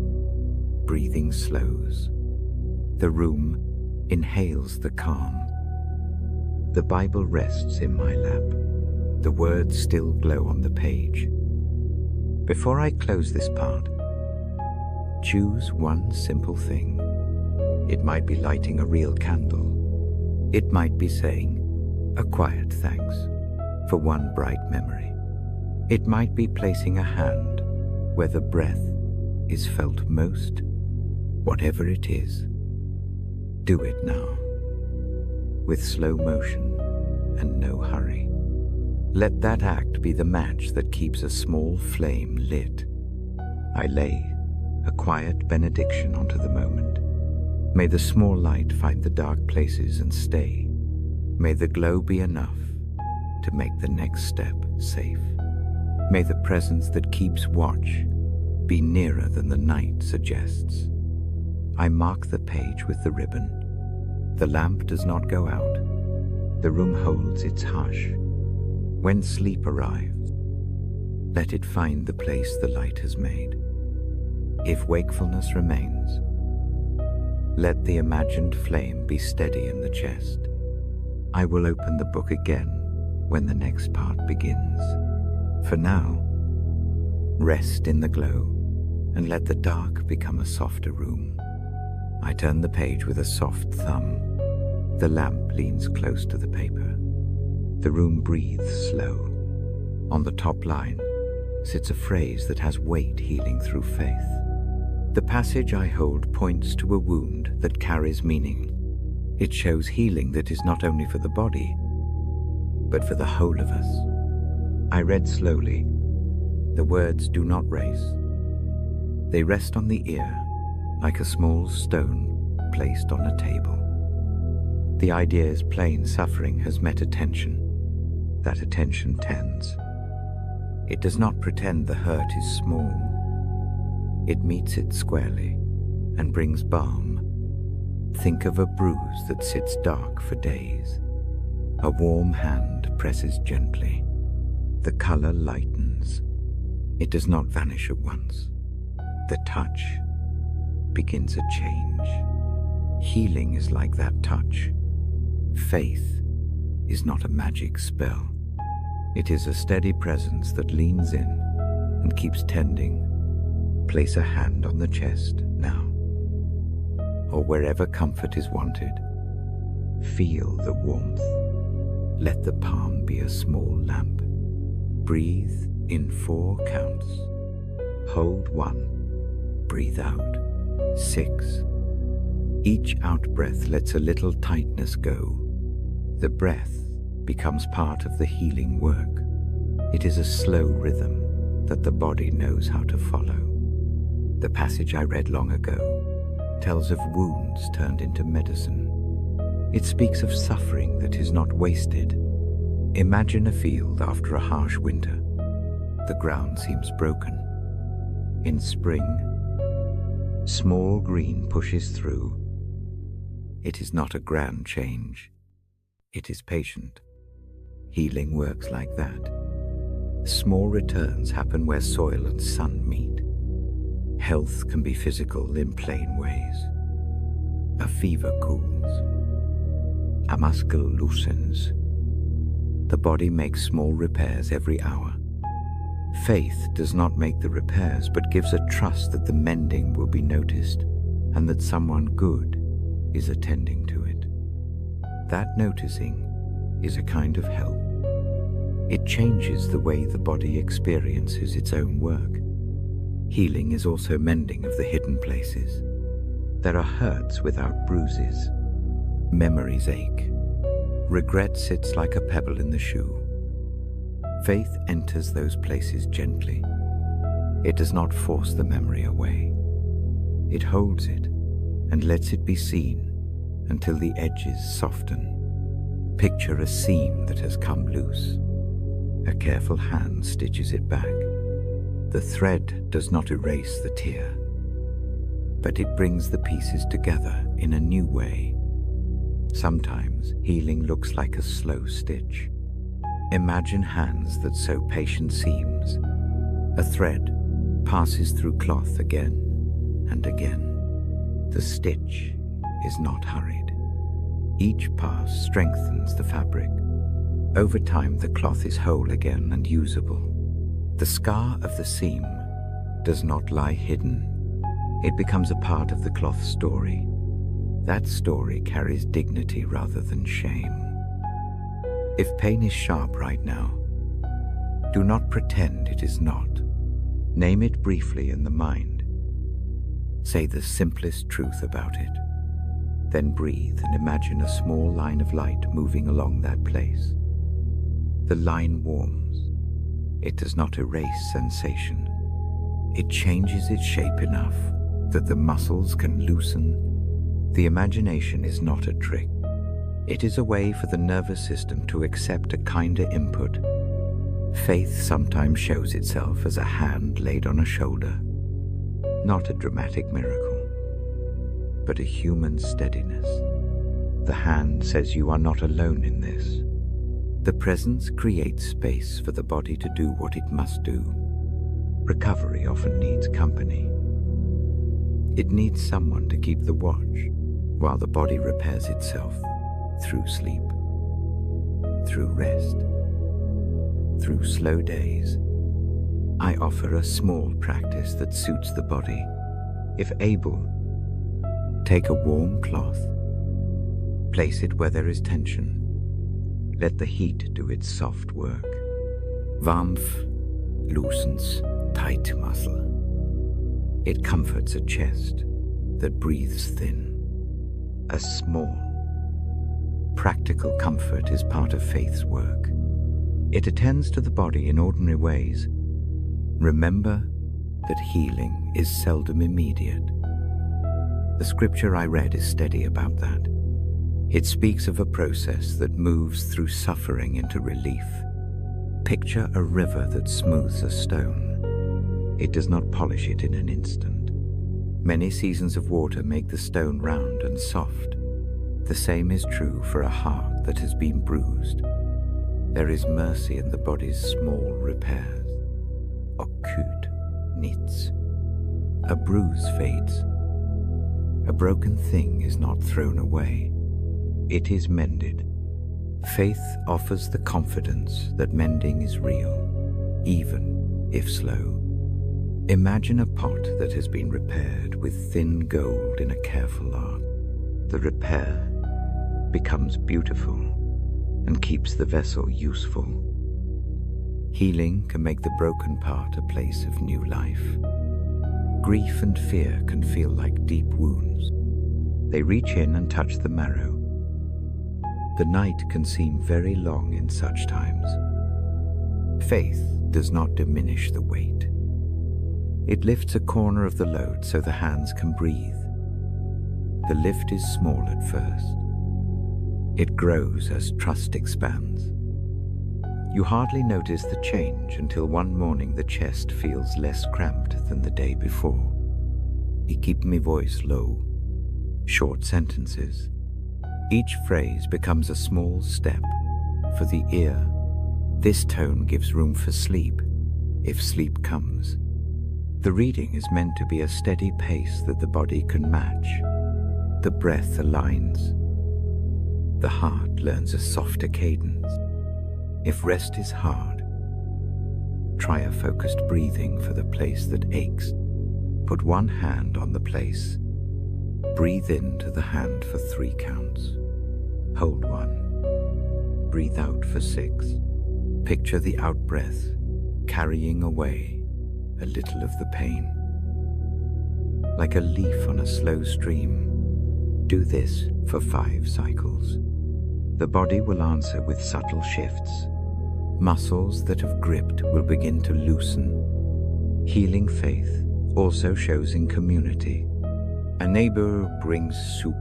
Breathing slows. The room inhales the calm. The Bible rests in my lap. The words still glow on the page. Before I close this part, choose one simple thing. It might be lighting a real candle. It might be saying a quiet thanks for one bright memory. It might be placing a hand where the breath is felt most. Whatever it is, do it now, with slow motion and no hurry. Let that act be the match that keeps a small flame lit. I lay a quiet benediction onto the moment. May the small light find the dark places and stay. May the glow be enough to make the next step safe. May the presence that keeps watch be nearer than the night suggests. I mark the page with the ribbon. The lamp does not go out. The room holds its hush. When sleep arrives, let it find the place the light has made. If wakefulness remains, let the imagined flame be steady in the chest. I will open the book again when the next part begins. For now, rest in the glow and let the dark become a softer room. I turn the page with a soft thumb. The lamp leans close to the paper. The room breathes slow. On the top line sits a phrase that has weight healing through faith. The passage I hold points to a wound that carries meaning. It shows healing that is not only for the body, but for the whole of us. I read slowly. The words do not race. They rest on the ear like a small stone placed on a table. The idea is plain: suffering has met attention. That attention tends. It does not pretend the hurt is small. It meets it squarely and brings balm. Think of a bruise that sits dark for days. A warm hand presses gently. The color lightens. It does not vanish at once. The touch begins a change. Healing is like that touch. Faith is not a magic spell. It is a steady presence that leans in and keeps tending. Place a hand on the chest now, or wherever comfort is wanted. Feel the warmth. Let the palm be a small lamp. Breathe in 4 counts. Hold 1. Breathe out 6. Each out-breath lets a little tightness go. The breath becomes part of the healing work. It is a slow rhythm that the body knows how to follow. The passage I read long ago tells of wounds turned into medicine. It speaks of suffering that is not wasted. Imagine a field after a harsh winter. The ground seems broken. In spring, small green pushes through. It is not a grand change. It is patient. Healing works like that. Small returns happen where soil and sun meet. Health can be physical in plain ways. A fever cools. A muscle loosens. The body makes small repairs every hour. Faith does not make the repairs, but gives a trust that the mending will be noticed and that someone good is attending to it. That noticing is a kind of help. It changes the way the body experiences its own work. Healing is also mending of the hidden places. There are hurts without bruises. Memories ache. Regret sits like a pebble in the shoe. Faith enters those places gently. It does not force the memory away. It holds it and lets it be seen until the edges soften. Picture a seam that has come loose. A careful hand stitches it back. The thread does not erase the tear, but it brings the pieces together in a new way. Sometimes healing looks like a slow stitch. Imagine hands that sew patient seams. A thread passes through cloth again and again. The stitch is not hurried. Each pass strengthens the fabric. Over time, the cloth is whole again and usable. The scar of the seam does not lie hidden. It becomes a part of the cloth story. That story carries dignity rather than shame. If pain is sharp right now, do not pretend it is not. Name it briefly in the mind. Say the simplest truth about it. Then breathe and imagine a small line of light moving along that place. The line warms. It does not erase sensation. It changes its shape enough that the muscles can loosen. The imagination is not a trick. It is a way for the nervous system to accept a kinder input. Faith sometimes shows itself as a hand laid on a shoulder. Not a dramatic miracle, but a human steadiness. The hand says you are not alone in this. The presence creates space for the body to do what it must do. Recovery often needs company. It needs someone to keep the watch while the body repairs itself through sleep, through rest, through slow days. I offer a small practice that suits the body. If able, take a warm cloth, place it where there is tension. Let the heat do its soft work. Warmth loosens tight muscle. It comforts a chest that breathes thin. A small, practical comfort is part of faith's work. It attends to the body in ordinary ways. Remember that healing is seldom immediate. The scripture I read is steady about that. It speaks of a process that moves through suffering into relief. Picture a river that smooths a stone. It does not polish it in an instant. Many seasons of water make the stone round and soft. The same is true for a heart that has been bruised. There is mercy in the body's small repairs. Akut nits. A bruise fades. A broken thing is not thrown away. It is mended. Faith offers the confidence that mending is real, even if slow. Imagine a pot that has been repaired with thin gold in a careful art. The repair becomes beautiful and keeps the vessel useful. Healing can make the broken part a place of new life. Grief and fear can feel like deep wounds. They reach in and touch the marrow. The night can seem very long in such times. Faith does not diminish the weight. It lifts a corner of the load so the hands can breathe. The lift is small at first. It grows as trust expands. You hardly notice the change until one morning the chest feels less cramped than the day before. I keep my voice low. Short sentences. Each phrase becomes a small step for the ear. This tone gives room for sleep, if sleep comes. The reading is meant to be a steady pace that the body can match. The breath aligns. The heart learns a softer cadence. If rest is hard, try a focused breathing for the place that aches. Put one hand on the place. Breathe into the hand for 3 counts. Hold 1. Breathe out for 6. Picture the out-breath carrying away a little of the pain. Like a leaf on a slow stream, do this for 5 cycles. The body will answer with subtle shifts. Muscles that have gripped will begin to loosen. Healing faith also shows in community. A neighbor brings soup.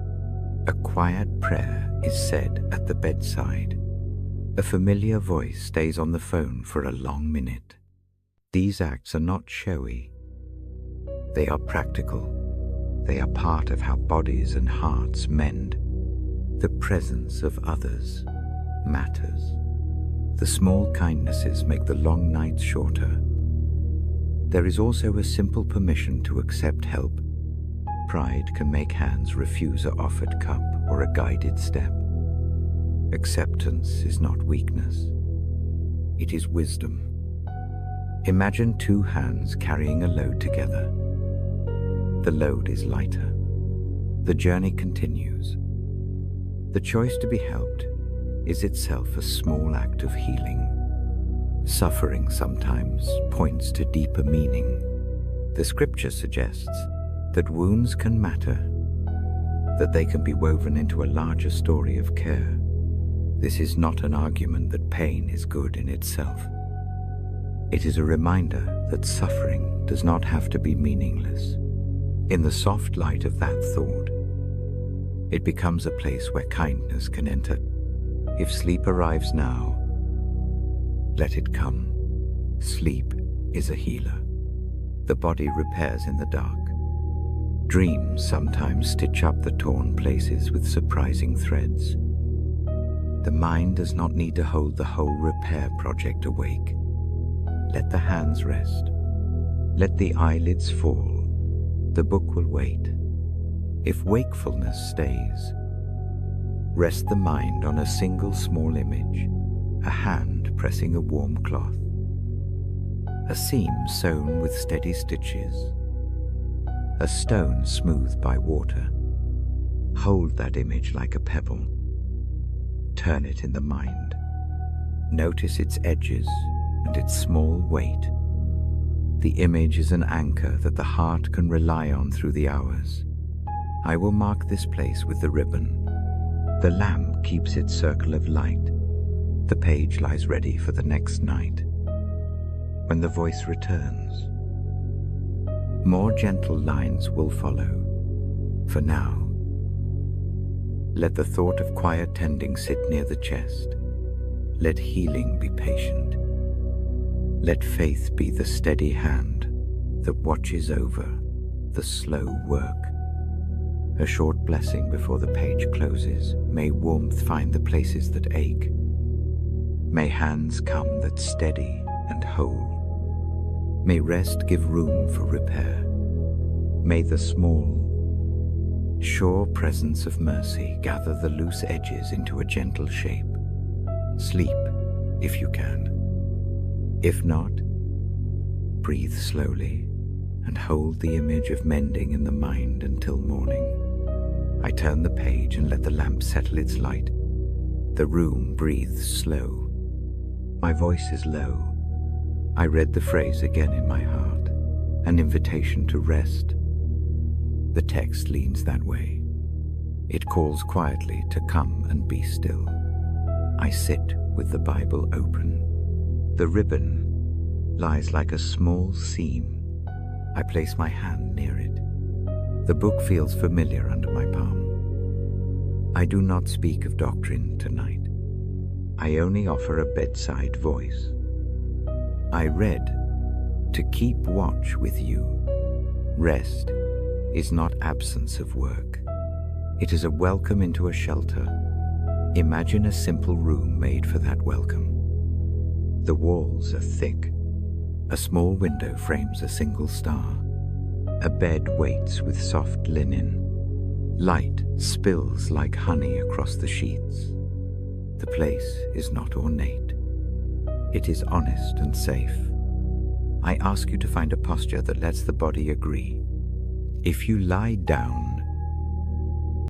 A quiet prayer is said at the bedside. A familiar voice stays on the phone for a long minute. These acts are not showy. They are practical. They are part of how bodies and hearts mend. The presence of others matters. The small kindnesses make the long nights shorter. There is also a simple permission to accept help. Pride can make hands refuse an offered cup or a guided step. Acceptance is not weakness. It is wisdom. Imagine 2 hands carrying a load together. The load is lighter. The journey continues. The choice to be helped is itself a small act of healing. Suffering sometimes points to deeper meaning. The scripture suggests that wounds can matter, that they can be woven into a larger story of care. This is not an argument that pain is good in itself. It is a reminder that suffering does not have to be meaningless. In the soft light of that thought, it becomes a place where kindness can enter. If sleep arrives now, let it come. Sleep is a healer. The body repairs in the dark. Dreams sometimes stitch up the torn places with surprising threads. The mind does not need to hold the whole repair project awake. Let the hands rest. Let the eyelids fall. The book will wait. If wakefulness stays, rest the mind on a single small image, a hand pressing a warm cloth, a seam sewn with steady stitches, a stone smoothed by water. Hold that image like a pebble. Turn it in the mind. Notice its edges and its small weight. The image is an anchor that the heart can rely on through the hours. I will mark this place with the ribbon. The lamp keeps its circle of light. The page lies ready for the next night. When the voice returns, more gentle lines will follow. For now, let the thought of quiet tending sit near the chest. Let healing be patient. Let faith be the steady hand that watches over the slow work. A short blessing before the page closes. May warmth find the places that ache. May hands come that steady and whole. May rest give room for repair. May the small, sure presence of mercy gather the loose edges into a gentle shape. Sleep, if you can. If not, breathe slowly and hold the image of mending in the mind until morning. I turn the page and let the lamp settle its light. The room breathes slow. My voice is low. I read the phrase again in my heart, an invitation to rest. The text leans that way. It calls quietly to come and be still. I sit with the Bible open. The ribbon lies like a small seam. I place my hand near it. The book feels familiar under my palm. I do not speak of doctrine tonight. I only offer a bedside voice. I read to keep watch with you. Rest is not absence of work. It is a welcome into a shelter. Imagine a simple room made for that welcome. The walls are thick. A small window frames a single star. A bed waits with soft linen. Light spills like honey across the sheets. The place is not ornate. It is honest and safe. I ask you to find a posture that lets the body agree. If you lie down,